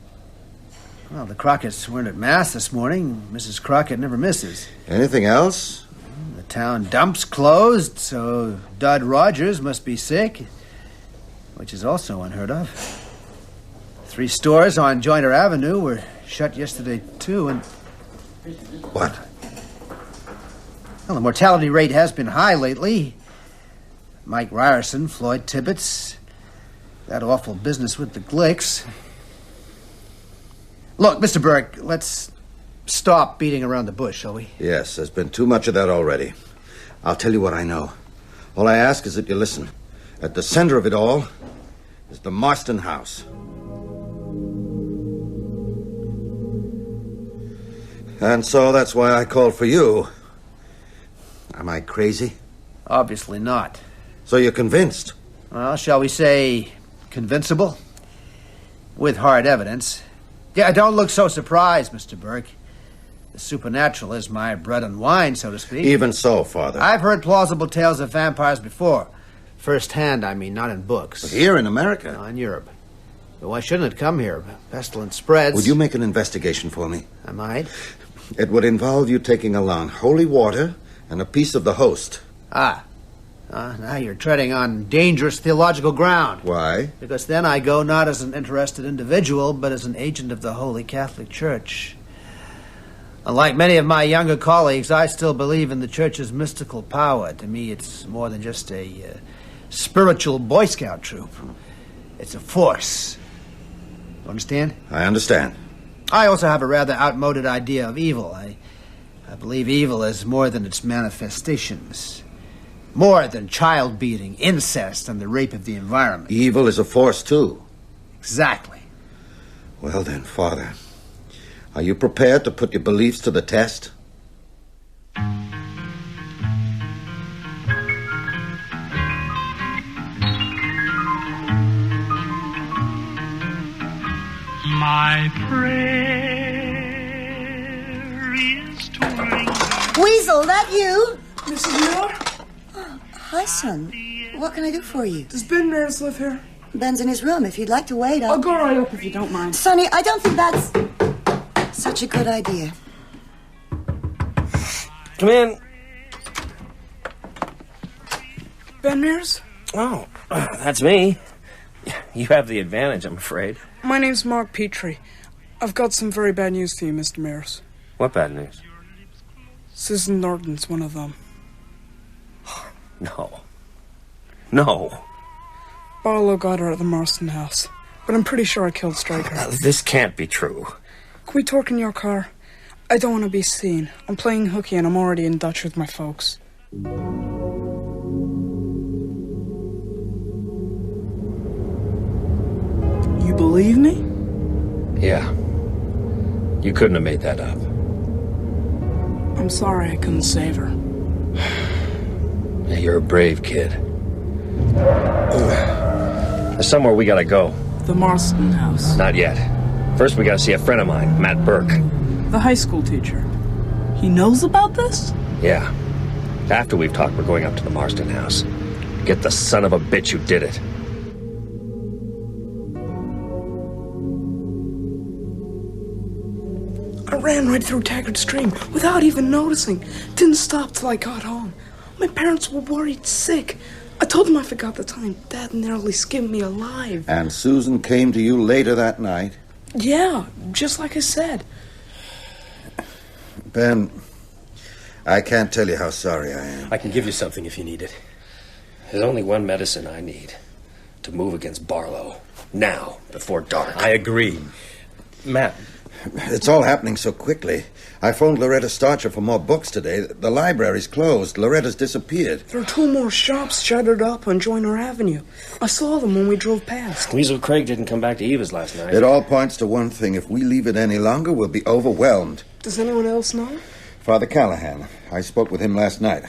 Well, the Crockett's weren't at Mass this morning. Mrs. Crockett never misses. Anything else? The town dump's closed, so Dud Rogers must be sick, which is also unheard of. 3 stores on Joyner Avenue were shut yesterday, too, and... What? Well, the mortality rate has been high lately. Mike Ryerson, Floyd Tibbetts, that awful business with the Glicks. Look, Mr. Burke, let's stop beating around the bush, shall we? Yes, there's been too much of that already. I'll tell you what I know. All I ask is that you listen. At the center of it all is the Marston house. And so that's why I called for you. Am I crazy? Obviously not. So you're convinced? Well, shall we say convincible? With hard evidence. Yeah, don't look so surprised, Mr. Burke. The supernatural is my bread and wine, so to speak. Even so, Father. I've heard plausible tales of vampires before. First hand, I mean, not in books. But here in America? No, in Europe. But why shouldn't it come here? Pestilence spreads. Would you make an investigation for me? I might. It would involve you taking along holy water and a piece of the host. Now you're treading on dangerous theological ground. Why? Because then I go not as an interested individual, but as an agent of the Holy Catholic Church. Unlike many of my younger colleagues, I still believe in the Church's mystical power. To me, it's more than just a spiritual Boy Scout troop. It's a force. You understand? I understand. I also have a rather outmoded idea of evil. I believe evil is more than its manifestations. More than child beating, incest, and the rape of the environment. Evil is a force, too. Exactly. Well then, Father, are you prepared to put your beliefs to the test? My prayer is to ring. Weasel, that you? Mrs. Miller? Oh, hi, son. What can I do for you? Does Ben Mears live here? Ben's in his room. If you'd like to wait, I'll go right up if you don't mind. Sonny, I don't think that's such a good idea. Come in. Ben Mears? Oh, that's me. You have the advantage, I'm afraid. My name's Mark Petrie. I've got some very bad news for you, Mr. Mears. What bad news? Susan Norton's one of them. No. No. Barlow got her at the Marston house, but I'm pretty sure I killed Stryker. This can't be true. Can we talk in your car? I don't want to be seen. I'm playing hooky and I'm already in Dutch with my folks. You believe me? Yeah. You couldn't have made that up. I'm sorry I couldn't save her. Yeah, you're a brave kid. There's somewhere we gotta go. The Marston house. Not yet. First we gotta see a friend of mine, Matt Burke. The high school teacher. He knows about this? Yeah. After we've talked, we're going up to the Marston house. Get the son of a bitch who did it. I ran right through Taggart Stream without even noticing. Didn't stop till I got home. My parents were worried sick. I told them I forgot the time Dad nearly skinned me alive. And Susan came to you later that night? Yeah, just like I said. Ben, I can't tell you how sorry I am. I can give you something if you need it. There's only one medicine I need. To move against Barlow. Now, before dark. I agree. Matt. It's all happening so quickly. I phoned Loretta Starcher for more books today. The library's closed. Loretta's disappeared. There are 2 more shops shuttered up on Joyner Avenue. I saw them when we drove past. Weasel Craig didn't come back to Eva's last night. It all points to one thing. If we leave it any longer, we'll be overwhelmed. Does anyone else know? Father Callahan. I spoke with him last night.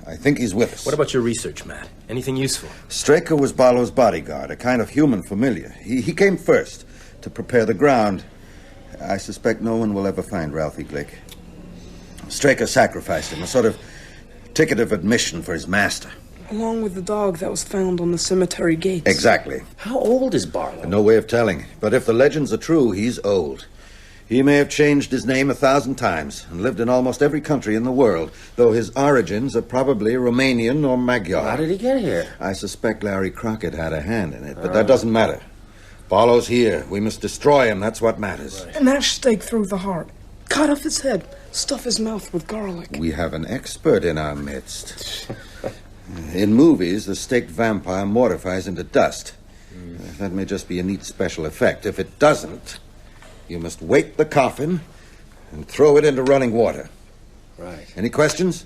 I think he's with us. What about your research, Matt? Anything useful? Straker was Barlow's bodyguard, a kind of human familiar. He came first to prepare the ground. I suspect no one will ever find Ralphie Glick. Straker sacrificed him, a sort of ticket of admission for his master. Along with the dog that was found on the cemetery gates. Exactly. How old is Barlow? No way of telling. But if the legends are true, he's old. He may have changed his name 1,000 times and lived in almost every country in the world, though his origins are probably Romanian or Magyar. How did he get here? I suspect Larry Crockett had a hand in it, but that doesn't matter. Barlow's here. We must destroy him. That's what matters. Right. An ash stake through the heart. Cut off his head. Stuff his mouth with garlic. We have an expert in our midst. In movies, the staked vampire mortifies into dust. That may just be a neat special effect. If it doesn't, you must weight the coffin and throw it into running water. Right. Any questions?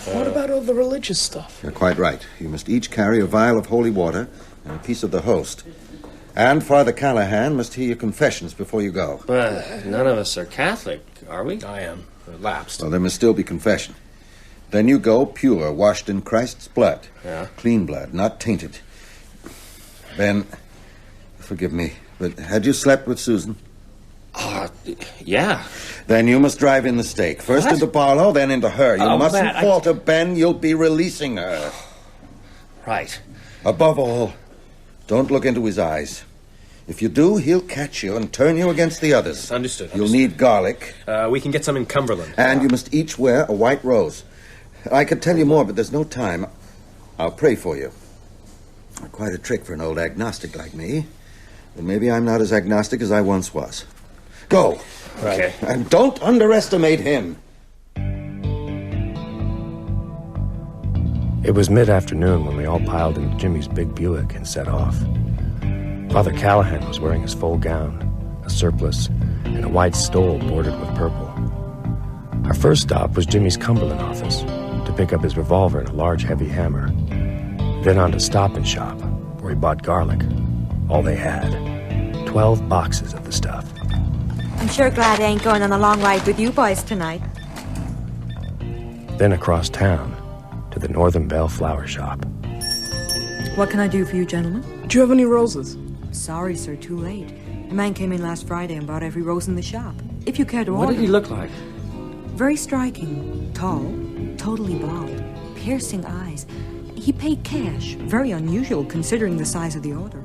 What about all the religious stuff? You're quite right. You must each carry a vial of holy water and a piece of the host. And Father Callahan must hear your confessions before you go. But none of us are Catholic, are we? I am. Lapsed. Well, there must still be confession. Then you go pure, washed in Christ's blood. Yeah. Clean blood, not tainted. Ben, forgive me, but had you slept with Susan? Yeah. Then you must drive in the stake. First into Barlow, then into her. You mustn't Matt, falter, Ben. You'll be releasing her. Right. Above all, don't look into his eyes. If you do, he'll catch you and turn you against the others. Understood. You'll need garlic. We can get some in Cumberland. And you must each wear a white rose. I could tell you more, but there's no time. I'll pray for you. Quite a trick for an old agnostic like me. But maybe I'm not as agnostic as I once was. Go. Right. Okay. And don't underestimate him. It was mid-afternoon when we all piled into Jimmy's big Buick and set off. Father Callahan was wearing his full gown, a surplice, and a white stole bordered with purple. Our first stop was Jimmy's Cumberland office to pick up his revolver and a large, heavy hammer. Then on to Stop and Shop, where he bought garlic. All they had. 12 boxes of the stuff. I'm sure glad I ain't going on a long ride with you boys tonight. Then across town to the Northern Belle Flower Shop. What can I do for you, gentlemen? Do you have any roses? Sorry, sir, too late. A man came in last Friday and bought every rose in the shop. If you care to order... What did he look like? Very striking. Tall, totally bald, piercing eyes. He paid cash. Very unusual considering the size of the order.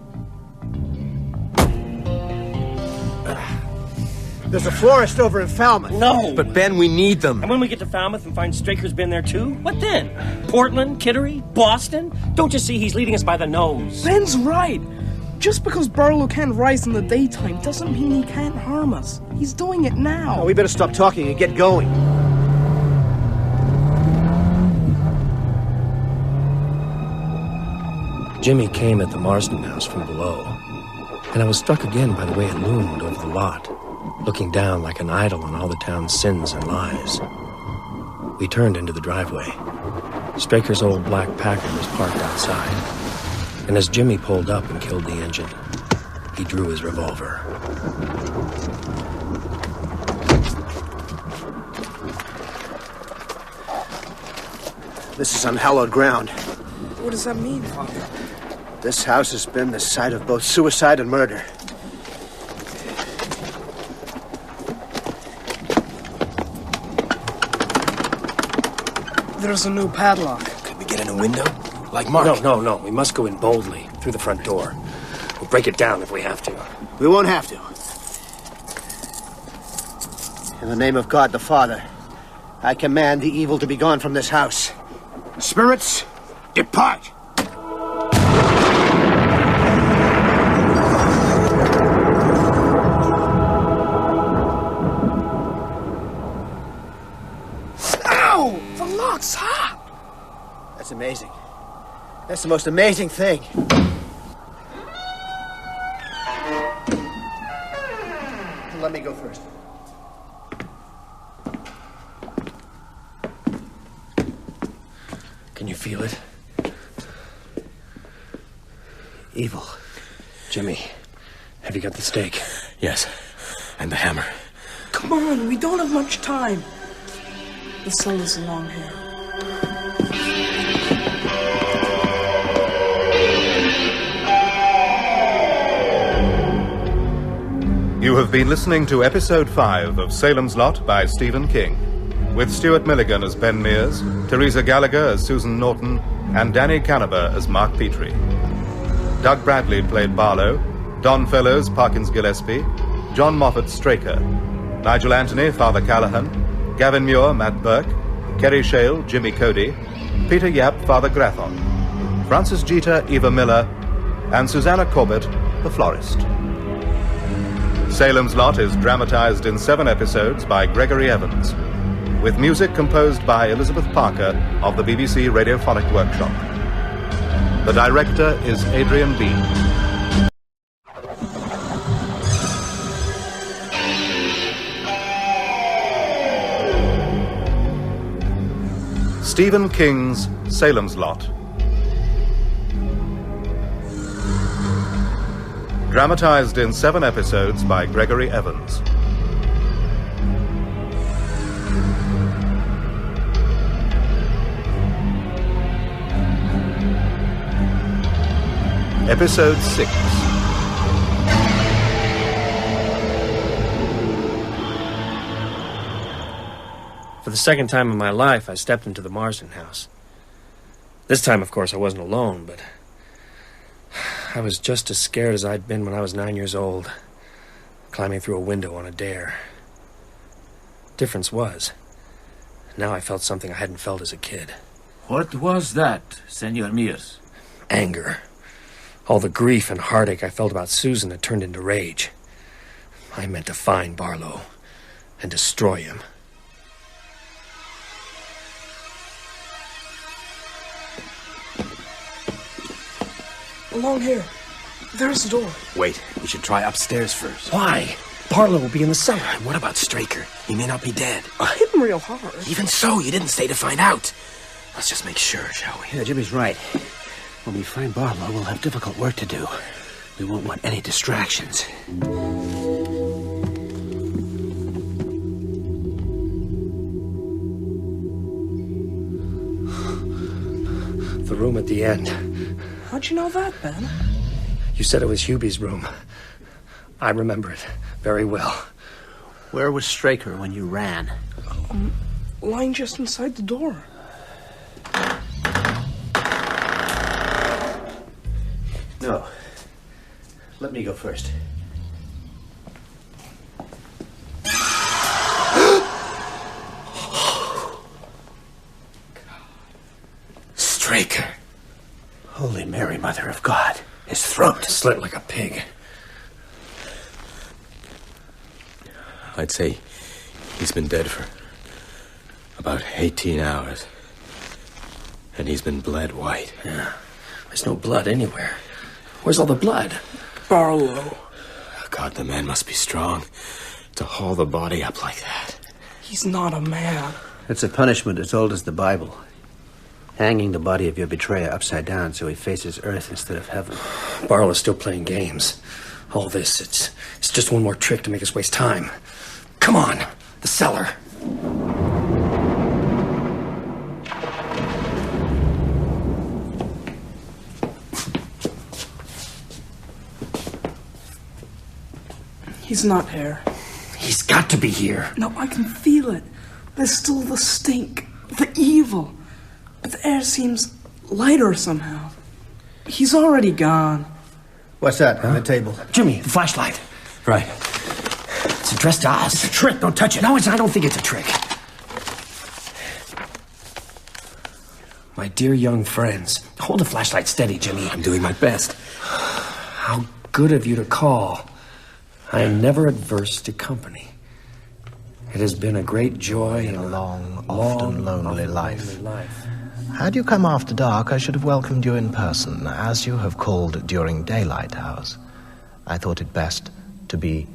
There's a florist over in Falmouth. No! But Ben, we need them. And when we get to Falmouth and find Straker's been there too, what then? Portland, Kittery, Boston? Don't you see he's leading us by the nose? Ben's right. Just because Barlow can't rise in the daytime doesn't mean he can't harm us. He's doing it now. Oh, we better stop talking and get going. Jimmy came at the Marsden house from below, and I was struck again by the way it loomed over the lot, looking down like an idol on all the town's sins and lies. We turned into the driveway. Straker's old black Packard was parked outside, and as Jimmy pulled up and killed the engine, he drew his revolver. This is unhallowed ground. What does that mean, Father? This house has been the site of both suicide and murder. There's a new padlock. Could we get in a window? Like Mark? No. We must go in boldly through the front door. We'll break it down if we have to. We won't have to. In the name of God the Father, I command the evil to be gone from this house. Spirits, depart! Ow! The lock's hot! That's amazing. That's the most amazing thing. Let me go first. Can you feel it? Evil. Jimmy, have you got the stake? Yes. And the hammer. Come on, we don't have much time. The cell is along here. You have been listening to Episode 5 of Salem's Lot by Stephen King, with Stuart Milligan as Ben Mears, Teresa Gallagher as Susan Norton, and Danny Canaber as Mark Petrie. Doug Bradley played Barlow, Don Fellows Parkins Gillespie, John Moffat Straker, Nigel Anthony Father Callahan, Gavin Muir Matt Burke, Kerry Shale Jimmy Cody, Peter Yap Father Grathon, Francis Jeter Eva Miller, and Susanna Corbett the florist. Salem's Lot is dramatized in 7 episodes by Gregory Evans, with music composed by Elizabeth Parker of the BBC Radiophonic Workshop. The director is Adrian Bean. Stephen King's Salem's Lot. Dramatized in 7 episodes by Gregory Evans. Episode 6. For the second time in my life, I stepped into the Marsden house. This time, of course, I wasn't alone, but I was just as scared as I'd been when I was 9 years old, climbing through a window on a dare. Difference was, now I felt something I hadn't felt as a kid. What was that, Senor Mears? Anger. All the grief and heartache I felt about Susan had turned into rage. I meant to find Barlow and destroy him. Along here. There's the door. Wait, we should try upstairs first. Why? Barlow will be in the cellar. What about Straker? He may not be dead. I hit him real hard. Even so, you didn't stay to find out. Let's just make sure, shall we? Yeah, Jimmy's right. When we find Barlow, we'll have difficult work to do. We won't want any distractions. The room at the end. How'd you know that, Ben? You said it was Hubie's room. I remember it very well. Where was Straker when you ran? Lying just inside the door. No. Let me go first. Straker. Holy Mary, Mother of God. His throat slit like a pig. I'd say he's been dead for about 18 hours. And he's been bled white. Yeah. There's no blood anywhere. Where's all the blood? Barlow. God, the man must be strong to haul the body up like that. He's not a man. It's a punishment as old as the Bible. Hanging the body of your betrayer upside down so he faces earth instead of heaven. Barlow's still playing games. All this, it's just one more trick to make us waste time. Come on, the cellar. He's not here. He's got to be here. No, I can feel it. There's still the stink, the evil. But the air seems lighter somehow. He's already gone. What's that on the table? Jimmy, the flashlight. Right. It's addressed to us. It's a trick. Don't touch it. No, I don't think it's a trick. My dear young friends, hold the flashlight steady, Jimmy. I'm doing my best. How good of you to call. I am never adverse to company. It has been a great joy in a long, often lonely life. Had you come after dark, I should have welcomed you in person, as you have called during daylight hours. I thought it best to be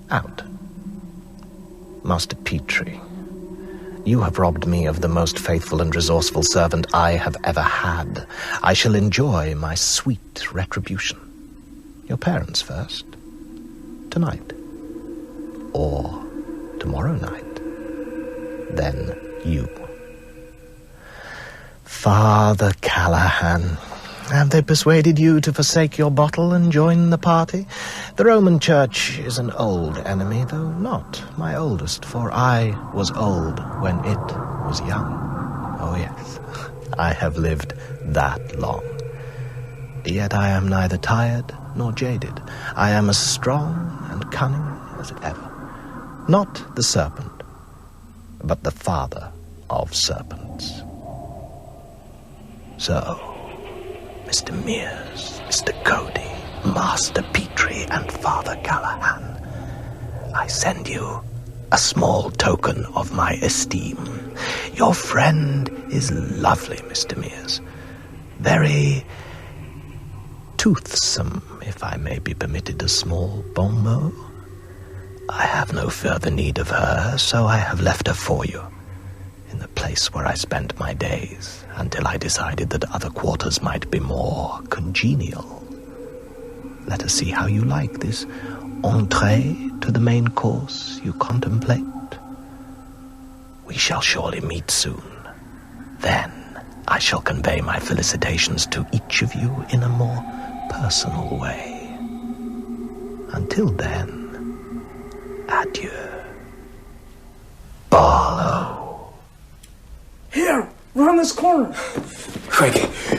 out. Master Petrie, you have robbed me of the most faithful and resourceful servant I have ever had. I shall enjoy my sweet retribution. Your parents first. Tonight. Or tomorrow night. Then you. Father Callahan, have they persuaded you to forsake your bottle and join the party? The Roman Church is an old enemy, though not my oldest, for I was old when it was young. Oh yes, I have lived that long. Yet I am neither tired nor jaded. I am as strong and cunning as ever. Not the serpent, but the father of serpents. So, Mr. Mears, Mr. Cody, Master Petrie, and Father Callahan, I send you a small token of my esteem. Your friend is lovely, Mr. Mears. Very toothsome, if I may be permitted a small bon mot. I have no further need of her, so I have left her for you, in the place where I spent my days, until I decided that other quarters might be more congenial. Let us see how you like this entree to the main course you contemplate. We shall surely meet soon. Then I shall convey my felicitations to each of you in a more personal way. Until then, adieu. Barlow. Here, round this corner. Craig,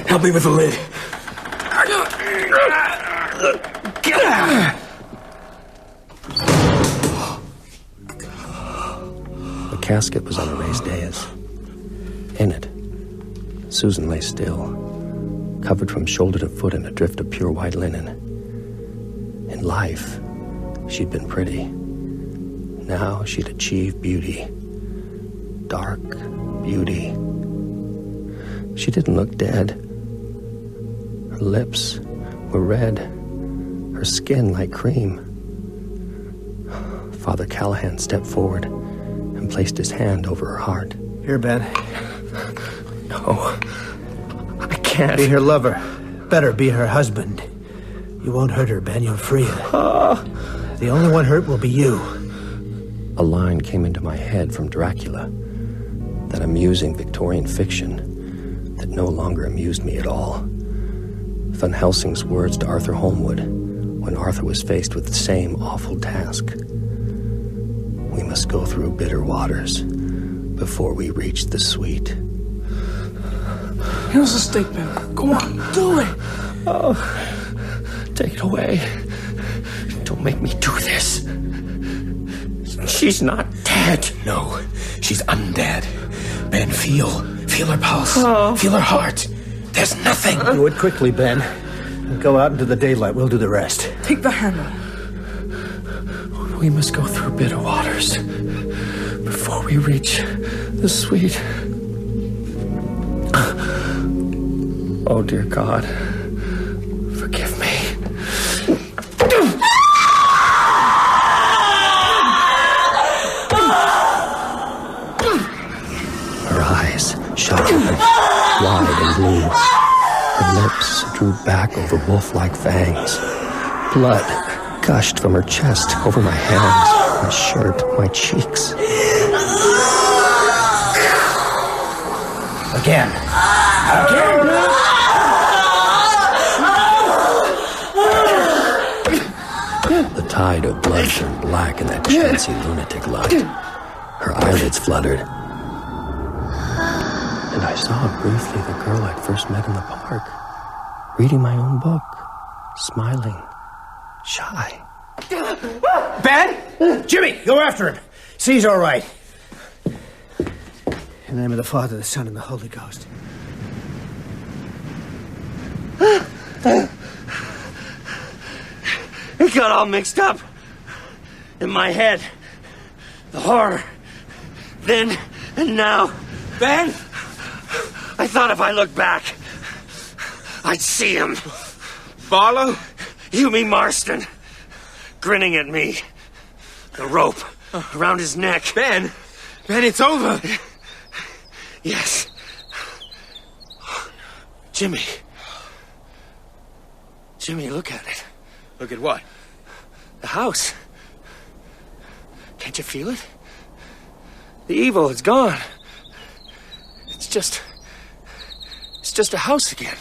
help me with the lid. The casket was on a raised dais. In it, Susan lay still, covered from shoulder to foot in a drift of pure white linen. In life, she'd been pretty. Now she'd achieved beauty. Dark beauty. She didn't look dead. Her lips were red, her skin like cream. Father Callahan stepped forward and placed his hand over her heart. Here, Ben. No, I can't. Be her lover. Better be her husband. You won't hurt her, Ben. You'll free her. The only one hurt will be you. A line came into my head from Dracula, that amusing Victorian fiction that no longer amused me at all. Van Helsing's words to Arthur Holmwood when Arthur was faced with the same awful task. We must go through bitter waters before we reach the sweet. Here's the steak, Ben. Go on, do it. Oh, take it away. Don't make me do this. She's not dead. No, she's undead. Ben, feel her pulse. Feel her heart. There's nothing. Do it quickly, Ben. And go out into the daylight. We'll do the rest. Take the handle. We must go through bitter waters before we reach the sweet. Oh, dear God, forgive me. Her eyes shot open, wide and blue. Her lips drew back over wolf-like fangs. Blood gushed from her chest over my hands, my shirt, my cheeks. Again. The tide of blood turned black in that chancy lunatic light. Her eyelids fluttered. And I saw briefly the girl I'd first met in the park, reading my own book, smiling, shy. Ben! Jimmy, go after him. See he's all right. In the name of the Father, the Son, and the Holy Ghost. It got all mixed up in my head. The horror. Then and now. Ben? I thought if I looked back, I'd see him. Barlow? You mean Marston. Grinning at me. The rope around his neck. Ben, it's over. Yes. Jimmy. Jimmy, look at it. Look at what? The house. Can't you feel it? The evil is gone. It's just a house again.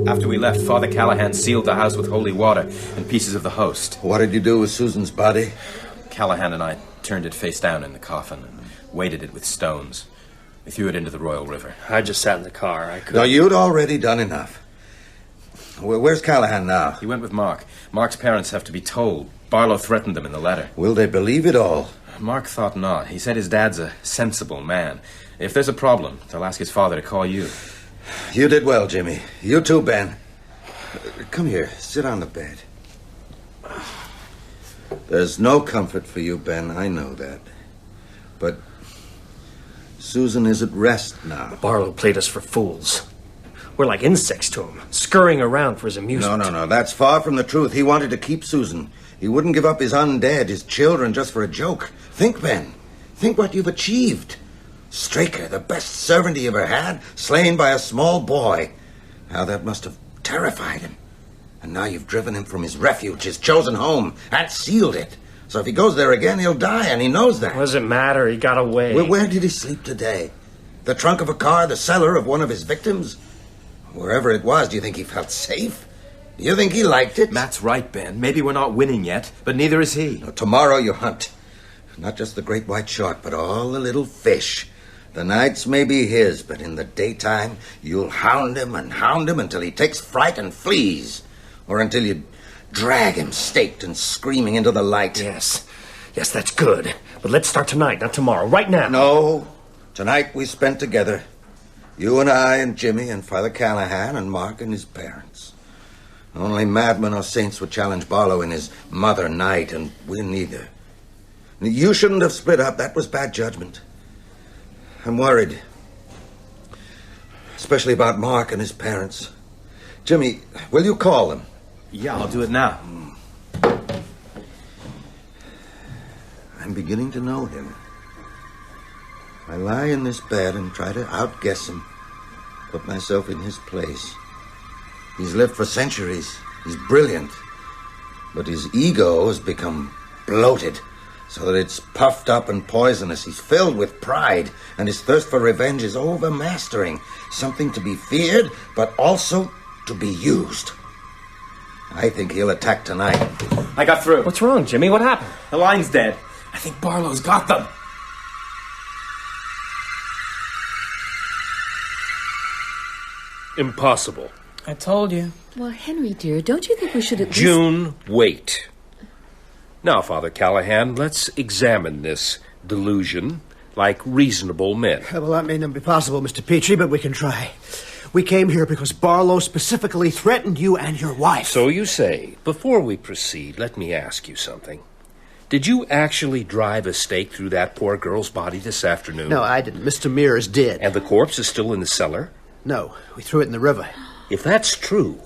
After we left, Father Callahan sealed the house with holy water and pieces of the host. What did you do with Susan's body? Callahan and I turned it face down in the coffin and weighted it with stones. We threw it into the Royal River. I just sat in the car. I couldn't... No, you'd already done enough. Where's Callahan now? He went with Mark. Mark's parents have to be told. Barlow threatened them in the letter. Will they believe it all? Mark thought not. He said his dad's a sensible man. If there's a problem, they'll ask his father to call you. You did well, Jimmy. You too, Ben. Come here. Sit on the bed. There's no comfort for you, Ben. I know that. But Susan is at rest now. Barlow played us for fools. We're like insects to him, scurrying around for his amusement. No. That's far from the truth. He wanted to keep Susan. He wouldn't give up his undead, his children, just for a joke. Think, Ben. Think what you've achieved. Straker, the best servant he ever had, slain by a small boy. How that must have terrified him. And now you've driven him from his refuge, his chosen home, and sealed it. So if he goes there again, he'll die, and he knows that. What does it matter? He got away. Well, where did he sleep today? The trunk of a car, the cellar of one of his victims? Wherever it was, do you think he felt safe? Do you think he liked it? Matt's right, Ben. Maybe we're not winning yet, but neither is he. No, tomorrow you hunt. Not just the great white shark, but all the little fish. The nights may be his, but in the daytime, you'll hound him until he takes fright and flees. Or until you drag him staked and screaming into the light. Yes, that's good. But let's start tonight, not tomorrow. Right now. No. Tonight we spent together. You and I and Jimmy and Father Callahan and Mark and his parents. Only madmen or saints would challenge Barlow in his mother night, and we neither. You shouldn't have split up. That was bad judgment. I'm worried. Especially about Mark and his parents. Jimmy, will you call them? Yeah, I'll do it now. I'm beginning to know him. I lie in this bed and try to outguess him, put myself in his place. He's lived for centuries. He's brilliant. But his ego has become bloated, so that it's puffed up and poisonous. He's filled with pride, and his thirst for revenge is overmastering. Something to be feared, but also to be used. I think he'll attack tonight. I got through. What's wrong, Jimmy? What happened? The line's dead. I think Barlow's got them. Impossible. I told you. Well, Henry, dear, don't you think we should at least... June, wait. Now, Father Callahan, let's examine this delusion like reasonable men. Well, that may not be possible, Mr. Petrie, but we can try. We came here because Barlow specifically threatened you and your wife. So you say. Before we proceed, let me ask you something. Did you actually drive a stake through that poor girl's body this afternoon? No, I didn't. Mr. Mears did. And the corpse is still in the cellar? No, we threw it in the river. If that's true,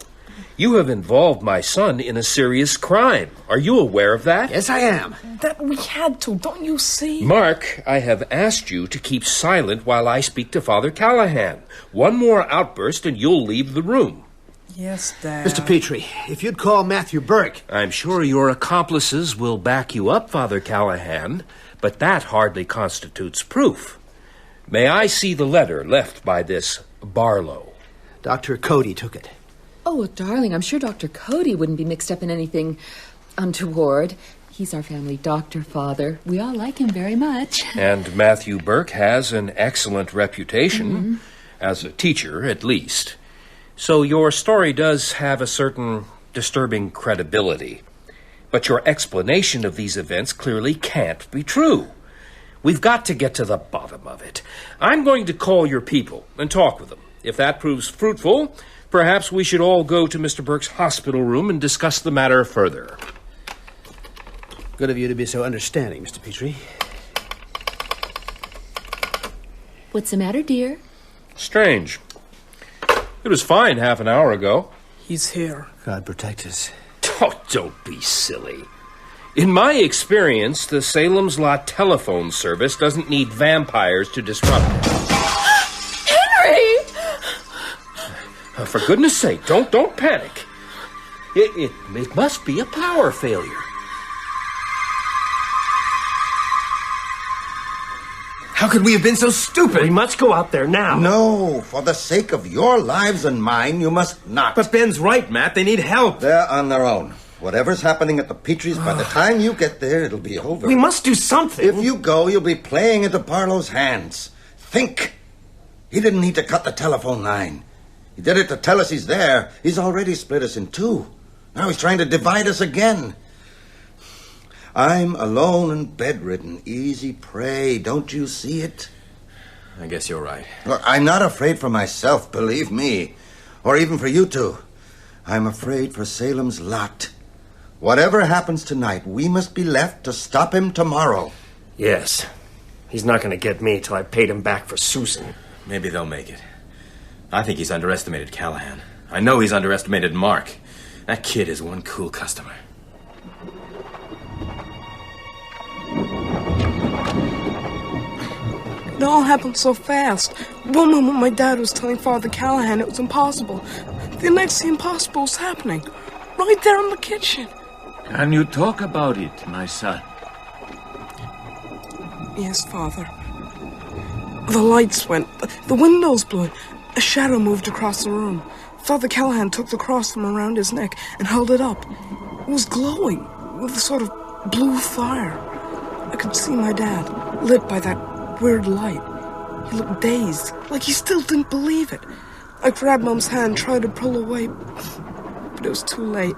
you have involved my son in a serious crime. Are you aware of that? Yes, I am. That we had to, don't you see? Mark, I have asked you to keep silent while I speak to Father Callahan. One more outburst and you'll leave the room. Yes, Dad. Mr. Petrie, if you'd call Matthew Burke... I'm sure your accomplices will back you up, Father Callahan, but that hardly constitutes proof. May I see the letter left by this Barlow? Dr. Cody took it. Oh, well, darling, I'm sure Dr. Cody wouldn't be mixed up in anything untoward. He's our family doctor, Father. We all like him very much. And Matthew Burke has an excellent reputation, as a teacher, at least. So your story does have a certain disturbing credibility. But your explanation of these events clearly can't be true. We've got to get to the bottom of it. I'm going to call your people and talk with them. If that proves fruitful, perhaps we should all go to Mr. Burke's hospital room and discuss the matter further. Good of you to be so understanding, Mr. Petrie. What's the matter, dear? Strange. It was fine half an hour ago. He's here. God protect us. Oh, don't be silly. In my experience, the Salem's Lot telephone service doesn't need vampires to disrupt it. Henry! For goodness sake, don't panic. It must be a power failure. How could we have been so stupid? We must go out there now. No, for the sake of your lives and mine, you must not. But Ben's right, Matt. They need help. They're on their own. Whatever's happening at the Petries, by the time you get there, it'll be over. We must do something. If you go, you'll be playing into Barlow's hands. Think. He didn't need to cut the telephone line. He did it to tell us he's there. He's already split us in two. Now he's trying to divide us again. I'm alone and bedridden. Easy prey. Don't you see it? I guess you're right. Look, I'm not afraid for myself, believe me. Or even for you two. I'm afraid for Salem's Lot. Whatever happens tonight, we must be left to stop him tomorrow. Yes. He's not going to get me till I paid him back for Susan. Maybe they'll make it. I think he's underestimated Callahan. I know he's underestimated Mark. That kid is one cool customer. It all happened so fast. One moment my dad was telling Father Callahan it was impossible. The next, the impossible was happening. Right there in the kitchen. Can you talk about it, my son? Yes, Father. The lights went. The windows blew in. A shadow moved across the room. Father Callahan took the cross from around his neck and held it up. It was glowing with a sort of blue fire. I could see my dad, lit by that weird light. He looked dazed, like he still didn't believe it. I grabbed Mom's hand, tried to pull away, but it was too late.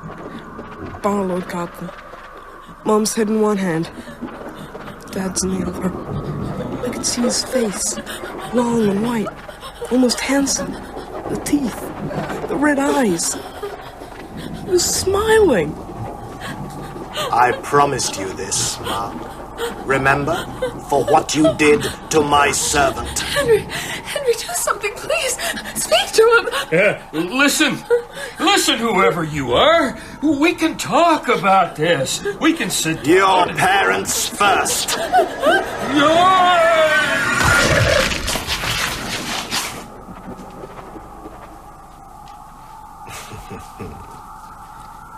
Barlow got them. Mom's head in one hand, Dad's in the other. I could see his face, long and white, almost handsome. The teeth, the red eyes. He was smiling. I promised you this, Mom. Remember? For what you did to my servant. Henry, do something, please. Speak to him. Listen, whoever you are. We can talk about this. We can sit down. Your parents first.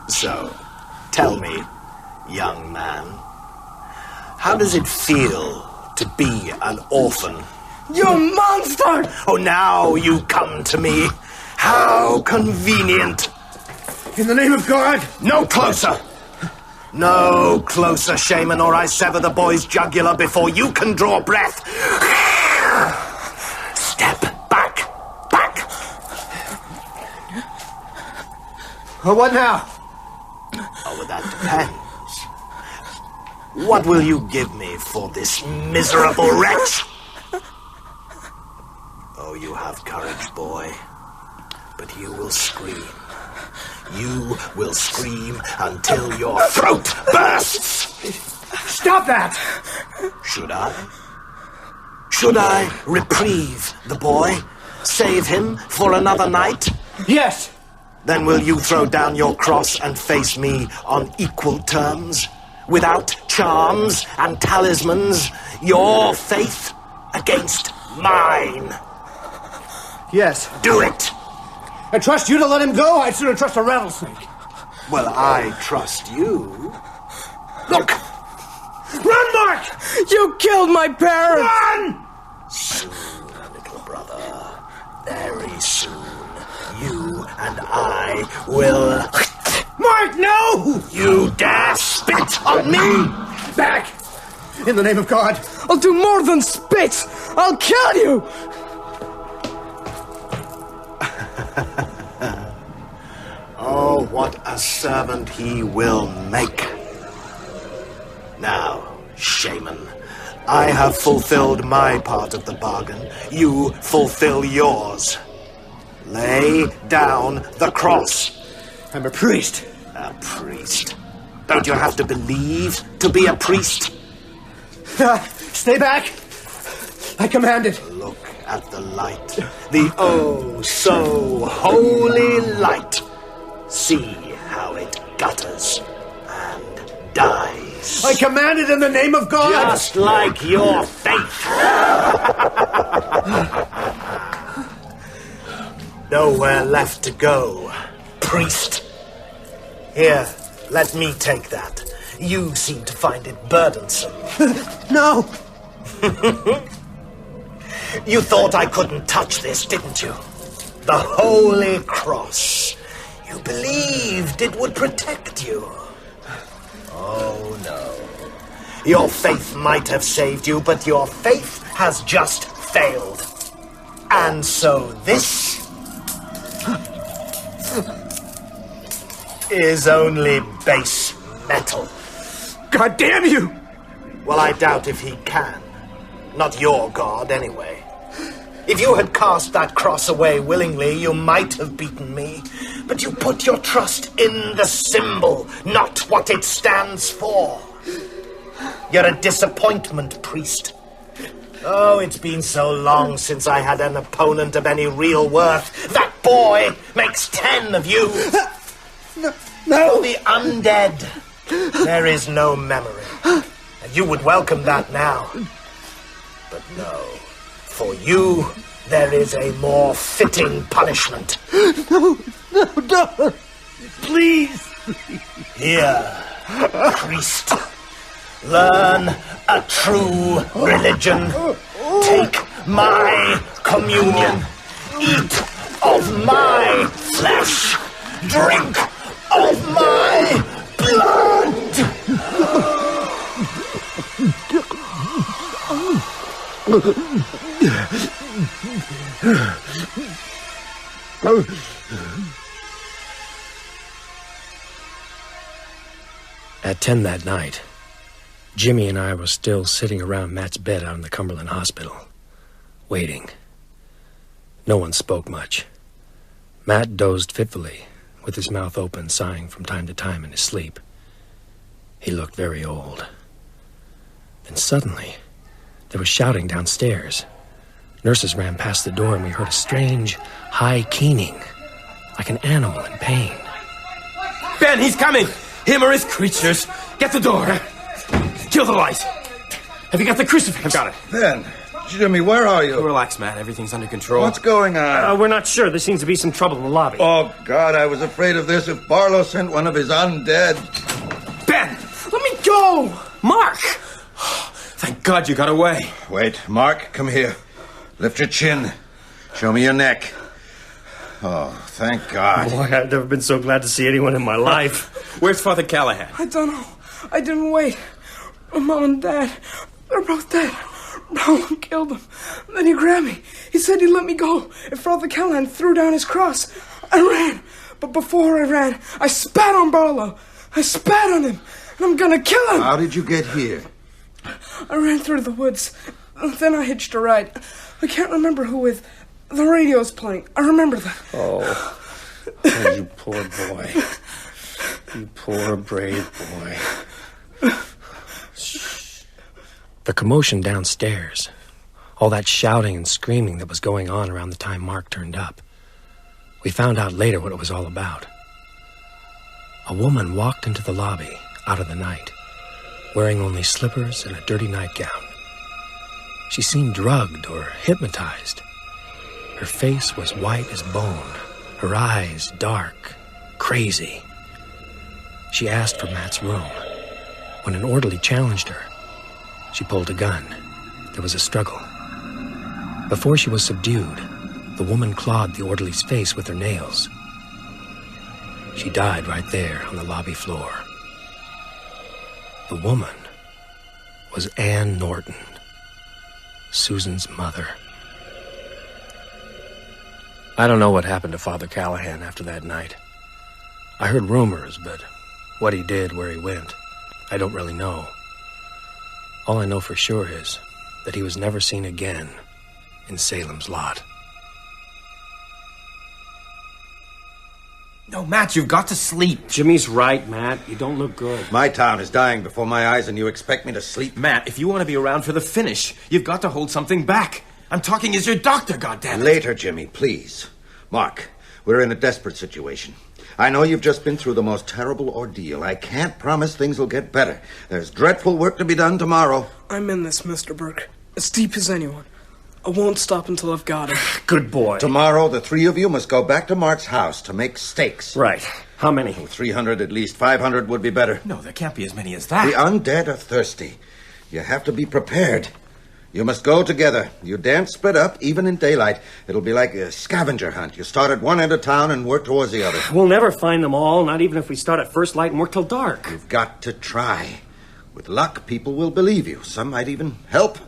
So, tell me, young man, how does it feel to be an orphan? You monster! Oh, now you come to me. How convenient. In the name of God! No closer! No closer, shaman, or I sever the boy's jugular before you can draw breath. Step back. What now? Oh, that depends. What will you give me for this miserable wretch? Oh, you have courage, boy. But you will scream. You will scream until your throat bursts. Stop that! Should I? Should I reprieve the boy? Save him for another night? Yes! Then will you throw down your cross and face me on equal terms? Without charms and talismans, your faith against mine. Yes. Do it. I trust you to let him go. I'd sooner trust a rattlesnake. Well, I trust you. Look. Run, Mark! You killed my parents! Run! Soon, little brother. Very soon. You and I will... Mark, no! You dare spit on me? Back! In the name of God. I'll do more than spit! I'll kill you! Oh, what a servant he will make. Now, shaman, I have fulfilled my part of the bargain. You fulfill yours. Lay down the cross. I'm a priest. A priest? Don't you have to believe to be a priest? Stay back. I commanded. Look at the light. The oh so holy light. See how it gutters and dies. I commanded in the name of God. Just like your faith. Nowhere left to go, priest. Here, let me take that. You seem to find it burdensome. No! You thought I couldn't touch this, didn't you? The Holy Cross. You believed it would protect you. Oh, no. Your faith might have saved you, but your faith has just failed. And so this is only base metal. God damn you! Well, I doubt if he can. Not your God, anyway. If you had cast that cross away willingly, you might have beaten me. But you put your trust in the symbol, not what it stands for. You're a disappointment, priest. Oh, it's been so long since I had an opponent of any real worth. That boy makes 10 of you. No. For the undead, there is no memory. And you would welcome that now. But no, for you, there is a more fitting punishment. No, please. Here, priest, learn a true religion. Take my communion. Eat of my flesh. Drink of my blood. At 10 that night, Jimmy and I were still sitting around Matt's bed out in the Cumberland Hospital, waiting. No one spoke much. Matt dozed fitfully, with his mouth open, sighing from time to time in his sleep. He looked very old. Then suddenly, there was shouting downstairs. Nurses ran past the door and we heard a strange, high keening, like an animal in pain. Ben, he's coming! Him or his creatures! Get the door! Kill the light! Have you got the crucifix? I've got it. Ben, Jimmy, where are you? Relax, Matt. Everything's under control. What's going on? We're not sure. There seems to be some trouble in the lobby. Oh, God, I was afraid of this if Barlow sent one of his undead. Ben! Let me go! Mark! Thank God you got away. Wait, Mark, come here. Lift your chin. Show me your neck. Oh, thank God. Boy, I've never been so glad to see anyone in my life. Where's Father Callahan? I don't know. I didn't wait. My mom and dad, they're both dead. Brown killed them. Then he grabbed me. He said he'd let me go if Father Callahan threw down his cross. I ran. But before I ran, I spat on Barlow. I spat on him. And I'm gonna kill him. How did you get here? I ran through the woods. Then I hitched a ride. I can't remember who with. The radio's playing. I remember that. Oh, you poor boy. You poor, brave boy. Shh. The commotion downstairs, all that shouting and screaming that was going on around the time Mark turned up. We found out later what it was all about. A woman walked into the lobby out of the night, wearing only slippers and a dirty nightgown. She seemed drugged or hypnotized. Her face was white as bone, her eyes dark, crazy. She asked for Matt's room. When an orderly challenged her, she pulled a gun. There was a struggle. Before she was subdued, the woman clawed the orderly's face with her nails. She died right there on the lobby floor. The woman was Ann Norton, Susan's mother. I don't know what happened to Father Callahan after that night. I heard rumors, but what he did, where he went, I don't really know. All I know for sure is that he was never seen again in Salem's Lot. No, Matt, you've got to sleep. Jimmy's right, Matt. You don't look good. My town is dying before my eyes, and you expect me to sleep? Matt, if you want to be around for the finish, you've got to hold something back. I'm talking as your doctor, goddammit. Later, Jimmy, please. Mark, we're in a desperate situation. I know you've just been through the most terrible ordeal. I can't promise things will get better. There's dreadful work to be done tomorrow. I'm in this, Mr. Burke. As deep as anyone. I won't stop until I've got him. Good boy. Tomorrow, the three of you must go back to Mark's house to make stakes. Right. How many? 300 at least. 500 would be better. No, there can't be as many as that. The undead are thirsty. You have to be prepared. You must go together. You daren't split up, even in daylight. It'll be like a scavenger hunt. You start at one end of town and work towards the other. We'll never find them all, not even if we start at first light and work till dark. You've got to try. With luck, people will believe you. Some might even help.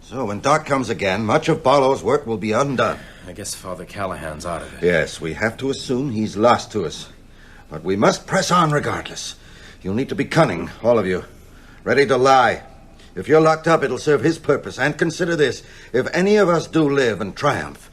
So when dark comes again, much of Barlow's work will be undone. I guess Father Callahan's out of it. Yes, we have to assume he's lost to us. But we must press on regardless. You'll need to be cunning, all of you. Ready to lie. If you're locked up, it'll serve his purpose. And consider this. If any of us do live and triumph,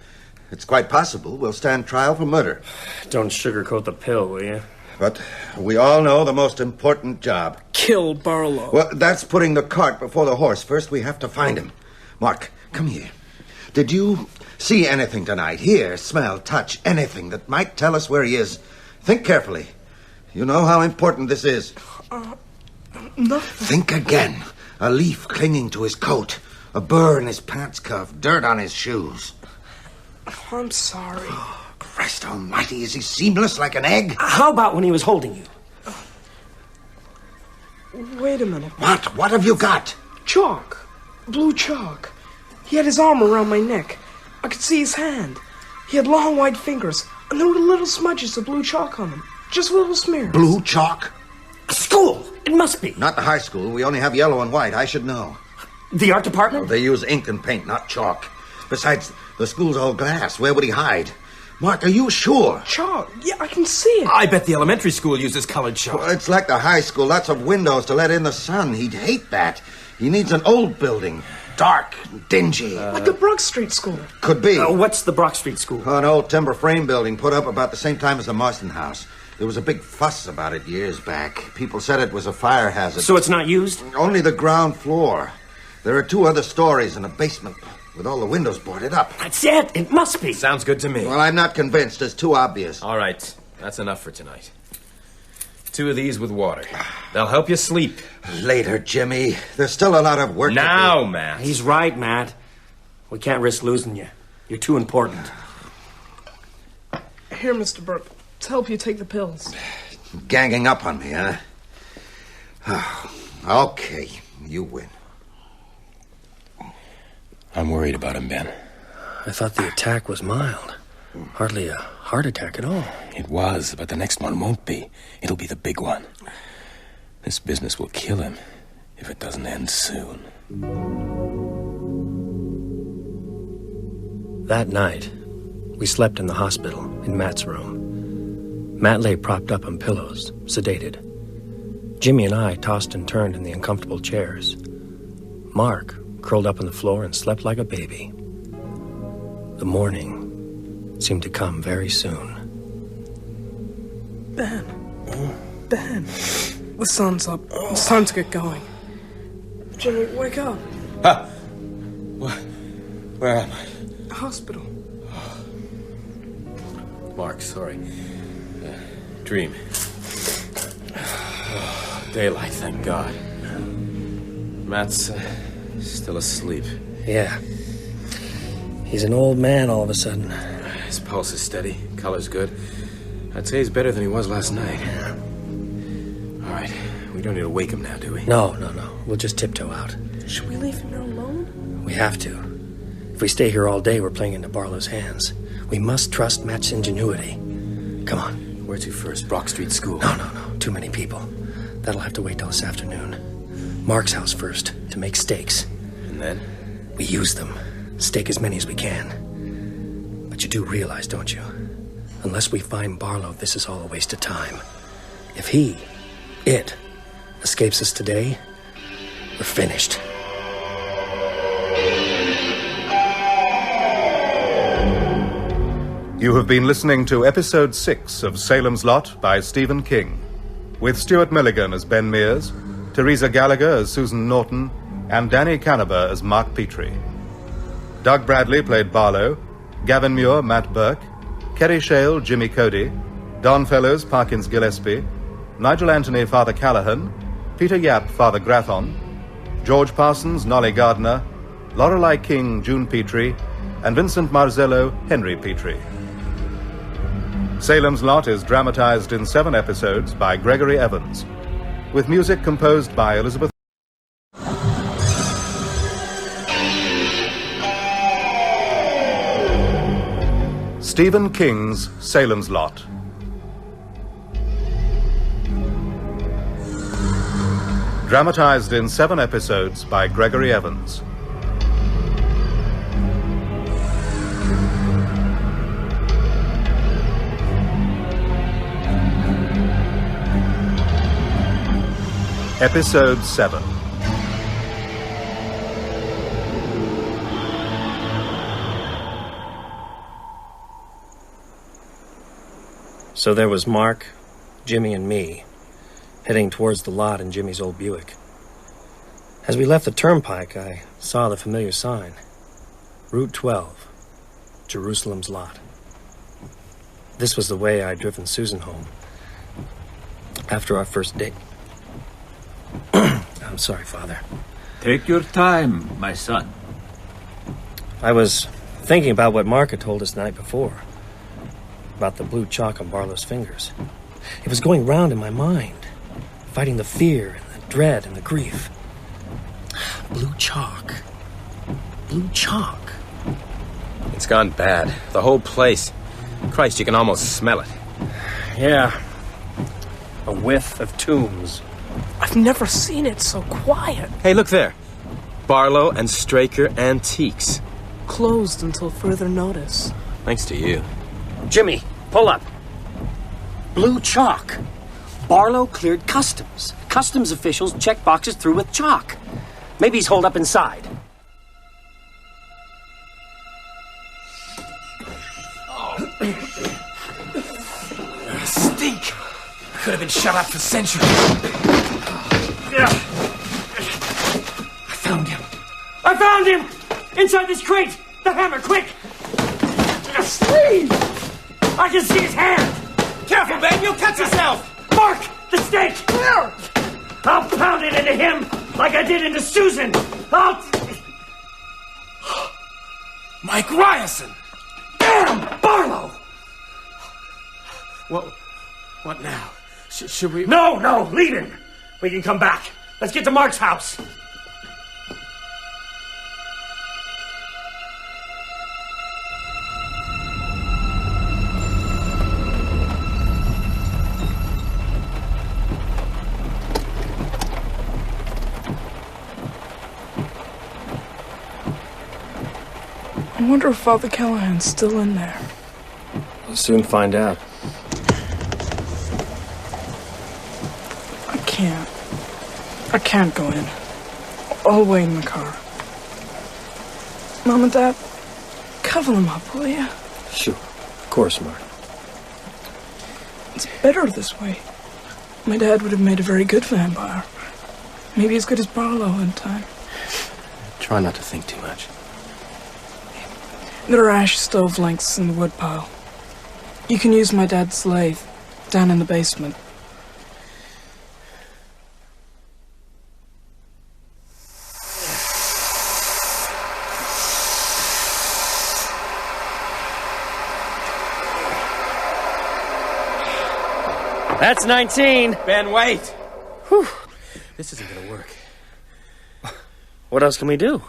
It's quite possible we'll stand trial for murder. Don't sugarcoat the pill, will you? But we all know the most important job. Kill Barlow. Well, that's putting the cart before the horse. First, we have to find him. Mark, come here. Did you see anything tonight? Hear, smell, touch, anything that might tell us where he is? Think carefully. You know how important this is. Nothing. Think again. A leaf clinging to his coat. A burr in his pants cuff. Dirt on his shoes. I'm sorry. Christ almighty, is he seamless like an egg? How about when he was holding you? Wait a minute. What? What have you got? Chalk. Blue chalk. He had his arm around my neck. I could see his hand. He had long white fingers, and there were little smudges of blue chalk on them. Just little smears. Blue chalk? School! It must be. Not the high school. We only have yellow and white. I should know. The art department? Well, they use ink and paint, not chalk. Besides, the school's all glass. Where would he hide? Mark, are you sure? Chalk? Yeah, I can see it. I bet the elementary school uses colored chalk. Well, it's like the high school. Lots of windows to let in the sun. He'd hate that. He needs an old building. Dark, dingy. Like the Brook Street School. Could be. What's the Brock Street School? An old timber frame building put up about the same time as the Marston House. There was a big fuss about it years back. People said it was a fire hazard. So it's not used? Only the ground floor. There are 2 other stories in a basement with all the windows boarded up. That's it. It must be. Sounds good to me. Well, I'm not convinced. It's too obvious. All right. That's enough for tonight. 2 of these with water. They'll help you sleep. Later, Jimmy. There's still a lot of work now, to do. Matt. He's right, Matt. We can't risk losing you. You're too important. Here, Mr. Burke. To help you take the pills. Ganging up on me, huh? Okay, you win. I'm worried about him, Ben. I thought the attack was mild. Hardly a heart attack at all. It was, but the next one won't be. It'll be the big one. This business will kill him if it doesn't end soon. That night, we slept in the hospital in Matt's room. Matt lay propped up on pillows, sedated. Jimmy and I tossed and turned in the uncomfortable chairs. Mark curled up on the floor and slept like a baby. The morning seemed to come very soon. Ben. Ben. The sun's up. It's time to get going. Jimmy, wake up. Huh? What? Where am I? Hospital. Mark, sorry. Dream. Daylight, thank God. Matt's still asleep. Yeah. He's an old man all of a sudden. His pulse is steady. Color's good. I'd say he's better than he was last night. All right. We don't need to wake him now, do we? No. We'll just tiptoe out. Should we leave him here alone? We have to. If we stay here all day, we're playing into Barlow's hands. We must trust Matt's ingenuity. Come on. Where to first? Brock Street School? No. Too many people. That'll have to wait till this afternoon. Mark's house first, to make stakes. And then? We use them. Stake as many as we can. But you do realize, don't you? Unless we find Barlow, this is all a waste of time. If it, escapes us today, we're finished. You have been listening to Episode 6 of Salem's Lot by Stephen King, with Stuart Milligan as Ben Mears, Teresa Gallagher as Susan Norton, and Danny Canaber as Mark Petrie. Doug Bradley played Barlow, Gavin Muir, Matt Burke, Kerry Shale, Jimmy Cody, Don Fellows, Parkins Gillespie, Nigel Anthony, Father Callahan, Peter Yapp, Father Grathon, George Parsons, Nolly Gardner, Lorelei King, June Petrie, and Vincent Marzello, Henry Petrie. Salem's Lot is dramatized in 7 episodes by Gregory Evans, with music composed by Elizabeth. Stephen King's Salem's Lot. Dramatized in 7 episodes by Gregory Evans. Episode 7. So there was Mark, Jimmy, and me, heading towards the lot in Jimmy's old Buick. As we left the turnpike, I saw the familiar sign. Route 12, Jerusalem's lot. This was the way I'd driven Susan home after our first date. I'm sorry, Father. Take your time, my son. I was thinking about what Mark had told us the night before, about the blue chalk on Barlow's fingers. It was going round in my mind, fighting the fear and the dread and the grief. Blue chalk. Blue chalk. It's gone bad. The whole place. Christ, you can almost smell it. Yeah. A whiff of tombs. I've never seen it so quiet. Hey, look there. Barlow and Straker Antiques. Closed until further notice. Thanks to you. Jimmy, pull up. Blue chalk. Barlow cleared customs. Customs officials check boxes through with chalk. Maybe he's holed up inside. Stink! Could have been shut up for centuries. I found him! Inside this crate! The hammer, quick! Sleeve! I can see his hand! Careful, Ben, you'll cut yourself! Mark! The stake! I'll pound it into him like I did into Susan! Mike Ryerson! Damn! Barlow! What now? Should we... No, leave him! We can come back. Let's get to Mark's house. I wonder if Father Callahan's still in there. We'll soon find out. I can't go in. I'll wait in the car. Mom and Dad, cover them up, will you? Sure. Of course, Mark. It's better this way. My dad would have made a very good vampire. Maybe as good as Barlow in time. Try not to think too much. There are ash stove lengths in the woodpile. You can use my dad's lathe down in the basement. That's 19. Ben, wait! Whew. This isn't gonna work. What else can we do?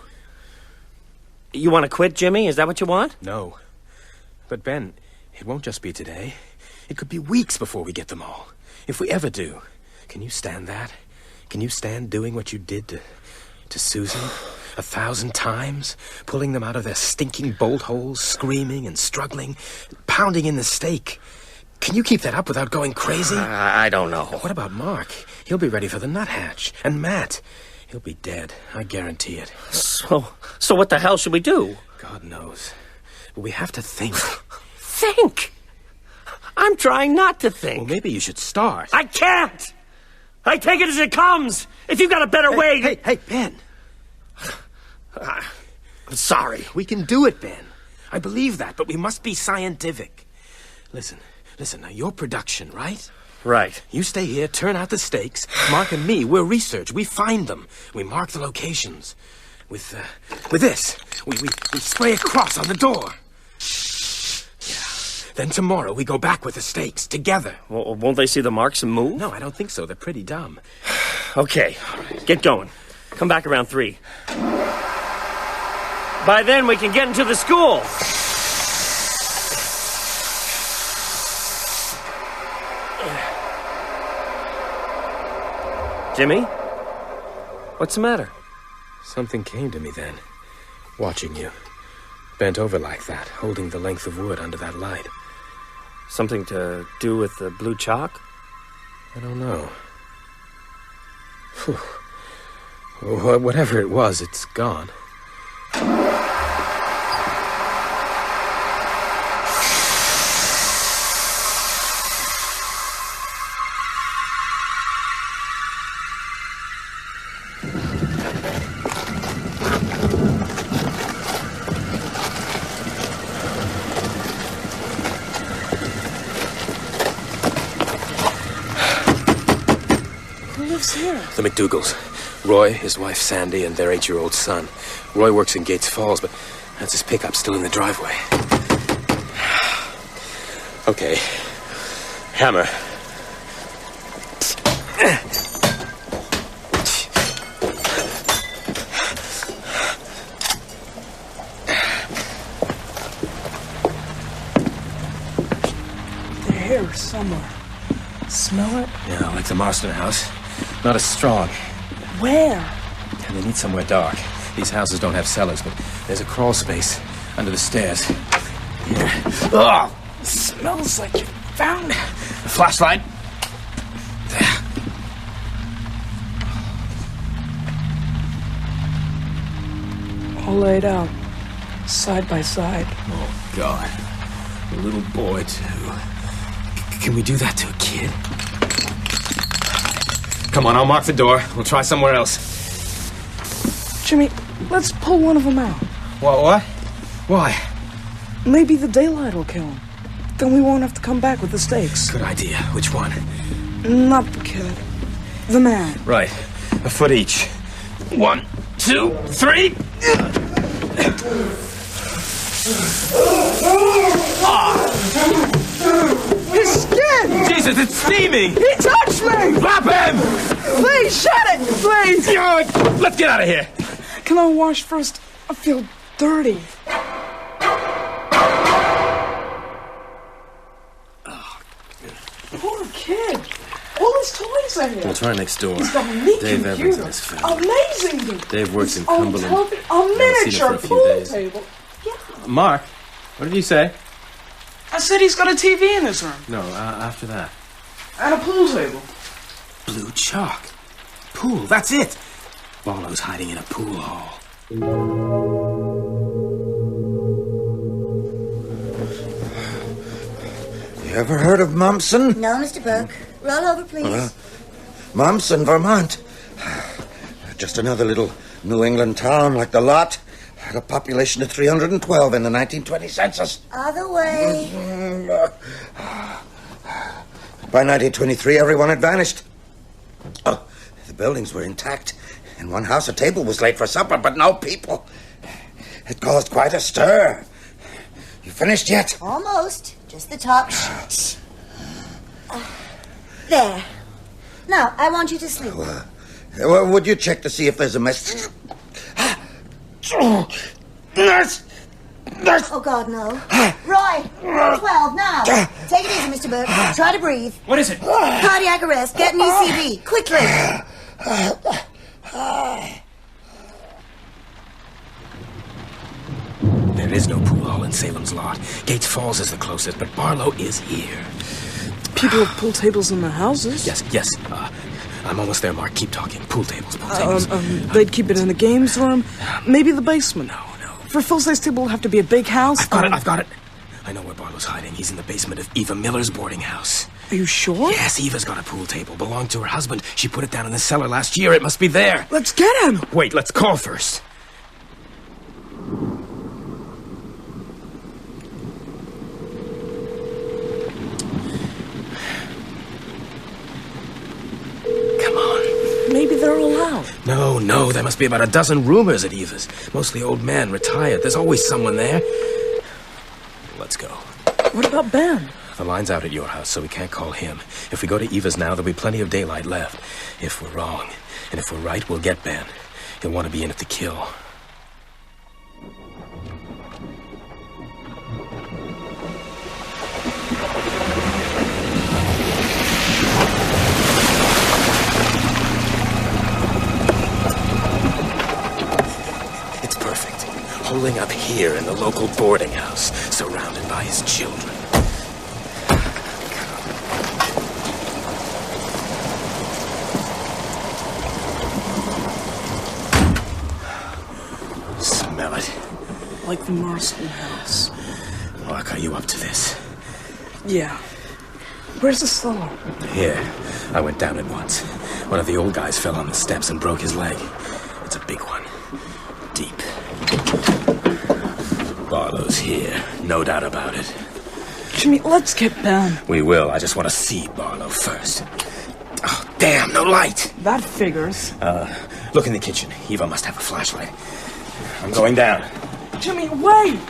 You want to quit, Jimmy? Is that what you want? No. But Ben, it won't just be today. It could be weeks before we get them all. If we ever do. Can you stand that? Can you stand doing what you did to Susan 1,000 times? Pulling them out of their stinking bolt holes, screaming and struggling, pounding in the stake. Can you keep that up without going crazy? I don't know. What about Mark? He'll be ready for the nuthatch. And Matt, he'll be dead. I guarantee it. So what the hell should we do? God knows. But we have to think. Think? I'm trying not to think. Well, maybe you should start. I can't! I take it as it comes! If you've got a better way... Hey, Ben! I'm sorry. We can do it, Ben. I believe that, but we must be scientific. Listen, now, you're production, right? Right. You stay here, turn out the stakes. Mark and me, we're research. We find them. We mark the locations. With this, we spray a cross on the door. Yeah. Then tomorrow we go back with the stakes, together. Well, won't they see the marks and move? No, I don't think so. They're pretty dumb. Okay, get going. Come back around 3. By then, we can get into the school. Jimmy? What's the matter? Something came to me then, watching you. Bent over like that, holding the length of wood under that light. Something to do with the blue chalk? I don't know. Whew. Whatever it was, it's gone. lives here? The McDougalls. Roy, his wife Sandy, and their 8-year-old son. Roy works in Gates Falls, but that's his pickup still in the driveway. Okay. Hammer. They're here somewhere. Smell it? Yeah, like the Marston house. Not as strong. Where? And they need somewhere dark. These houses don't have cellars, but there's a crawl space under the stairs. Here. Ugh! It smells like you found it. A flashlight. There. All laid out. Side by side. Oh, God. A little boy, too. Can we do that to a kid? Come on, I'll mark the door. We'll try somewhere else. Jimmy, let's pull one of them out. What? Why? Maybe the daylight will kill him. Then we won't have to come back with the stakes. Good idea. Which one? Not the kid. The man. Right. A foot each. 1, 2, 3. His skin! Jesus, it's steaming! He touched me! Slap him! Please, shut it! Please! Let's get out of here! Can I wash first? I feel dirty. Poor kid. All his toys are here. We'll try next door. He's got a neat Dave computer. Evans and his family. Amazing. Dave works in His own Cumberland. television, a Haven't seen him miniature for a few pool days. table. Mark, what did you say? I said he's got a TV in his room. No, after that. And a pool table. Blue chalk. Pool, that's it. Barlow's hiding in a pool hall. You ever heard of Mompson? No, Mr. Burke. Roll over, please. Mompson, Vermont. Just another little New England town like the lot. Had a population of 312 in the 1920 census. Other way. By 1923, everyone had vanished. Oh, the buildings were intact. In one house, a table was laid for supper, but no people. It caused quite a stir. You finished yet? Almost. Just the top sheet. There. Now, I want you to sleep. Well, would you check to see if there's a mess? Nurse! Nurse! Oh, God, no. Roy, 12, now. Take it easy, Mr. Burke. Try to breathe. What is it? Cardiac arrest. Get an ECV. Quickly. There is no pool hall in Salem's lot. Gates Falls is the closest, but Barlow is here. People have pool tables in their houses. Yes. I'm almost there, Mark. Keep talking. Pool tables. They'd keep it in the games room. Maybe the basement. No. For Phil's table, it'll have to be a big house. I've got it. I know where Barlow's hiding. He's in the basement of Eva Miller's boarding house. Are you sure? Yes, Eva's got a pool table. Belonged to her husband. She put it down in the cellar last year. It must be there. Let's get him. Wait, let's call first. Come on. Maybe they're all out. No. There must be about a dozen roomers at Eva's. Mostly old men, retired. There's always someone there. Let's go. What about Ben? The line's out at your house, so we can't call him. If we go to Eva's now, there'll be plenty of daylight left. If we're wrong, and if we're right, we'll get Ben. He'll want to be in it to kill. It's perfect. Holding up here in the local boarding house, surrounded by his children. Smell it. Like the Marston house. Mark, are you up to this? Yeah. Where's the cellar? Here. I went down it once. One of the old guys fell on the steps and broke his leg. It's a big one. Deep. Barlow's here. No doubt about it. Jimmy, let's get Ben. We will. I just want to see Barlow first. Oh, Damn, no light. That figures. Look in the kitchen. Eva must have a flashlight. I'm going down. Jimmy, wait!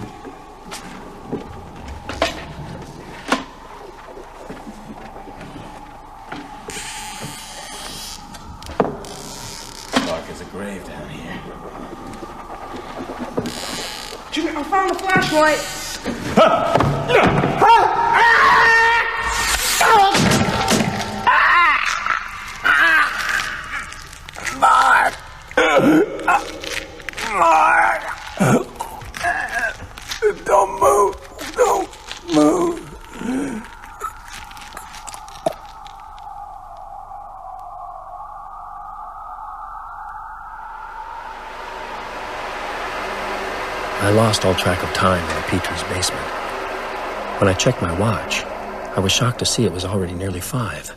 Dark as a grave down here. Jimmy, I found the flashlight! Mark! Mark! Don't move! Don't move! I lost all track of time in the Petrie's basement. When I checked my watch, I was shocked to see it was already nearly 5.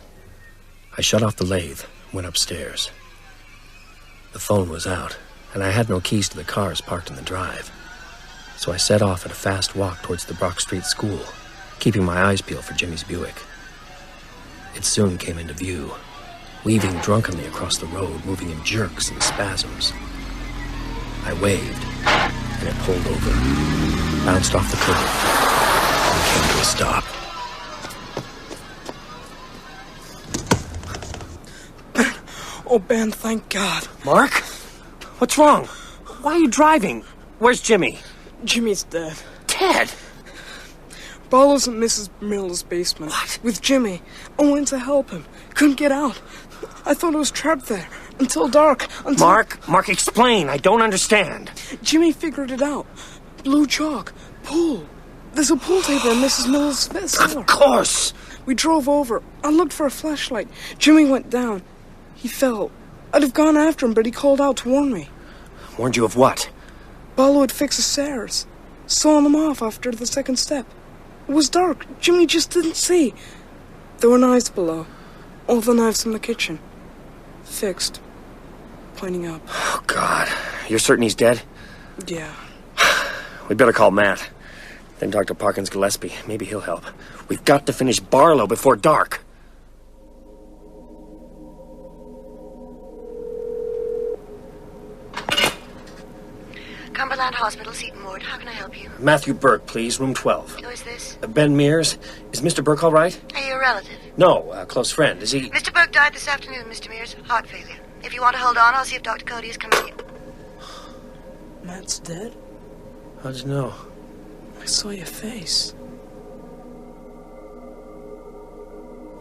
I shut off the lathe, went upstairs. The phone was out, and I had no keys to the cars parked in the drive. So I set off at a fast walk towards the Brock Street School, keeping my eyes peeled for Jimmy's Buick. It soon came into view, weaving drunkenly across the road, moving in jerks and spasms. I waved, and it pulled over, bounced off the curb, and came to a stop. Oh, Ben, thank God. Mark? What's wrong? Why are you driving? Where's Jimmy? Jimmy's dead. Dead? Barlow's in Mrs. Miller's basement. What? With Jimmy. I went to help him. Couldn't get out. I thought I was trapped there. Until dark. Until... Mark, explain. I don't understand. Jimmy figured it out. Blue chalk. Pool. There's a pool table in Mrs. Miller's cellar. Of course. We drove over. I looked for a flashlight. Jimmy went down. He fell. I'd have gone after him, but he called out to warn me. Warned you of what? Barlow had fixed the stairs. Sawing them off after the second step. It was dark. Jimmy just didn't see. There were knives below. All the knives in the kitchen. Fixed. Pointing up. Oh, God. You're certain he's dead? Yeah. We'd better call Matt. Then Dr. Parkins Gillespie. Maybe he'll help. We've got to finish Barlow before dark. Cumberland Hospital, Seton Ward. How can I help you? Matthew Burke, please. Room 12. Who is this? Ben Mears. Is Mr. Burke all right? Are you a relative? No, a close friend. Is he... Mr. Burke died this afternoon, Mr. Mears. Heart failure. If you want to hold on, I'll see if Dr. Cody is coming in. Matt's dead? How did you know? I saw your face.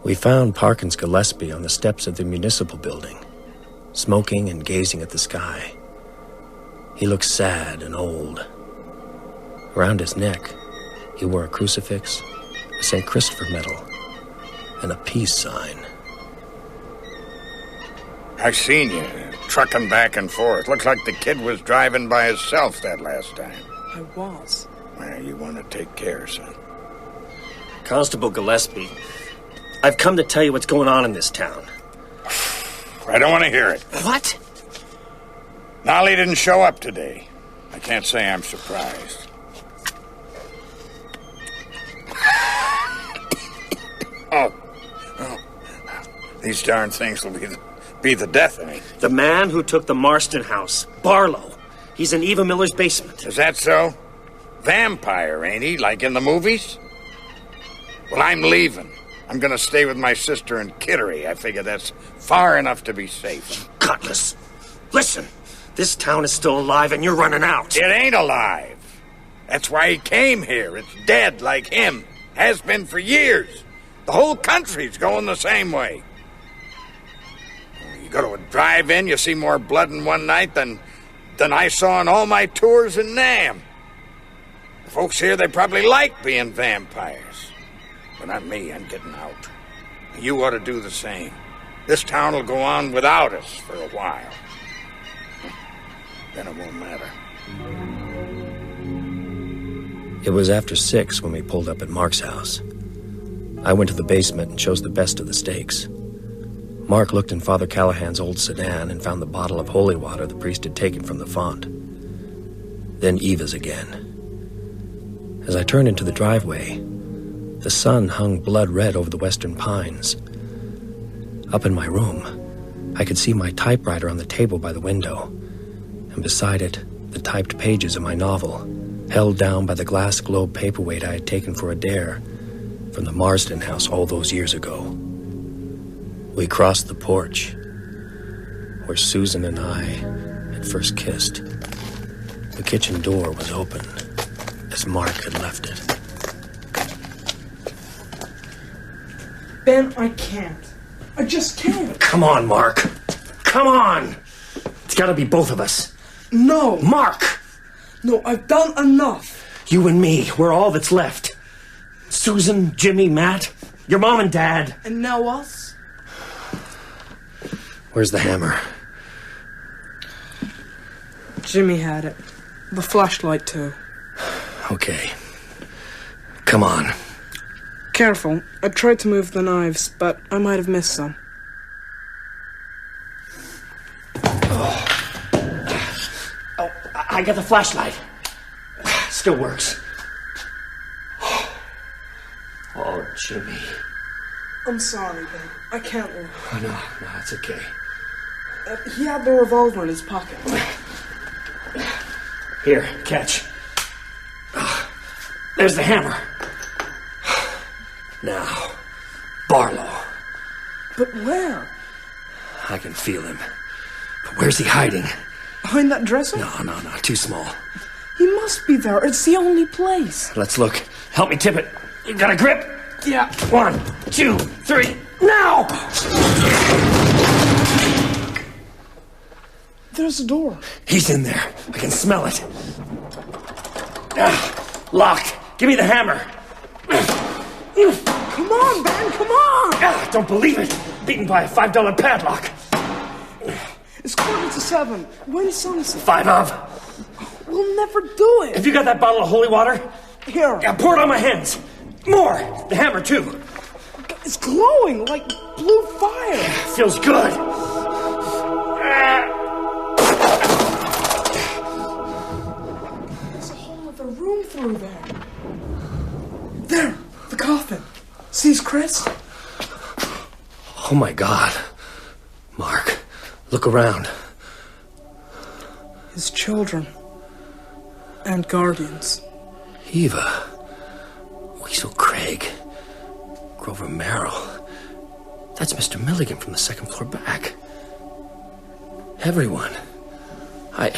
We found Parkins Gillespie on the steps of the municipal building, smoking and gazing at the sky. He looked sad and old. Around his neck, he wore a crucifix, a St. Christopher medal, and a peace sign. I seen you, trucking back and forth. Looks like the kid was driving by himself that last time. I was. Well, you want to take care, son. Constable Gillespie, I've come to tell you what's going on in this town. I don't want to hear it. What? Nolly didn't show up today. I can't say I'm surprised. Oh. These darn things will be the death of me. The man who took the Marston house, Barlow. He's in Eva Miller's basement. Is that so? Vampire, ain't he? Like in the movies? Well, I'm leaving. I'm gonna stay with my sister in Kittery. I figure that's far enough to be safe. Cutlass, listen. This town is still alive and you're running out. It ain't alive. That's why he came here. It's dead like him. Has been for years. The whole country's going the same way. You go to a drive-in, you see more blood in one night than I saw in all my tours in Nam. The folks here, they probably like being vampires. But not me, I'm getting out. You ought to do the same. This town will go on without us for a while. Then it won't matter. It was after 6 when we pulled up at Mark's house. I went to the basement and chose the best of the steaks. Mark looked in Father Callahan's old sedan and found the bottle of holy water the priest had taken from the font. Then Eva's again. As I turned into the driveway, the sun hung blood red over the western pines. Up in my room, I could see my typewriter on the table by the window, and beside it, the typed pages of my novel, held down by the glass globe paperweight I had taken for a dare from the Marsden house all those years ago. We crossed the porch, where Susan and I had first kissed. The kitchen door was open, as Mark had left it. Ben, I can't. I just can't. Come on, Mark. Come on. It's gotta be both of us. No. Mark! No, I've done enough. You and me, we're all that's left. Susan, Jimmy, Matt, your mom and dad. And now us? Where's the hammer? Jimmy had it. The flashlight, too. Okay. Come on. Careful. I tried to move the knives, but I might have missed some. Oh, I got the flashlight. Still works. Oh, Jimmy. I'm sorry, Ben. I can't look. Oh, no, it's okay. He had the revolver in his pocket. Here, catch. There's the hammer. Now, Barlow. But where? I can feel him. But where's he hiding? Behind that dresser? No, too small. He must be there. It's the only place. Let's look. Help me tip it. You got a grip? Yeah. 1, 2, 3, now! There's a door. He's in there. I can smell it. Locked. Give me the hammer. Come on, Ben, come on! Don't believe it. Beaten by a $5 padlock. It's 6:45. When's sunset? 5 of. We'll never do it. Have you got that bottle of holy water? Here. Yeah, pour it on my hands. More. The hammer, too. It's glowing like blue fire. Feels good. There's a whole other room through there. There, the coffin. See his crest? Oh my God. Mark, look around. His children. And guardians. Eva. Weasel Craig. Grover Merrill. That's Mr. Milligan from the second floor back. Everyone. I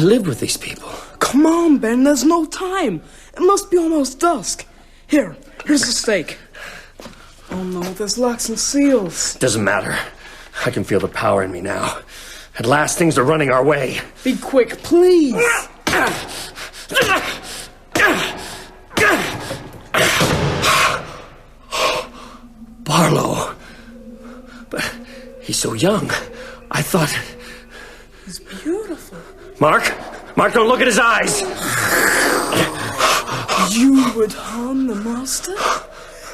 lived with these people. Come on, Ben, there's no time. It must be almost dusk. Here's the stake. Oh no, there's locks and seals. Doesn't matter. I can feel the power in me now. At last, things are running our way. Be quick, please. Barlow. But he's so young. I thought... He's beautiful. Mark, don't look at his eyes. You would harm the master?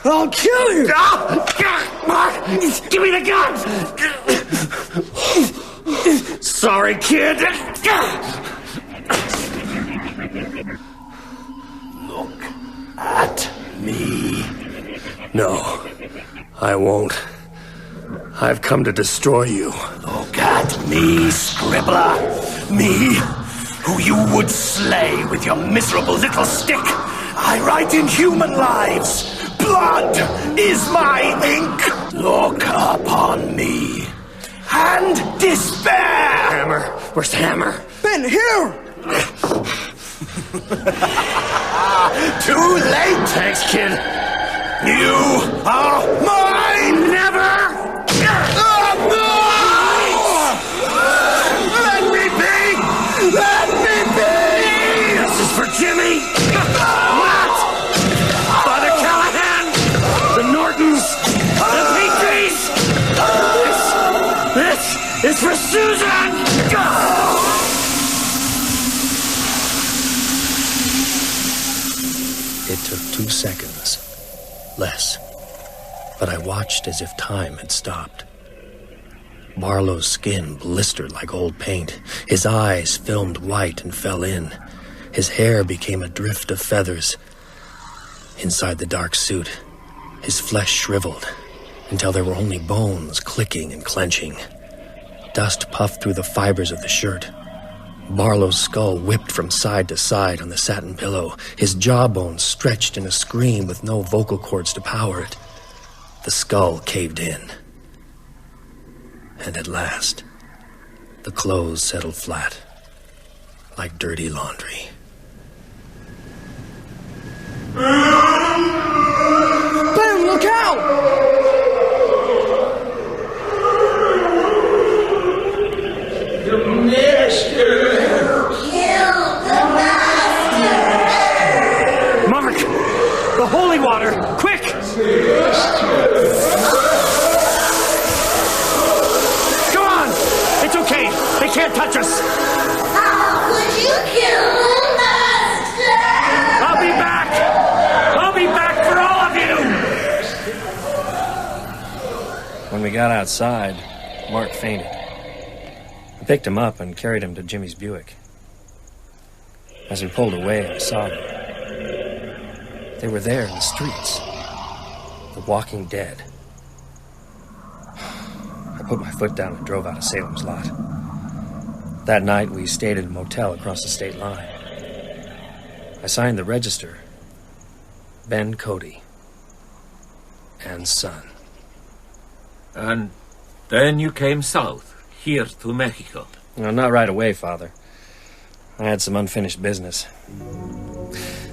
I'll kill you! Mark, give me the gun! Sorry, kid. Look at me. No, I won't. I've come to destroy you. Look at me, scribbler. Me, who you would slay with your miserable little stick. I write in human lives. Blood is my ink. Look upon me. And despair. Hammer. Where's the hammer? Ben, here. Too late. Thanks, kid. You are mine. Never. Let me be. Let me be. This is for Jimmy. Matt. Father Callahan. The Nortons. The Petries. This is for Susan. It took 2 seconds. Less. But I watched as if time had stopped. Barlow's skin blistered like old paint. His eyes filmed white and fell in. His hair became a drift of feathers. Inside the dark suit, his flesh shriveled, until there were only bones clicking and clenching. Dust puffed through the fibers of the shirt. Barlow's skull whipped from side to side on the satin pillow, his jawbones stretched in a scream with no vocal cords to power it. The skull caved in. And at last, the clothes settled flat, like dirty laundry. Ben, look out! The master! Kill the master! Mark! The holy water! Quick! Come on! It's okay! They can't touch us! How could you kill the master? I'll be back! I'll be back for all of you! When we got outside, Mark fainted. I picked him up and carried him to Jimmy's Buick. As we pulled away, I saw them. They were there in the streets. The walking dead. I put my foot down and drove out of Salem's lot. That night, we stayed at a motel across the state line. I signed the register. Ben Cody. And son. And then you came south, here to Mexico. No, not right away, Father. I had some unfinished business.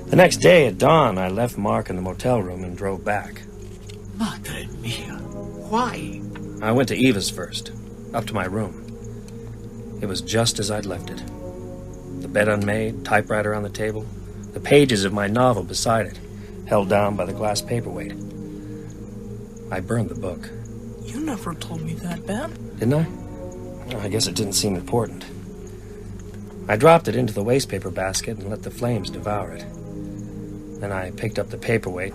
The next day at dawn, I left Mark in the motel room and drove back. Madre mia. Why? I went to Eva's first, up to my room. It was just as I'd left it. The bed unmade, typewriter on the table, the pages of my novel beside it, held down by the glass paperweight. I burned the book. You never told me that, Ben. Didn't I? Well, I guess it didn't seem important. I dropped it into the wastepaper basket and let the flames devour it. Then I picked up the paperweight,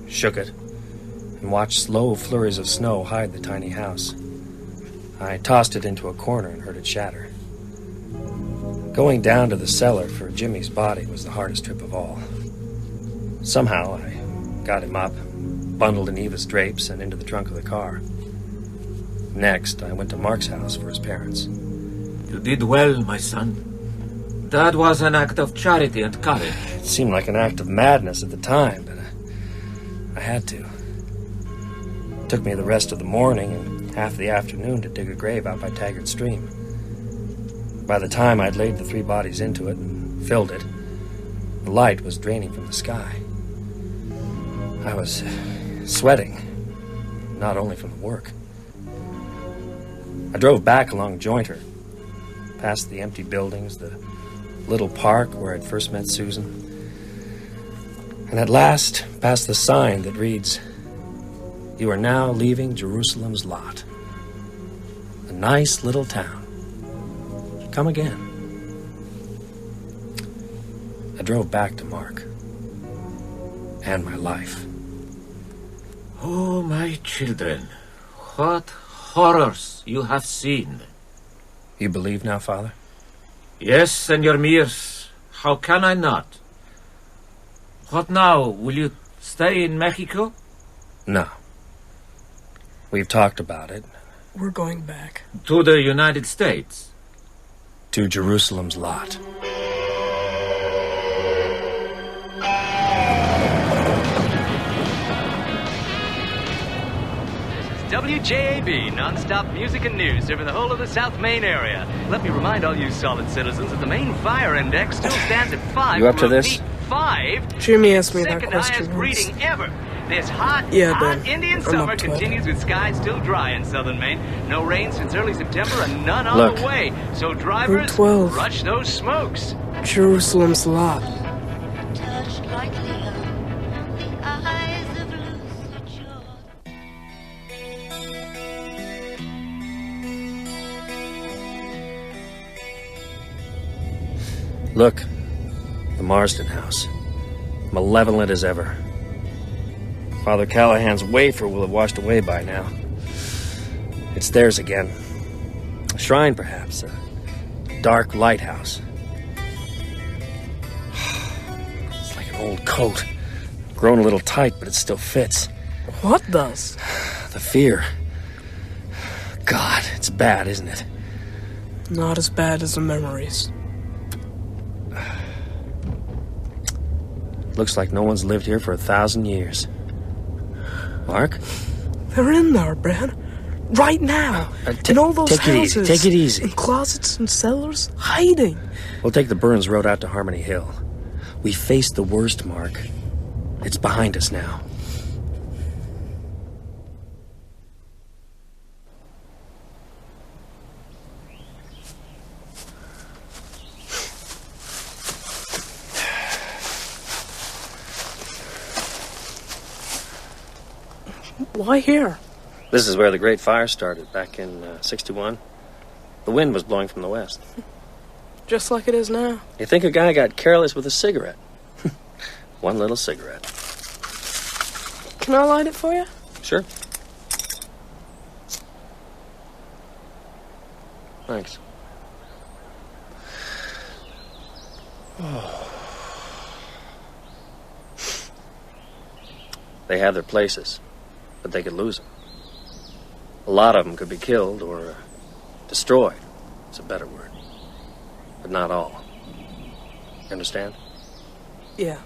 shook it, and watched slow flurries of snow hide the tiny house. I tossed it into a corner and heard it shatter. Going down to the cellar for Jimmy's body was the hardest trip of all. Somehow I got him up, bundled in Eva's drapes, and into the trunk of the car. Next, I went to Mark's house for his parents. You did well, my son. That was an act of charity and courage. It seemed like an act of madness at the time, but I had to. It took me the rest of the morning and half the afternoon to dig a grave out by Taggart Stream. By the time I'd laid the 3 bodies into it and filled it, the light was draining from the sky. I was sweating, not only from the work. I drove back along Jointer, past the empty buildings, the little park where I'd first met Susan, and at last past the sign that reads, "You are now leaving Jerusalem's lot. A nice little town. Come again." I drove back to Mark and my life. Oh, my children, what horrors you have seen. You believe now, Father? Yes, Senor Mears. How can I not? What now? Will you stay in Mexico? No. We've talked about it. We're going back. To the United States? To Jerusalem's lot. WJAB, non-stop music and news serving the whole of the South Main area. Let me remind all you solid citizens that the main fire index still stands at 5. You up to this? 5. Jimmy asked me that Second question highest once. reading ever. This hot Ben, Indian I'm summer up to it. continues with skies still dry in southern Maine. No rain since early September and none on Look. the way. So Route drivers, 12. rush those smokes. Jerusalem's lot. Touched lightly on the eyes of Lucy George. Look, the Marsden house. Malevolent as ever. Father Callahan's wafer will have washed away by now. It's theirs again. A shrine, perhaps. A dark lighthouse. It's like an old coat. Grown a little tight, but it still fits. What does? The fear. God, it's bad, isn't it? Not as bad as the memories. Looks like no one's lived here for 1,000 years. Mark? They're in there, Ben. Right now. In all those houses. Take it easy. In closets and cellars. Hiding. We'll take the Burns Road out to Harmony Hill. We faced the worst, Mark. It's behind us now. Why here? This is where the Great Fire started, back in 61. The wind was blowing from the west. Just like it is now. You think a guy got careless with a cigarette? One little cigarette. Can I light it for you? Sure. Thanks. They have their places, but they could lose them. A lot of them could be killed or destroyed. It's a better word. But not all. You understand? Yeah.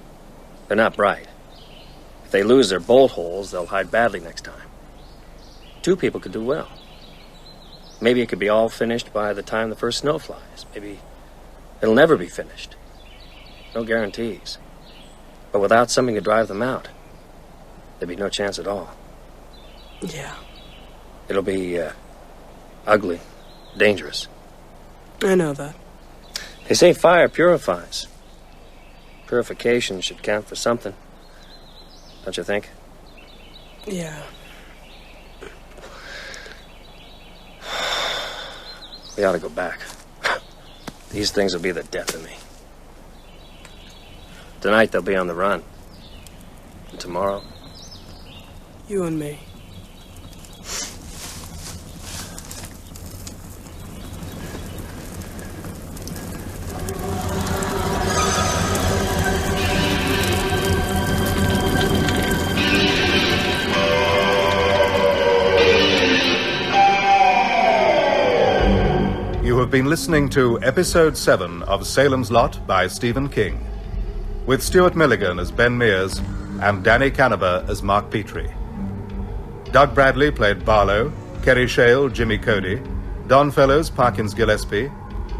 They're not bright. If they lose their bolt holes, they'll hide badly next time. 2 people could do well. Maybe it could be all finished by the time the first snow flies. Maybe it'll never be finished. No guarantees. But without something to drive them out, there'd be no chance at all. Yeah. It'll be ugly, dangerous. I know that. They say fire purifies. Purification should count for something. Don't you think? Yeah. We ought to go back. These things will be the death of me. Tonight they'll be on the run. And tomorrow? You and me. You have been listening to Episode 7 of Salem's Lot by Stephen King, with Stuart Milligan as Ben Mears and Danny Canaber as Mark Petrie. Doug Bradley played Barlow, Kerry Shale, Jimmy Cody, Don Fellows, Parkins Gillespie,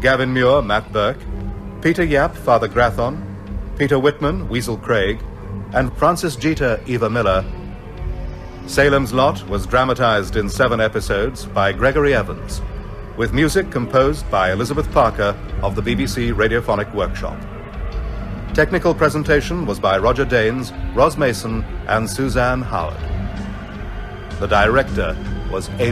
Gavin Muir, Matt Burke, Peter Yap, Father Grathon, Peter Whitman, Weasel Craig, and Francis Jeter, Eva Miller. Salem's Lot was dramatized in 7 episodes by Gregory Evans, with music composed by Elizabeth Parker of the BBC Radiophonic Workshop. Technical presentation was by Roger Danes, Ros Mason, and Suzanne Howard. The director was Adrian